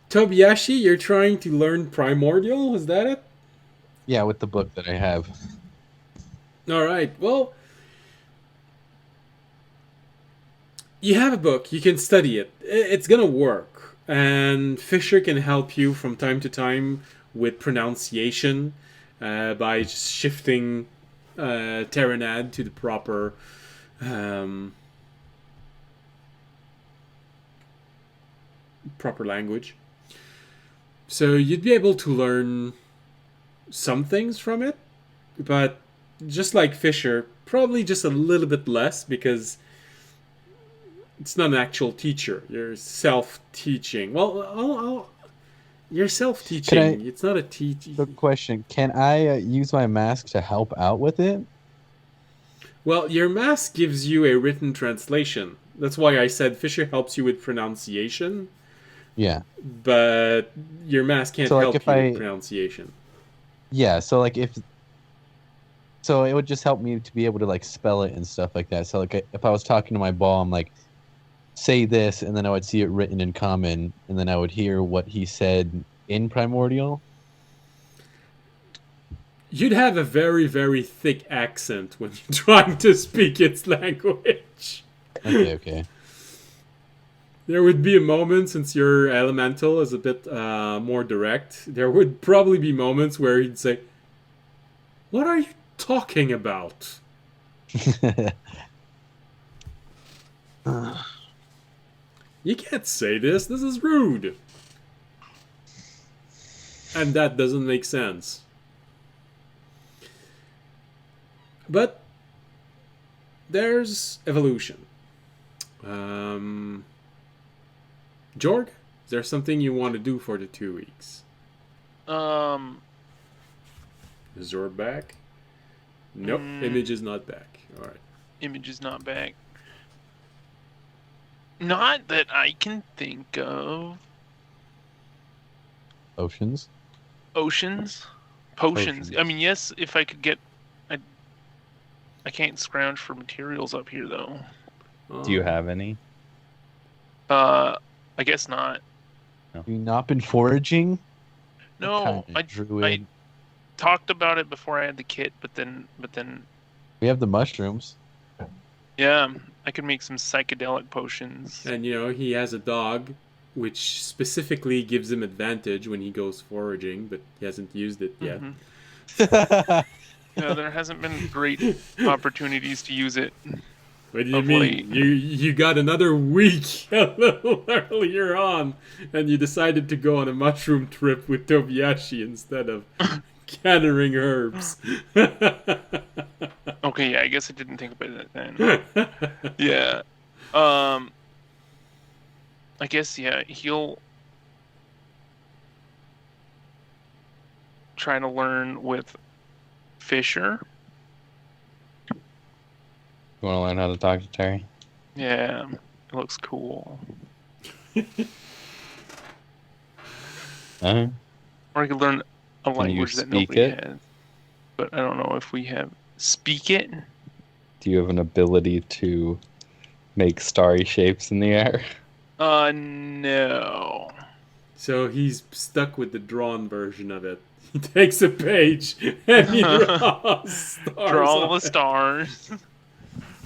Tobiyashi, you're trying to learn Primordial. Is that it? Yeah, with the book that I have. All right. Well, you have a book. You can study it. It's gonna work, and Fisher can help you from time to time with pronunciation by just shifting Terranad to the proper proper language. So you'd be able to learn some things from it, but just like Fisher, probably just a little bit less because it's not an actual teacher. You're self-teaching. Well, you're self-teaching. It's not a teaching. Good question. Can I use my mask to help out with it? Well, your mask gives you a written translation. That's why I said Fisher helps you with pronunciation. Yeah. But your mask can't So, like, help if you I- with pronunciation. Yeah, so like so it would just help me to be able to like spell it and stuff like that. So like if I was talking to my ball, I'm like, say this, and then I would see it written in common, and then I would hear what he said in Primordial. You'd have a very, very thick accent when you're trying to speak its language. Okay. There would be a moment, since your elemental is a bit more direct, there would probably be moments where he'd say, "What are you talking about?" You can't say this. This is rude. And that doesn't make sense. But there's evolution. Jorg, is there something you want to do for the 2 weeks? Is Jorg back? Nope, image is not back. Alright. Image is not back. Not that I can think of. Oceans. Potions. I mean, yes, if I could get... I can't scrounge for materials up here, though. Do you have any? I guess not. Have you not been foraging? No, I talked about it before I had the kit, but then We have the mushrooms. yeah, I could make some psychedelic potions. And he has a dog, which specifically gives him advantage when he goes foraging, but he hasn't used it yet. Yeah, there hasn't been great opportunities to use it. What do you mean? You got another week a little earlier on, and you decided to go on a mushroom trip with Tobiyashi instead of gathering herbs. Okay, yeah, I guess I didn't think about that then. Yeah. I guess, yeah, he'll try to learn with Fisher. You want to learn how to talk to Terry? Yeah, it looks cool. Uh-huh. Or I could learn a Can you language that speak nobody it? has. But I don't know if we have... Speak it? Do you have an ability to make starry shapes in the air? No. So he's stuck with the drawn version of it. He takes a page and he draws stars. Draw all on the it. stars.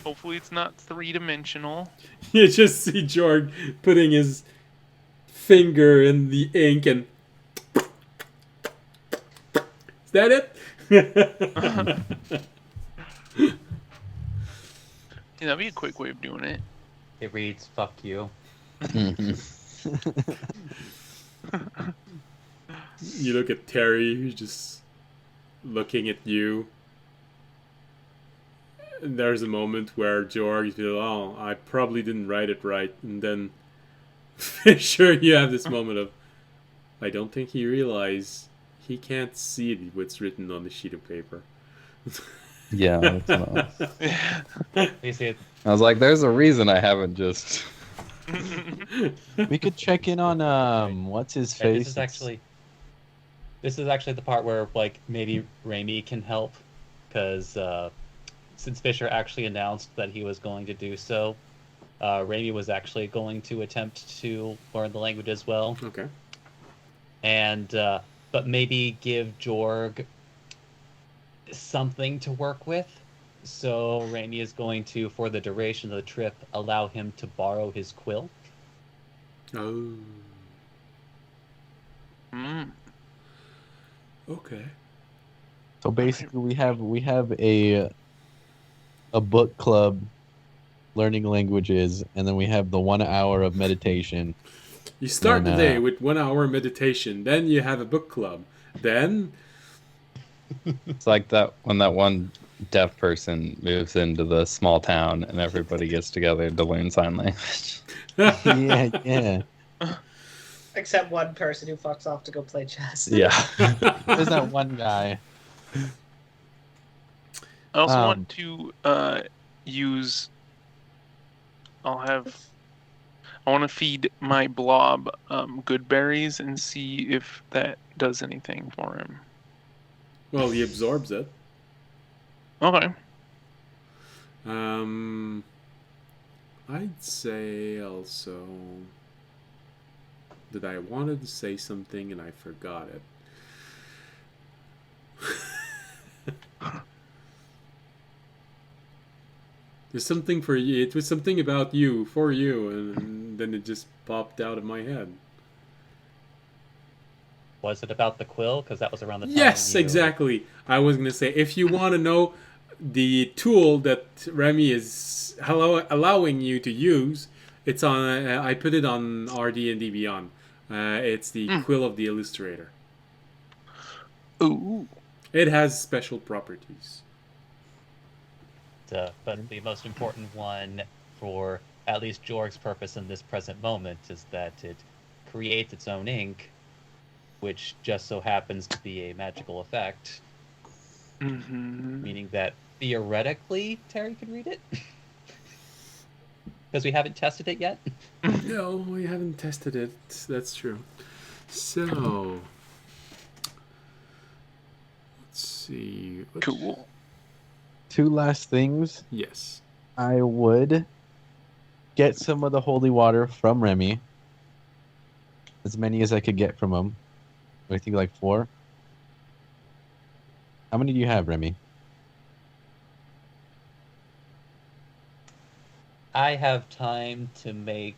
Hopefully it's not three-dimensional. You just see Jorg putting his finger in the ink and... Is that it? Yeah, that'd be a quick way of doing it. It reads "fuck you." You look at Terry, who's just looking at you. And there's a moment where George feels, "Oh, I probably didn't write it right." And then, sure, you have this moment of, I don't think he realized he can't see what's written on the sheet of paper. Yeah, that's what You see it. I was like, there's a reason I haven't just... We could check in on what's his And face. this is actually the part where like maybe Raimi can help, because since Fisher actually announced that he was going to do so, Raimi was actually going to attempt to learn the language as well, Okay. and but maybe give Jorg something to work with. So Raimi is going to, for the duration of the trip, allow him to borrow his quill. Oh. Mm. Okay. So basically, we have a book club learning languages, and then we have the 1 hour of meditation. You start And, the day with 1 hour meditation, then you have a book club, then It's like that when that one deaf person moves into the small town and everybody gets together to learn sign language. Yeah. Except one person who fucks off to go play chess. Yeah. There's that one guy. I also Um, want to use... I want to feed my blob good berries and see if that does anything for him. well, he absorbs it. Okay. I'd say also that I wanted to say something and I forgot it. There's something for you. It was something about you, for you, and and then it just popped out of my head. Was it about the quill? Because that was around the time. Yes, when you... exactly. I was gonna say, if you want to know the tool that Remy is allowing you to use, it's on. I put it on RD&D Beyond. It's the Quill of the Illustrator. Ooh. It has special properties. But the most important one for at least Jorg's purpose in this present moment is that it creates its own ink, which just so happens to be a magical effect. Mm-hmm. Meaning that theoretically Terry could read it. Because we haven't tested it yet. No, we haven't tested it. That's true. So, let's see. Cool. 2 last things. Yes. I would get some of the holy water from Remy. As many as I could get from him. I think like 4. How many do you have, Remy? I have time to make.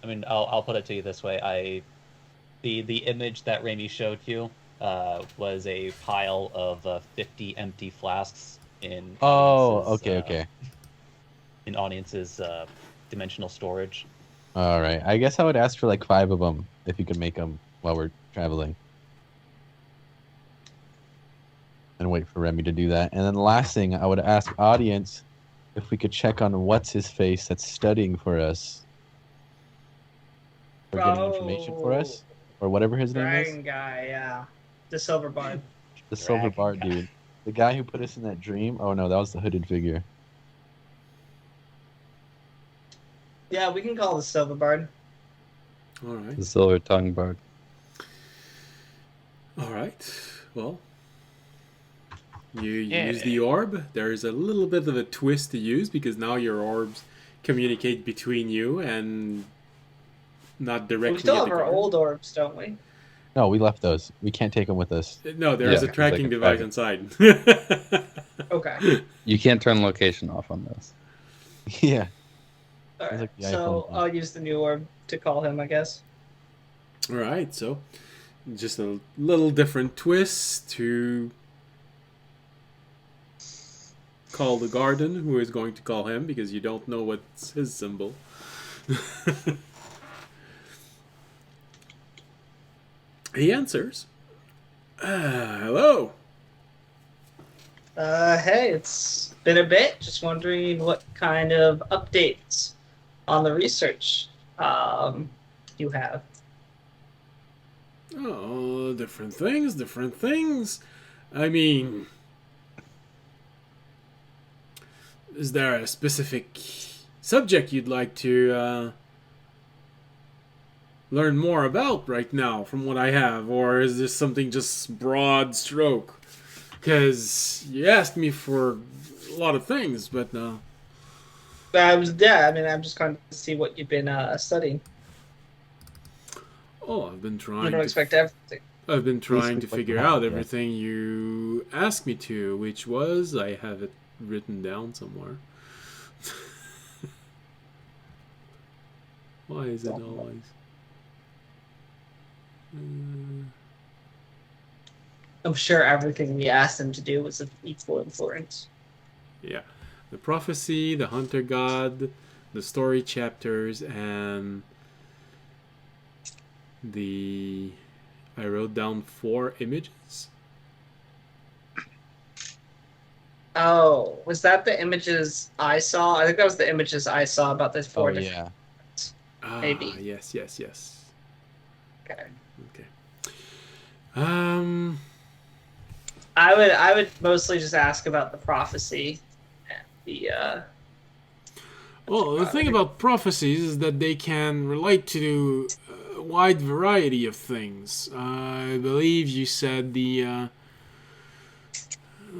I mean, I'll put it to you this way. The image that Raimi showed you was a pile of 50 empty flasks in. Oh, Audience's, okay. In Audience's dimensional storage. All right. I guess I would ask for like 5 of them if you could make them while we're traveling. And wait for Remy to do that. And then the last thing, I would ask audience if we could check on what's his face that's studying for us. For getting information for us. Or whatever his name Dragon is. guy, yeah. The silver bard. The silver Dragon bard guy. dude. The guy who put us in that dream. Oh no, that was the hooded figure. Yeah, we can call the silver bard. All right. The silver tongue bard. All right. Well, you Yeah. use the orb. There is a little bit of a twist to use because now your orbs communicate between you and not directly. We still at have the our guard. old orbs, don't we? No, we left those. We can't take them with us. No, there is Yeah, a tracking it's like a device private- inside. Okay. You can't turn location off on this. Yeah. All right. like the So iPhone thing. I'll use the new orb to call him, I guess. All right, so just a little different twist to call the garden, who is going to call him because you don't know what's his symbol. He answers. Hello. Hey, it's been a bit. Just wondering what kind of updates on the research you have. Oh, different things. I mean, is there a specific subject you'd like to learn more about right now from what I have? Or is this something just broad stroke? Because you asked me for a lot of things, but I'm just going to see what you've been studying. I've been You trying don't to expect everything. I've been trying to speak like figure you out have, yeah. everything you asked me to, which was, I have it written down somewhere. Why is it always? I'm sure everything we asked him to do was of equal importance. Yeah. The prophecy, the hunter god, the story chapters, and I wrote down 4 images. Oh, was that the images I saw? I think that was the images I saw about the 4 Oh different. yeah. Maybe. Yes. Okay. Okay. I would mostly just ask about the prophecy and the Well, the thing about prophecies is that they can relate to a wide variety of things. I believe you said the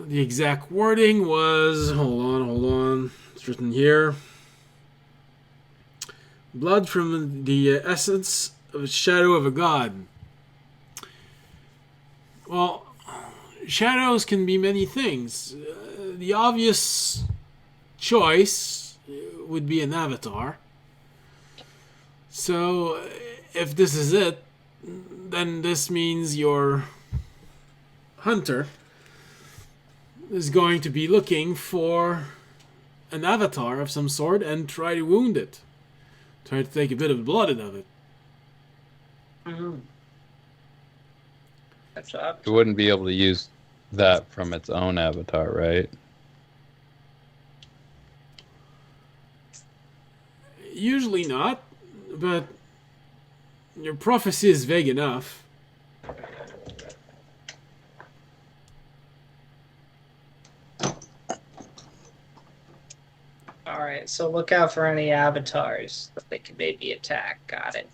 exact wording was, hold on, it's written here. Blood from the essence of a shadow of a god. Well, shadows can be many things. The obvious choice would be an avatar. So, if this is it, then this means your hunter is going to be looking for an avatar of some sort and try to wound it. Try to take a bit of blood out of it. Mm-hmm. That's what It wouldn't be able to use that from its own avatar, right? Usually not, but your prophecy is vague enough. Alright, so look out for any avatars that they can maybe attack. Got it.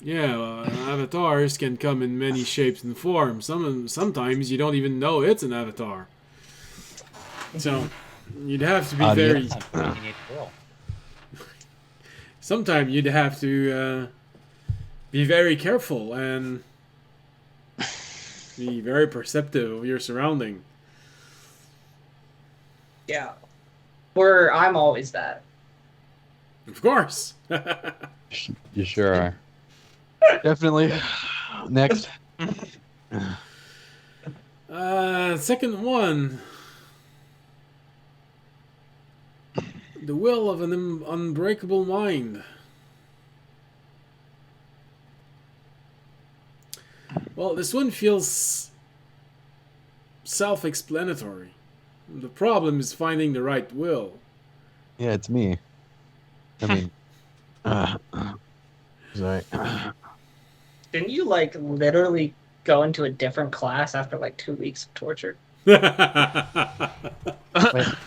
Yeah, avatars can come in many shapes and forms. Sometimes you don't even know it's an avatar. So, you'd have to be very... I'm making it roll. Sometimes you'd have to be very careful and be very perceptive of your surrounding. Yeah. I'm always that. Of course. You sure are. Definitely. Next. Second one. The will of an unbreakable mind. Well, this one feels self-explanatory. The problem is finding the right will. Yeah, it's me. I mean, sorry. Didn't you, like, literally go into a different class after, like, 2 weeks of torture? Wait,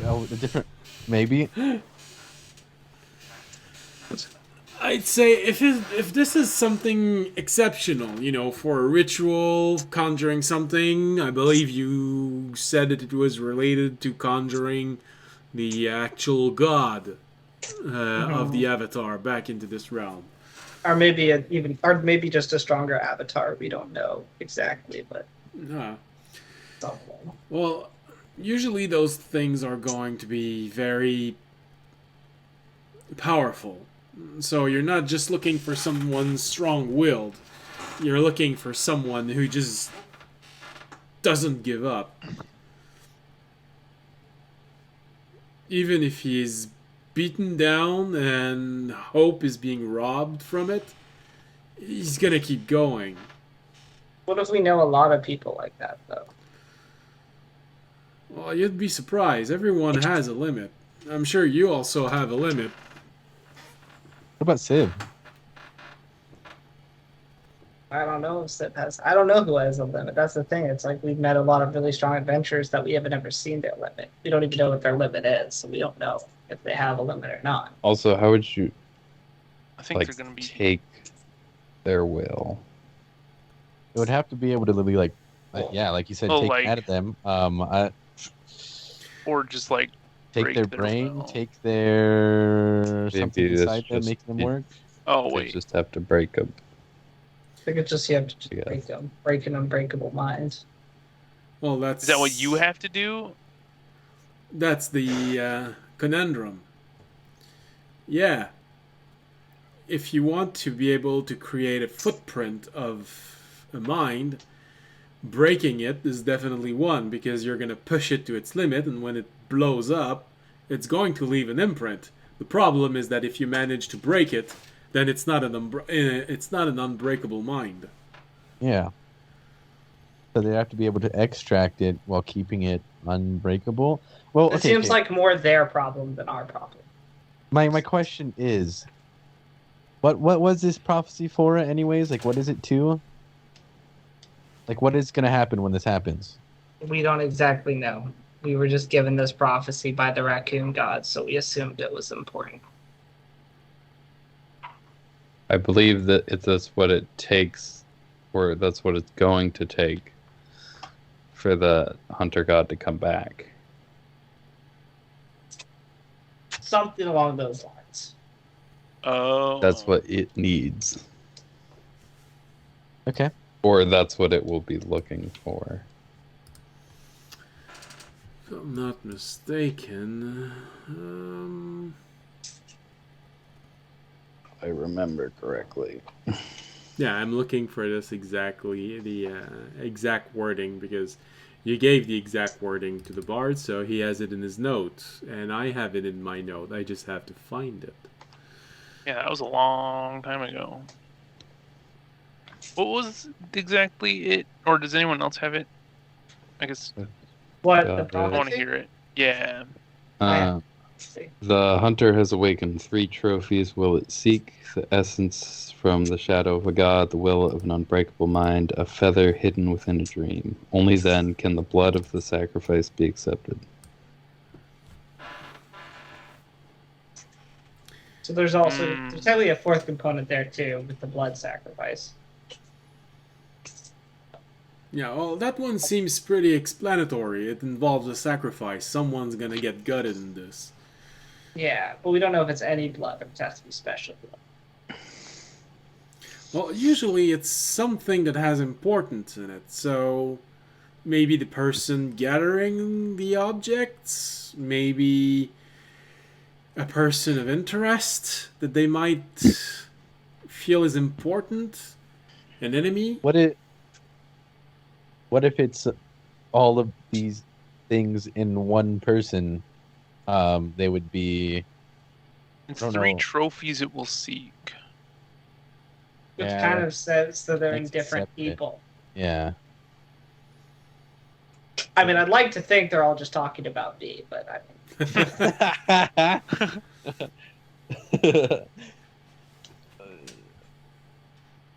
oh, the different. Maybe. I'd say if this is something exceptional, you know, for a ritual, conjuring something, I believe you said that it was related to conjuring the actual god of the avatar back into this realm. Or maybe just a stronger avatar. We don't know exactly, but something. Well, usually those things are going to be very powerful. So you're not just looking for someone strong-willed. You're looking for someone who just doesn't give up. Even if he's beaten down and hope is being robbed from it, he's gonna keep going. What if we know a lot of people like that, though? Well, you'd be surprised. Everyone has a limit. I'm sure you also have a limit. What about Civ? I don't know if Sip has. I don't know who has a limit. That's the thing. It's like we've met a lot of really strong adventurers that we haven't ever seen their limit. We don't even know what their limit is, so we don't know if they have a limit or not. Also, how would you I think they're gonna be take their will? It would have to be able to be like yeah, like you said, take like- out of them. or just like Take break their their brain, will. take their Maybe something this inside them, just- make them it- work. oh They wait, just have to break them. I think it's just you have to Yeah. break an unbreakable mind. Well, that's... is that what you have to do? That's the conundrum. Yeah. If you want to be able to create a footprint of a mind, breaking it is definitely one, because you're going to push it to its limit, and when it blows up, it's going to leave an imprint. The problem is that if you manage to break it, then it's not an unbreakable mind. Yeah. So they have to be able to extract it while keeping it unbreakable. Well, It okay, seems okay. like more their problem than our problem. My question is, what was this prophecy for, anyways? Like, what is it to? Like, what is going to happen when this happens? We don't exactly know. We were just given this prophecy by the raccoon god, so we assumed it was important. I believe that that's what it takes, or that's what it's going to take for the hunter god to come back. Something along those lines. Oh, That's what it needs. Okay. Or that's what it will be looking for. If I'm not mistaken, I remember correctly. Yeah, I'm looking for this exactly, the exact wording, because you gave the exact wording to the bard, so he has it in his note, and I have it in my note. I just have to find it. Yeah, that was a long time ago. What was exactly it? Or does anyone else have it? I guess What, Yeah, the right. I want to prophecy? hear it. Yeah. Uh, See. the hunter has awakened 3 trophies. Will it seek the essence from the shadow of a god, the will of an unbreakable mind, a feather hidden within a dream? Only then can the blood of the sacrifice be accepted. So there's also Mm. there's definitely a fourth component there too with the blood sacrifice. Yeah, well, that one seems pretty explanatory. It involves a sacrifice. Someone's gonna get gutted in this. Yeah, but we don't know if it's any blood or if it has to be special blood. Well, usually it's something that has importance in it, so maybe the person gathering the objects, maybe a person of interest that they might feel is important, an enemy. What if it's all of these things in one person? They would be. It's I don't 3 know. trophies it will seek. Which Yeah, kind that of says that they're in makes it different separate. people. Yeah. I mean, I'd like to think they're all just talking about me, but I mean,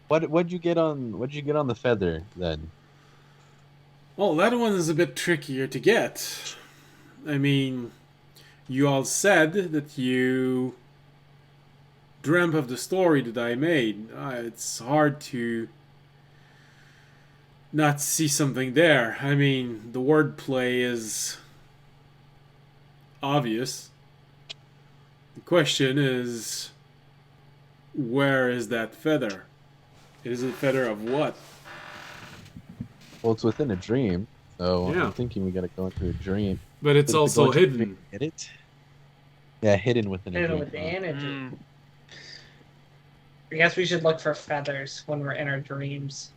What'd you get on the feather then? Well, that one is a bit trickier to get. I mean, you all said that you dreamt of the story that I made. It's hard to not see something there. I mean, the wordplay is obvious. The question is, where is that feather? Is it a feather of what? Well, it's within a dream, so Yeah. I'm thinking we gotta go into a dream. But it's Did we go also into a dream hidden. and get it? Yeah, hidden within a hidden dream. with the energy. Mm. I guess we should look for feathers when we're in our dreams.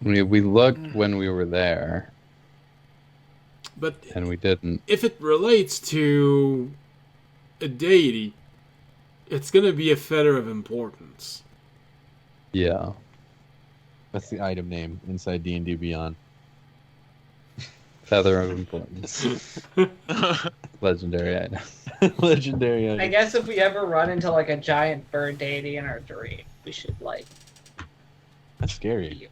We looked when we were there, But and we didn't. if it relates to a deity, it's gonna be a feather of importance. Yeah. That's the item name inside D&D Beyond. Feather of importance. Legendary item. Legendary I item. guess if we ever run into like a giant bird deity in our dream, we should like. That's scary.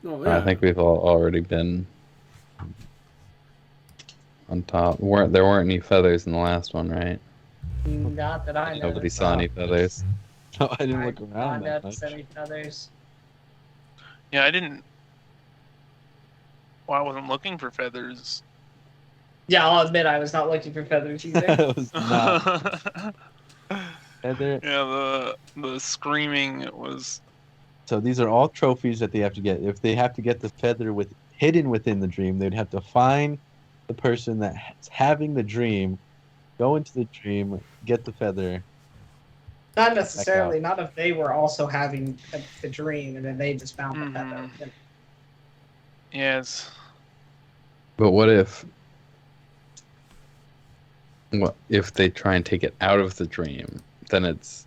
Oh yeah. I think we've all already been on top. There weren't any feathers in the last one, right? Not that I know. Nobody saw any feathers. No, I didn't I look did around not that notice much. any feathers. Yeah, I didn't. Well, I wasn't looking for feathers. Yeah, I'll admit I was not looking for feathers either. It was not feather. Yeah, the screaming was. So these are all trophies that they have to get. If they have to get the feather hidden within the dream, they'd have to find the person that's having the dream, go into the dream, get the feather. Not necessarily. Not if they were also having the dream and then they just found the feather. Yes. But what if they try and take it out of the dream? Then it's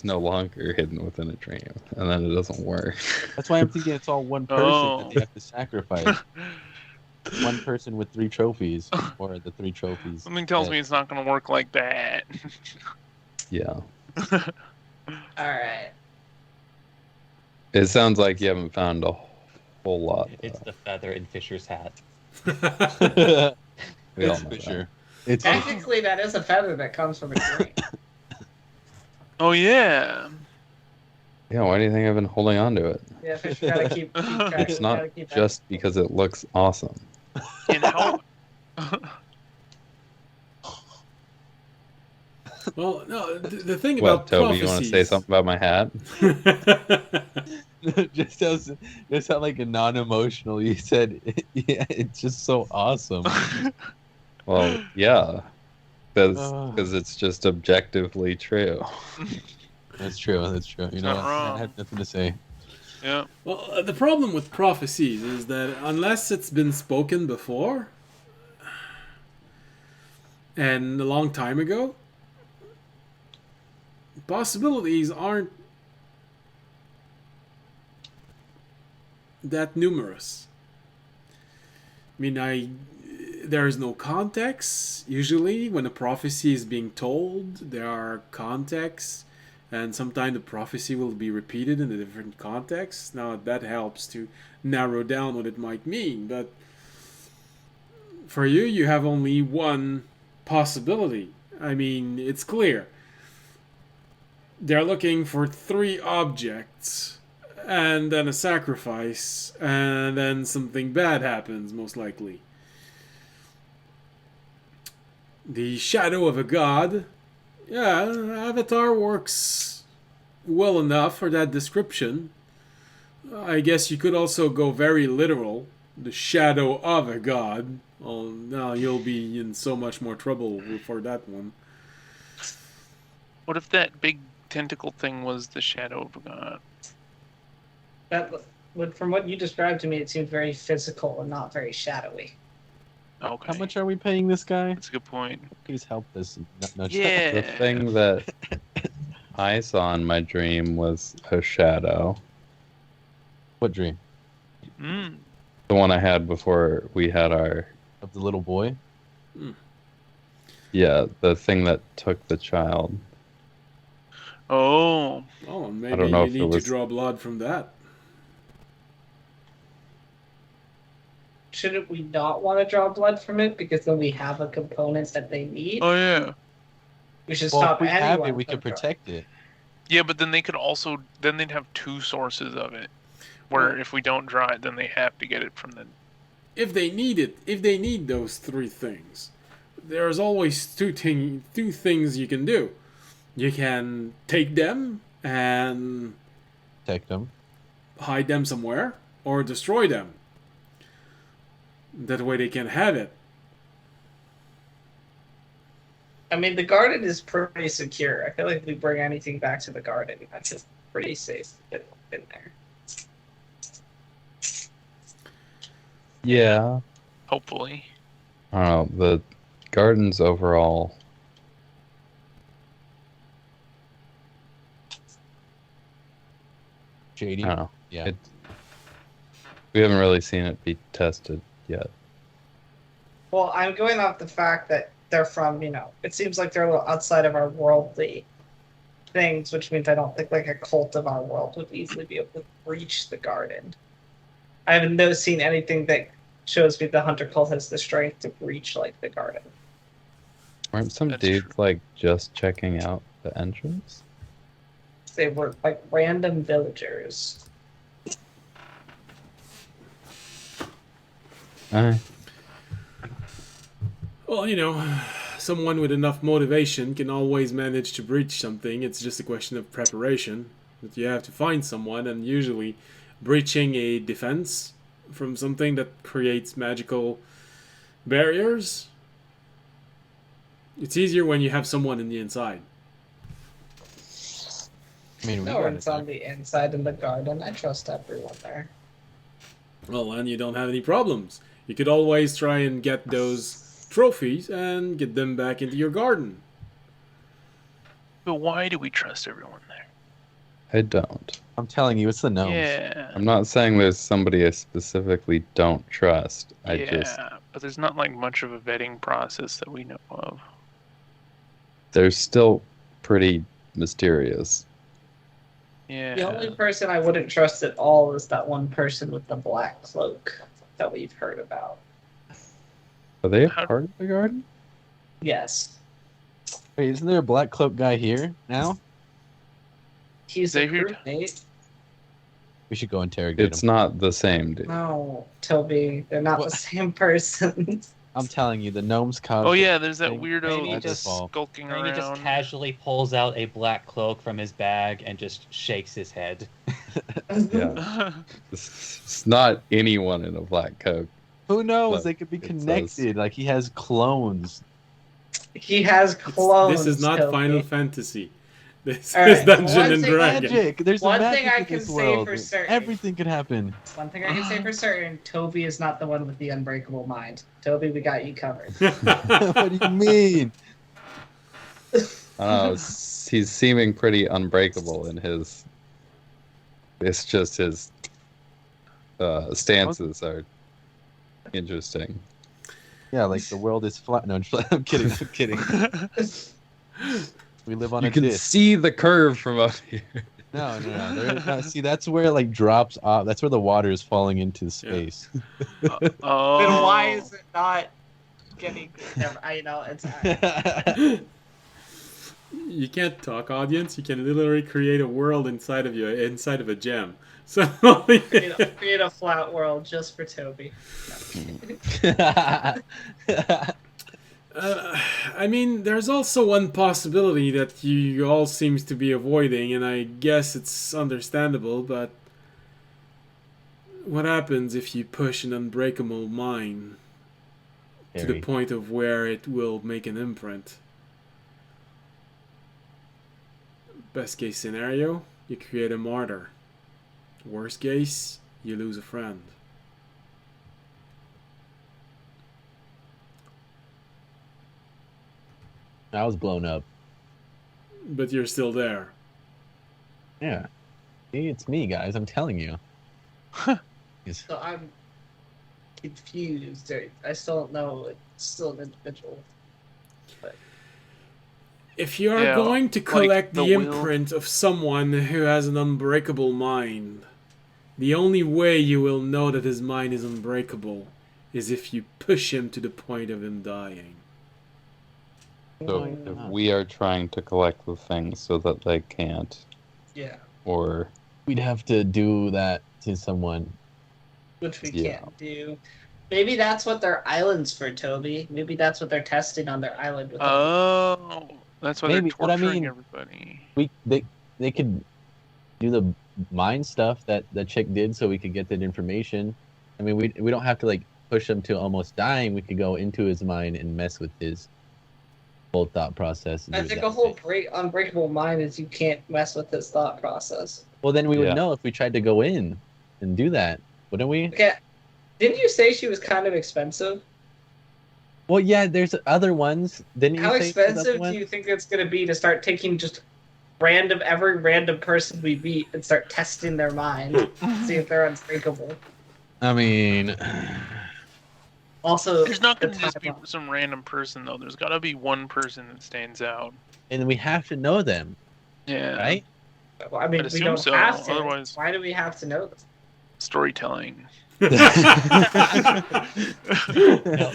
no longer hidden within a dream, and then it doesn't work. That's why I'm thinking it's all one person that they have to sacrifice. One person with 3 trophies, or the 3 trophies. Something tells me it's not going to work like that. Yeah. All right. It sounds like you haven't found a whole lot. It's the feather in Fisher's hat. We all It's know Fisher. that. It's Technically, that is a feather that comes from a dream. Oh, yeah. Yeah, why do you think I've been holding on to it? Yeah, Fisher gotta keep track. It's gotta not keep just because it looks awesome. And how. Well, no. The thing What, about Toby, you want to say prophecies- something about my hat? just sound like a non-emotional. You said, yeah, it's just so awesome. Well, yeah. Because it's just objectively true. That's true. That's true. You know, Not wrong. I have nothing to say. Yeah. Well, the problem with prophecies is that unless it's been spoken before and a long time ago, possibilities aren't that numerous. I mean, there is no context. Usually, when a prophecy is being told, there are contexts, and sometimes the prophecy will be repeated in a different context. Now, that helps to narrow down what it might mean, but for you, you have only one possibility. I mean, it's clear. They're looking for 3 objects, and then a sacrifice, and then something bad happens, most likely. The shadow of a god. Yeah, Avatar works well enough for that description. I guess you could also go very literal. The shadow of a god. Oh, now you'll be in so much more trouble for that one. What if that big tentacle thing was the shadow of a god? From what you described to me, it seemed very physical and not very shadowy. Okay. How much are we paying this guy? That's a good point. Please help us. Yeah. The thing that I saw in my dream was a shadow. What dream? Mm. The one I had before we had our... Of the little boy? Yeah, the thing that took the child. Oh. Oh, maybe I don't know you if it need to was- draw blood from that. Shouldn't we not want to draw blood from it because then we have a component that they need? Oh yeah. We should Well, stop if we have anyone it, we from can drawing. protect it. Yeah, but then they could also they'd have 2 sources of it. Where if we don't draw it, then they have to get it from the. If they need those 3 things, there's always two things you can do. You can take them and Protect them. hide them somewhere, or destroy them. That way they can have it. I mean, the garden is pretty secure. I feel like if we bring anything back to the garden, that's just pretty safe to get in there. Yeah. Hopefully. I don't know. The gardens overall... JD? I don't know. Yeah. We haven't really seen it be tested yet. Well, I'm going off the fact that they're from, it seems like they're a little outside of our worldly things, which means I don't think like a cult of our world would easily be able to breach the garden. I haven't seen anything that shows me the hunter cult has the strength to breach like the garden. Aren't some That's dudes true. like just checking out the entrance? They were like random villagers. Well, someone with enough motivation can always manage to breach something. It's just a question of preparation. But you have to find someone, and usually breaching a defense from something that creates magical barriers, it's easier when you have someone in the inside. I mean, we No got one's it. on the inside in the garden. I trust everyone there. Well, and you don't have any problems. You could always try and get those trophies and get them back into your garden. But why do we trust everyone there? I don't. I'm telling you, it's the gnomes. Yeah. I'm not saying there's somebody I specifically don't trust. I just... But there's not like much of a vetting process that we know of. They're still pretty mysterious. Yeah. The only person I wouldn't trust at all is that one person with the black cloak that we've heard about. Are they a How- part of the garden? Yes. Wait, isn't there a black cloak guy here now? He's They a heard- crewmate. We should go interrogate It's him. not the same, dude. No, Toby, they're not What? the same person. I'm telling you, the gnomes caused. Oh yeah, there's that Maybe- weirdo maybe that's just- skulking Maybe just around. casually pulls out a black cloak from his bag and just shakes his head. Yeah. It's not anyone in a black coat. Who knows? Look, They could be it connected. says- Like he has clones. He has clones. This is not Toby. Final Fantasy. This All is right, Dungeon one and thing- Dragon. Magic. There's One a thing magic I in can this say world. for certain. Everything could happen. One thing I can say for certain, Toby is not the one with the unbreakable mind. Toby, we got you covered. What do you mean? I don't know. He's seeming pretty unbreakable in his. It's just his stances are interesting. Yeah, like the world is flat. No, I'm kidding. I'm kidding. We live on You a can disc. see the curve from up here. No. See, that's where it like drops off. That's where the water is falling into space. Oh. Then why is it not getting? I know it's. You can't talk, audience. You can literally create a world inside of you, inside of a gem. So create a flat world just for Toby. I mean, there's also one possibility that you all seems to be avoiding, and I guess it's understandable, but what happens if you push an unbreakable mine to the point of where it will make an imprint? Best case scenario, you create a martyr. Worst case, you lose a friend. I was blown up. But you're still there. Yeah. See, it's me, guys. I'm telling you. So I'm confused. I still don't know. It's still an individual. If you are Yeah, going to like collect the the will- imprint of someone who has an unbreakable mind, the only way you will know that his mind is unbreakable is if you push him to the point of him dying. So if we are trying to collect the things so that they can't, Yeah, or We'd have to do that to someone. which we Yeah. can't do. Maybe that's what their island's for, Toby. Maybe that's what they're testing on their island with. Oh, that's why Maybe, they're but I torturing mean- everybody. They could do the mind stuff that the chick did, so we could get that information. I mean, we don't have to like push him to almost dying. We could go into his mind and mess with his whole thought process. and I do it think that a whole way. unbreakable mind is you can't mess with his thought process. Well, then we would Yeah. know if we tried to go in and do that, wouldn't we? Okay, didn't you say she was kind of expensive? Well, yeah. There's other ones. Didn't you How say there's other expensive do ones? you think it's going to be to start taking just every random person we meet and start testing their mind, see if they're unbreakable? I mean, Also, There's not the going to just be time- some random person though. There's got to be one person that stands out. and we have to know them, Yeah. right? I mean, I'd we assume don't so, have to. otherwise- Why do we have to know this? Storytelling. No,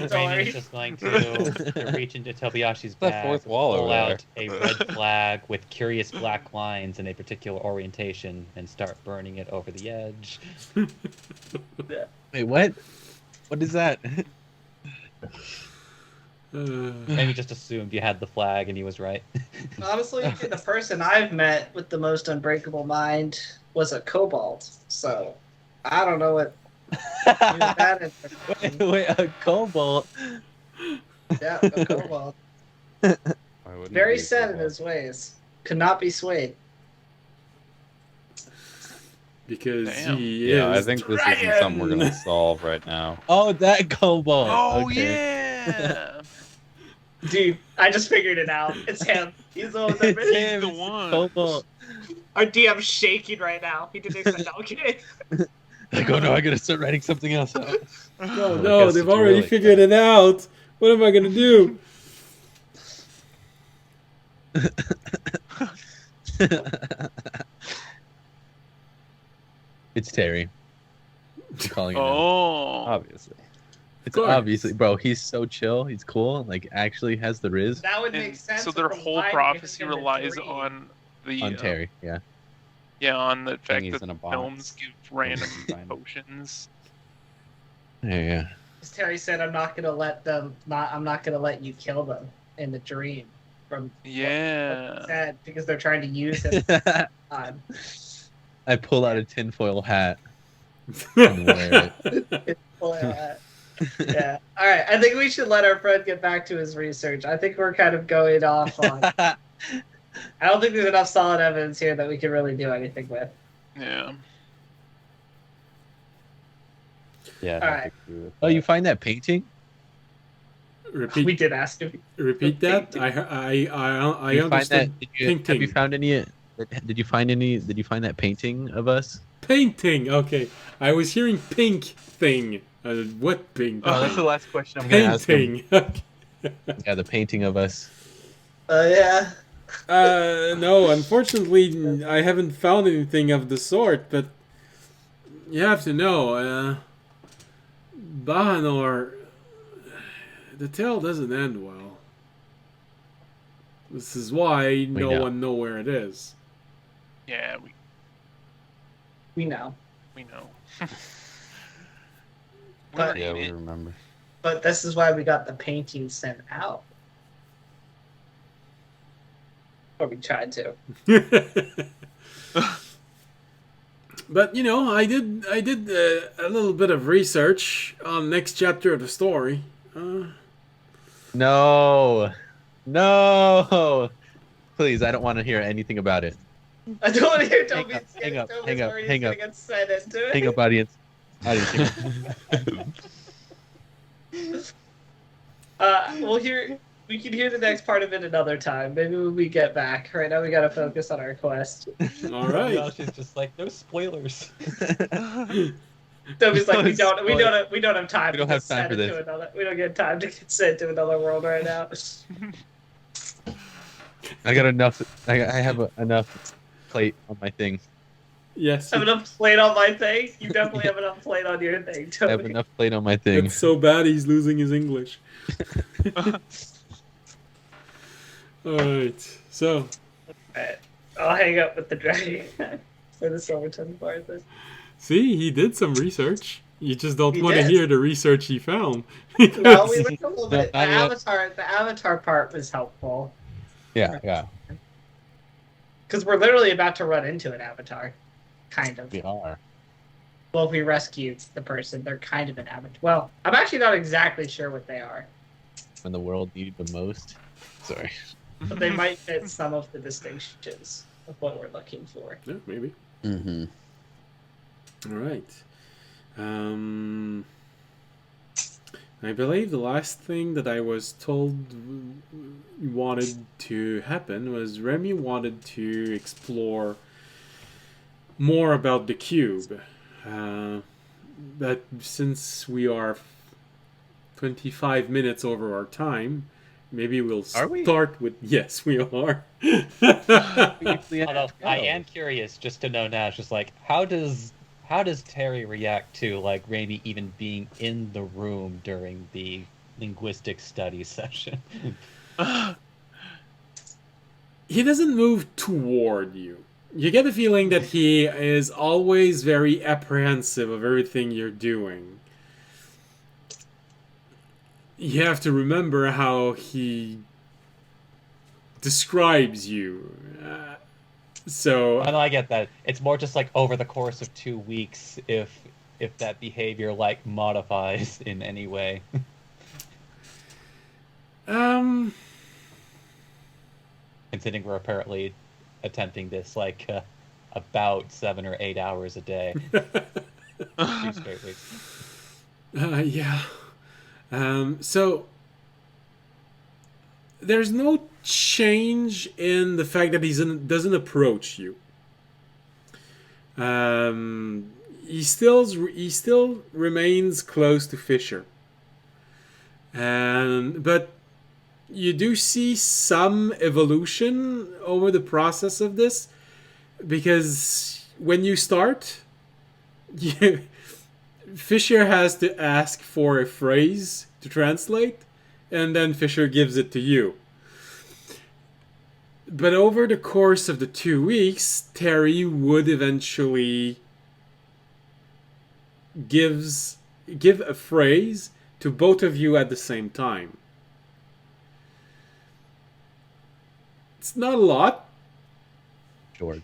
Sorry. Rainey's just going to reach into Tobayashi's that bag, fourth wall pull over there. out a red flag with curious black lines in a particular orientation, and start burning it over the edge. Wait, what? What is that? Rainey just assumed you had the flag, and he was right. Honestly, the person I've met with the most unbreakable mind was a kobold. So I don't know what that is. Wait, a cobalt. Yeah, a kobold. why wouldn't Very it be set in cobalt? his ways. Could not be swayed. Because Damn. he Yeah, I is think this isn't something we're gonna solve right now. Oh, that cobalt. Oh Okay. yeah. Dude, I just figured it out. It's him. He's the one that It's really... him, the it's one. Cobalt. Our DM's shaking right now. He didn't expect that. Okay. Like, oh no, I gotta start writing something else out. No, I no, guess they've it's already really figured it out. What am I gonna do? It's Terry. I'm calling it. now. Oh. Obviously. It's course. obviously, bro. He's so chill. He's cool. Like, actually has the riz That would make And sense. so with their the whole line prophecy giving him a relies dream. on the on Terry. Yeah. yeah, on the fact he's that in a the box. films give random Fine. potions. Yeah. As Terry said, I'm not gonna let you kill them in the dream. From what he Yeah. said, because they're trying to use him. Yeah. on. I pull out a tinfoil hat and wear it. Well, Yeah. All right. I think we should let our friend get back to his research. I think we're kind of going off on. I don't think there's enough solid evidence here that we can really do anything with. Yeah. Yeah, All I right. agree with Oh, you that. find that painting? Repeat. We did ask him. Repeat that. I Did you find understood. that? Have you Painting. found any? Did you find any? Did you find that painting of us? Painting. Okay, I was hearing pink thing. What pink? Oh, that's the last question I'm gonna ask him. Painting. Yeah, the painting of us. Yeah. No, unfortunately, I haven't found anything of the sort. But you have to know, Bahanor, the tale doesn't end well. This is why no know. one know where it is. Yeah, We know. we know. But- Yeah, we remember. But this is why we got the painting sent out. Or we tried to. But you know, I did a little bit of research on next chapter of the story. No, no. Please, I don't want to hear anything about it. I don't want to hear Hang Toby's up, hang up, Toby's hang up, already hang gonna up. get sent into it. Hang up, audience. Audience, hang up. We'll hear. We can hear the next part of it another time. Maybe when we get back. Right now, we gotta focus on our quest. All right. Josh is just like, no spoilers. Toby's like, we No, don't have time. We don't to have get time sent for into this. Another, we don't get time to get sent to another world right now. I got enough. I have enough plate on my thing. Yes. Have enough plate on my thing. You definitely have enough plate on your thing, I have Toby. enough plate on my thing. It's so bad he's losing his English. Alright, so Alright, I'll hang up with the dragon for the Silverton part. see, he did some research. You just don't He want to did. hear the research he found. No, we looked a little bit. The Not yet. avatar part was helpful Yeah, because we're literally about to run into an avatar, kind of. we are. Well, if we rescued the person, they're kind of an avatar. Well, I'm actually not exactly sure what they are, When the world needed the most. Sorry. but they might fit some of the distinctions of what we're looking for. Yeah, maybe. Mm-hmm. Alright. I believe the last thing that I was told wanted to happen was Remy wanted to explore more about the cube. But since we are 25 minutes over our time, maybe we'll Are we? start with... Yes, we are. Although I am curious just to know now, it's just like, how does Terry react to like Raimi even being in the room during the linguistic studies session? He doesn't move toward you. You get the feeling that he is always very apprehensive of everything you're doing. You have to remember how he describes you. So I know, I get that. It's more just like over the course of 2 weeks, if that behavior like modifies in any way. Considering we're apparently attempting this like about 7 or 8 hours a day, 2 straight weeks. yeah. So there's no change in the fact that he doesn't approach you. He still remains close to Fisher, but you do see some evolution over the process of this, because when you start, Fisher has to ask for a phrase to translate, and then Fisher gives it to you. But over the course of the 2 weeks, Terry would eventually give a phrase to both of you at the same time. It's not a lot, George.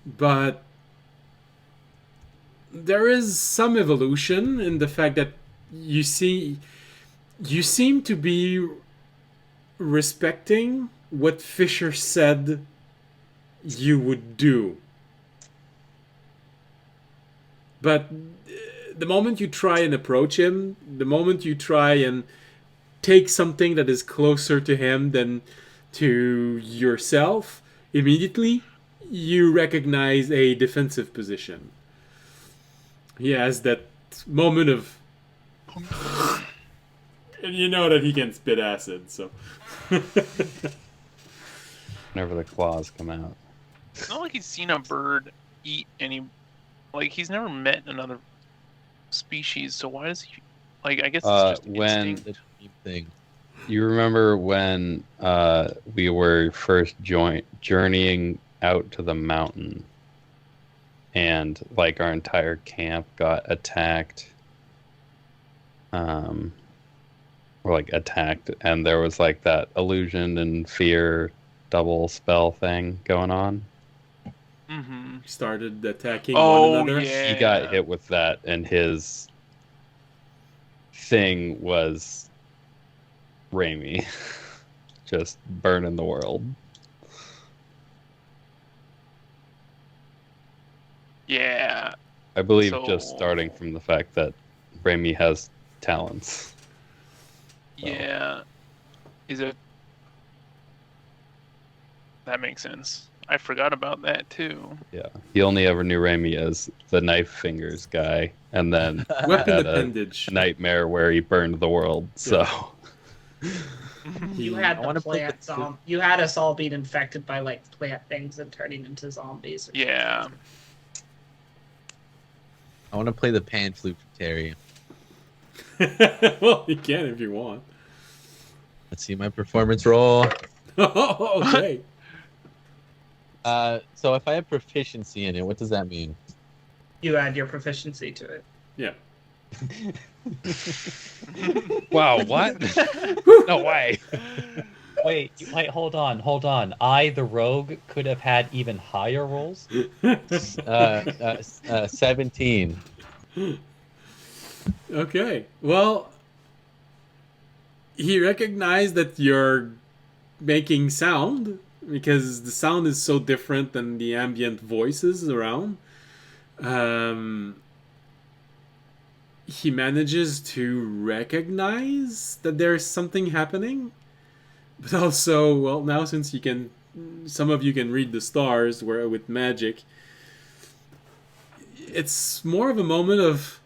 but there is some evolution in the fact that you seem to be respecting what Fisher said you would do. But the moment you try and approach him, the moment you try and take something that is closer to him than to yourself, immediately you recognize a defensive position. He has that moment of... and you know that he can spit acid, so... Whenever the claws come out. It's not like he's seen a bird eat any. Like, he's never met another species, so why does he. Like, I guess it's just when instinct. Thing. You remember when we were first journeying out to the mountain, and like our entire camp got attacked, or like attacked, and there was like that illusion and fear double spell thing going on. Mm-hmm. Started attacking Oh, one another. yeah. He got hit with that, and his thing was Raimi, just burning the world. Yeah. I believe So- just starting from the fact that Raimi has talents. So. Yeah. Is it? That makes sense. I forgot about that too. Yeah, he only ever knew Raimi as the knife fingers guy, and then Weapon had a appendage. nightmare where he burned the world. So You had I the wanna play plant the- zom. You had us all being infected by like plant things and turning into zombies. Or Yeah. something. I want to play the pan flute for Terry. Well, you can if you want. Let's see my performance roll. Okay. So if I have proficiency in it, what does that mean? You add your proficiency to it. Yeah. wow, what? No way. Wait, hold on. I, the rogue, could have had even higher rolls. 17. Okay. Well, he recognized that you're making sound because the sound is so different than the ambient voices around. He manages to recognize that there's something happening, but also, well, now since some of you can read the stars where with magic, it's more of a moment of,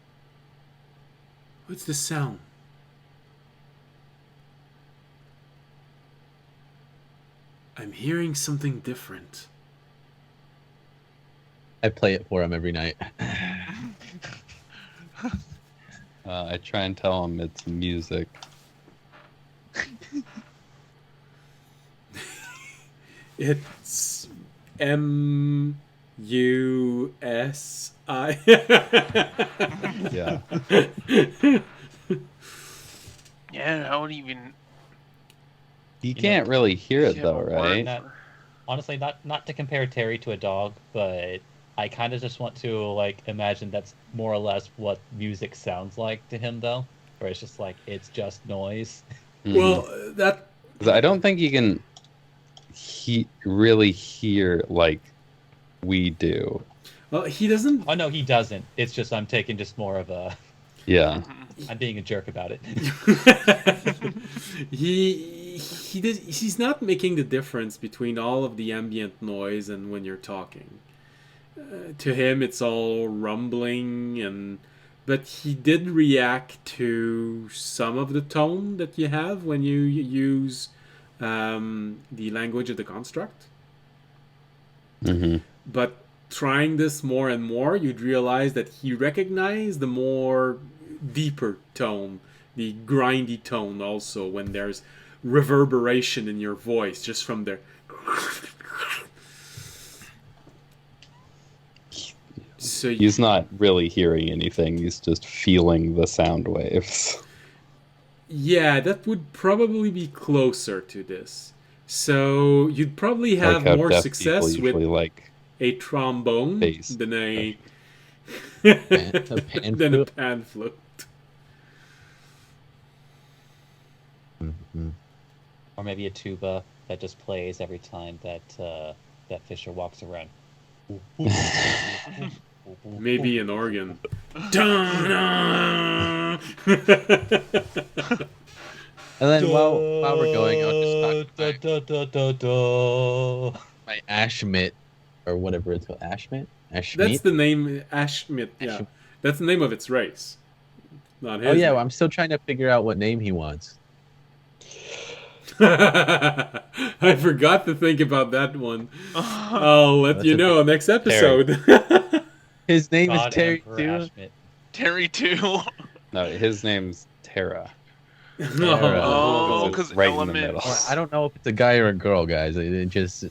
what's the sound? I'm hearing something different. I play it for him every night. I try and tell him it's music. It's MUSI. Yeah. Yeah, I would even. You can't really hear it Yeah, though, but right? Not- Honestly, not to compare Terry to a dog, but I kind of just want to like imagine that's more or less what music sounds like to him, though, where it's just like it's just noise. Well, that 'Cause I don't think you can really hear like we do. well, he doesn't. Oh no, he doesn't. It's just I'm taking just more of a. Yeah. I'm being a jerk about it. He's not making the difference between all of the ambient noise and when you're talking. To him, it's all rumbling, but he did react to some of the tone that you have when you use the language of the construct. hmm But trying this more and more, you'd realize that he recognized the more deeper tone, the grindy tone also, when there's reverberation in your voice just from the... So He's not really hearing anything. He's just feeling the sound waves. yeah, that would probably be closer to this. So you'd probably have Like how more deaf success people with usually like. a trombone bass. than a pan Then a flute? pan flute. Mhm. Or maybe a tuba that just plays every time that that Fisher walks around. Maybe an organ. Dun-dun! And then while we're going, I'll just talk my Ashmit or whatever it's called. Ashmit? That's Ashmit? the name, Ashmit. Yeah, Ashmit. that's the name of its race. Not his. Oh yeah, name. well, I'm still trying to figure out what name he wants. I forgot to think about that one. I'll let That's you a know next episode. His name God is Terry Emperor too. Ashmit. Terry too. No, his name's Terra. Oh, It's because right in the element. middle. I don't know if it's a guy or a girl, guys. It just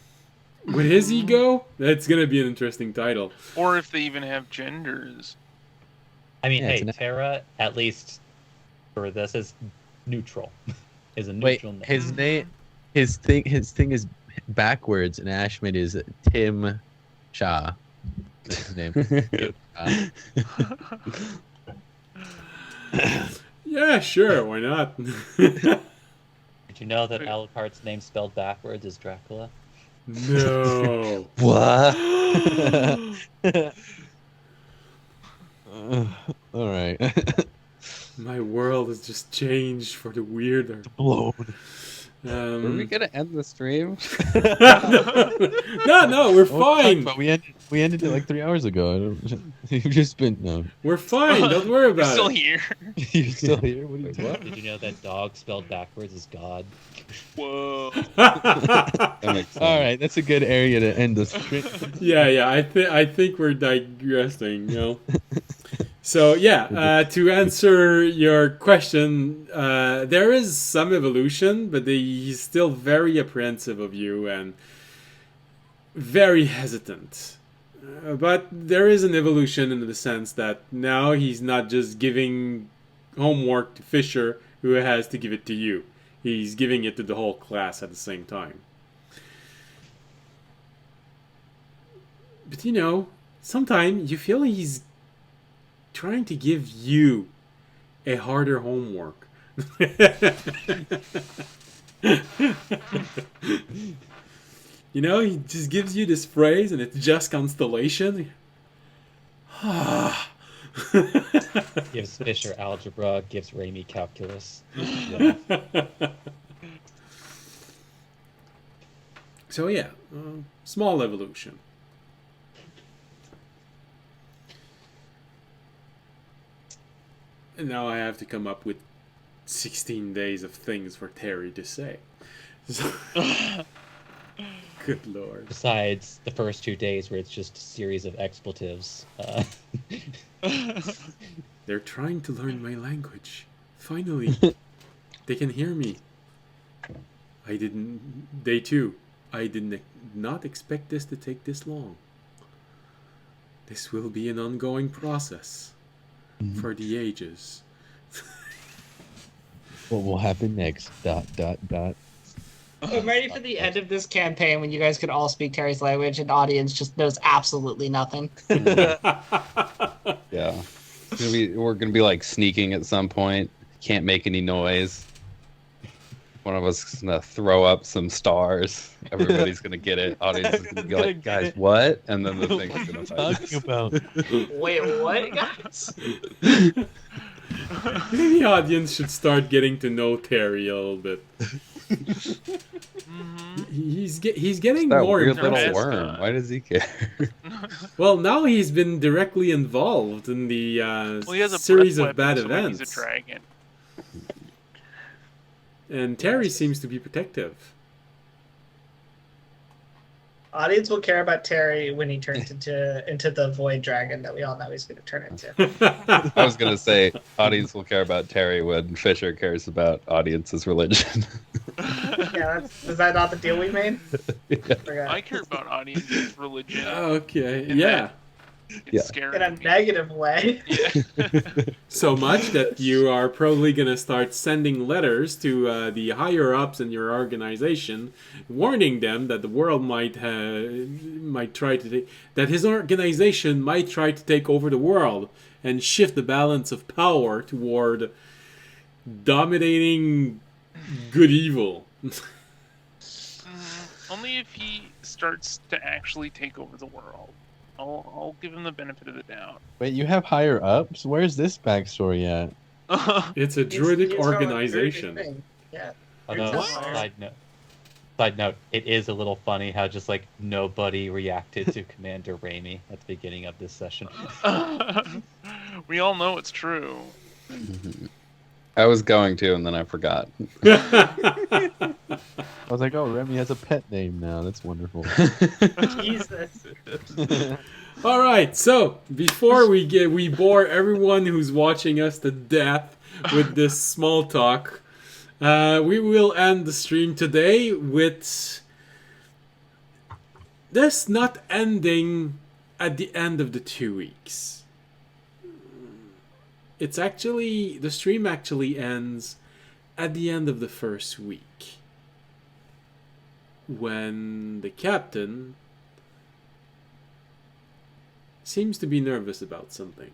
With his ego, that's gonna be an interesting title. Or if they even have genders. I mean, Yeah, it's hey, an- Terra, at least for this, is neutral. Is a wait. neutral name. His name, his thing is backwards, and Ashmit is Tim Shah. That's his name. Yeah, sure, why not? Did you know that Alucard's name spelled backwards is Dracula? No. What? All right. My world has just changed for the weirder. Blown. Were we gonna end the stream? No, we're fine. But we ended it like 3 hours ago. You've just been no. We're fine. Don't worry We're about still it. here. You're still here. What are you Wait, talking? what? Did you know that dog spelled backwards is God? Whoa. That makes sense. All right, that's a good area to end the stream. Yeah. I think we're digressing. You know. So yeah, to answer your question, there is some evolution, but he's still very apprehensive of you and very hesitant. But there is an evolution in the sense that now he's not just giving homework to Fisher, who has to give it to you. He's giving it to the whole class at the same time. But you know, sometimes you feel he's trying to give you a harder homework. You know, he just gives you this phrase and it's just constellation. Gives Fisher algebra, gives Raimi calculus. So yeah, small evolution. And now I have to come up with 16 days of things for Terry to say. So, good lord. Besides the first 2 days where it's just a series of expletives. They're trying to learn my language. Finally, they can hear me. Day 2. I did not expect this to take this long. This will be an ongoing process for the ages. What will happen next? ... I'm ready for the end of this campaign when you guys can all speak Terry's language and the audience just knows absolutely nothing. Yeah. We're gonna be like sneaking at some point. Can't make any noise. One of us is gonna throw up some stars. Everybody's gonna get it. Audience is gonna be like, guys, what? And then the thing's gonna Talking about Wait, what, guys? The audience should start getting to know Terry a little bit. He's getting that more weird little impressive. worm. Why does he care? Well, now he's been directly involved in the Well, he has a series breath of bad weapon, so maybe events. he's a dragon. And Terry seems to be protective. Audience will care about Terry when he turns into the void dragon that we all know he's going to turn into. I was gonna say audience will care about Terry when Fisher cares about audience's religion. Yeah, is that not the deal we made? Yeah. Forgot. I care about audience religion. Okay, In yeah. It's Yeah. scary. In a negative way. Yeah. So much that you are probably going to start sending letters to the higher ups in your organization, warning them that the world might try to that his organization might try to take over the world and shift the balance of power toward dominating good evil. Only if he starts to actually take over the world. I'll give him the benefit of the doubt. Wait, you have higher ups? Where's this backstory at? It's a He's- druidic he's from a very good organization. thing. Yeah. Although, What? side note, it is a little funny how just like nobody reacted to Commander Raimi at the beginning of this session. We all know it's true. I was going to, and then I forgot. I was like, oh, Remy has a pet name now. That's wonderful. Jesus. All right, so before we bore everyone who's watching us to death with this small talk, we will end the stream today with this not ending at the end of the 2 weeks. The stream actually ends at the end of the first week, when the captain seems to be nervous about something.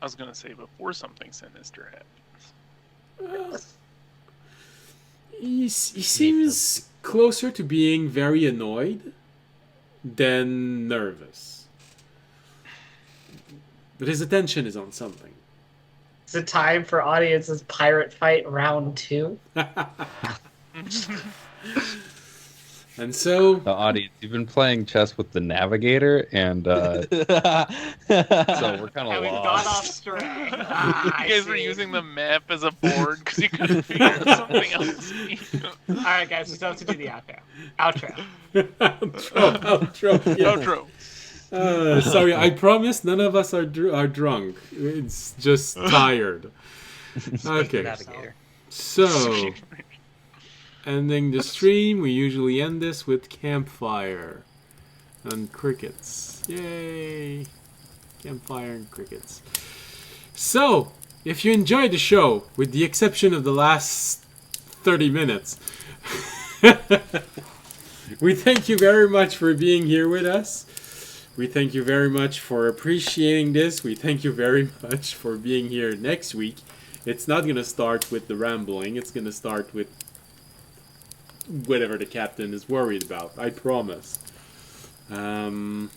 I was gonna say before something sinister happens. He seems closer to being very annoyed than nervous. But his attention is on something. Is it time for audience's pirate fight round 2? And so, The audience, you've been playing chess with the navigator, and so we're kind of And we've gone off lost. stray. You I guys were see. using the map as a board because you couldn't figure out something else. All right, guys, we still have to do the outro. Outro. outro, yeah. Outro. Sorry, I promise none of us are drunk. It's just tired. Okay, Navigator. so ending the stream, we usually end this with campfire and crickets. Yay! Campfire and crickets. So, if you enjoyed the show, with the exception of the last 30 minutes, we thank you very much for being here with us. We thank you very much for appreciating this. We thank you very much for being here next week. It's not going to start with the rambling. It's going to start with whatever the captain is worried about. I promise. That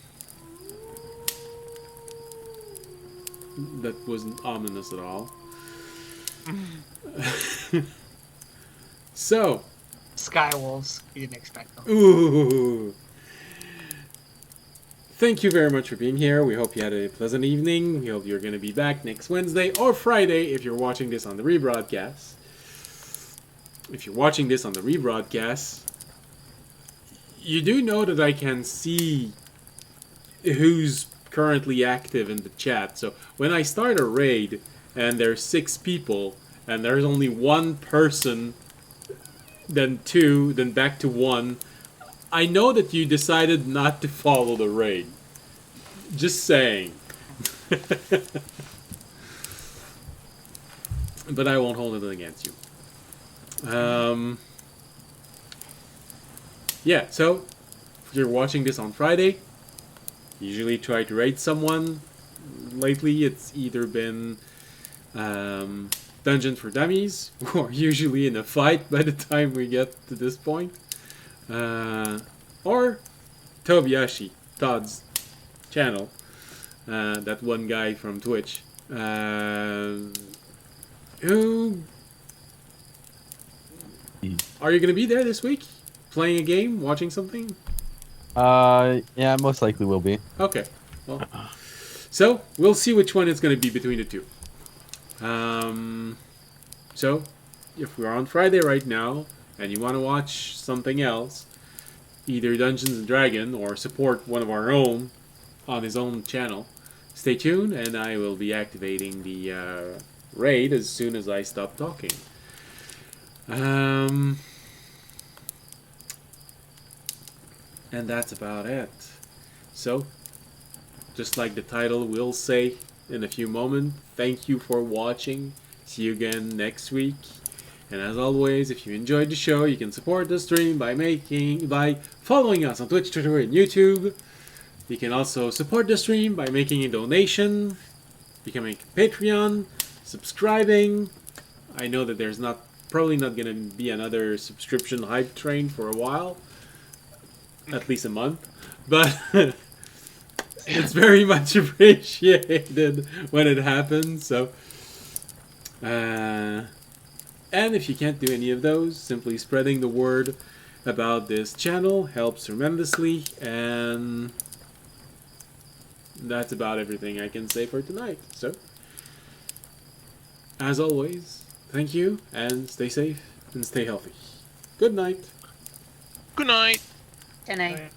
wasn't ominous at all. So, Skywolves. You didn't expect them. ooh. Thank you very much for being here. We hope you had a pleasant evening. We hope you're going to be back next Wednesday or Friday if you're watching this on the rebroadcast. If you're watching this on the rebroadcast, you do know that I can see who's currently active in the chat. So when I start a raid and there's 6 people and there's only one person, then 2, then back to 1, I know that you decided not to follow the raid. Just saying. But I won't hold it against you. Yeah, so if you're watching this on Friday, usually try to raid someone. Lately, it's either been Dungeon for Dummies, or usually in a fight by the time we get to this point. Or Tobiyashi, Todd's channel, that one guy from Twitch, who... Are you going to be there this week? Playing a game? Watching something? Yeah, most likely will be. Okay. Well, so, we'll see which one it's going to be between the two. So, if we're on Friday right now, and you want to watch something else, either Dungeons & Dragons or support one of our own on his own channel, stay tuned and I will be activating the raid as soon as I stop talking. And that's about it. So, just like the title will say in a few moments, thank you for watching. See you again next week. And as always, if you enjoyed the show, you can support the stream by following us on Twitch, Twitter, and YouTube. You can also support the stream by making a donation, becoming a Patreon, subscribing. I know that there's probably not going to be another subscription hype train for a while, at least a month, but it's very much appreciated when it happens. So, and if you can't do any of those, simply spreading the word about this channel helps tremendously, and that's about everything I can say for tonight. So, as always, thank you, and stay safe and stay healthy. Good night. Good night. Good night.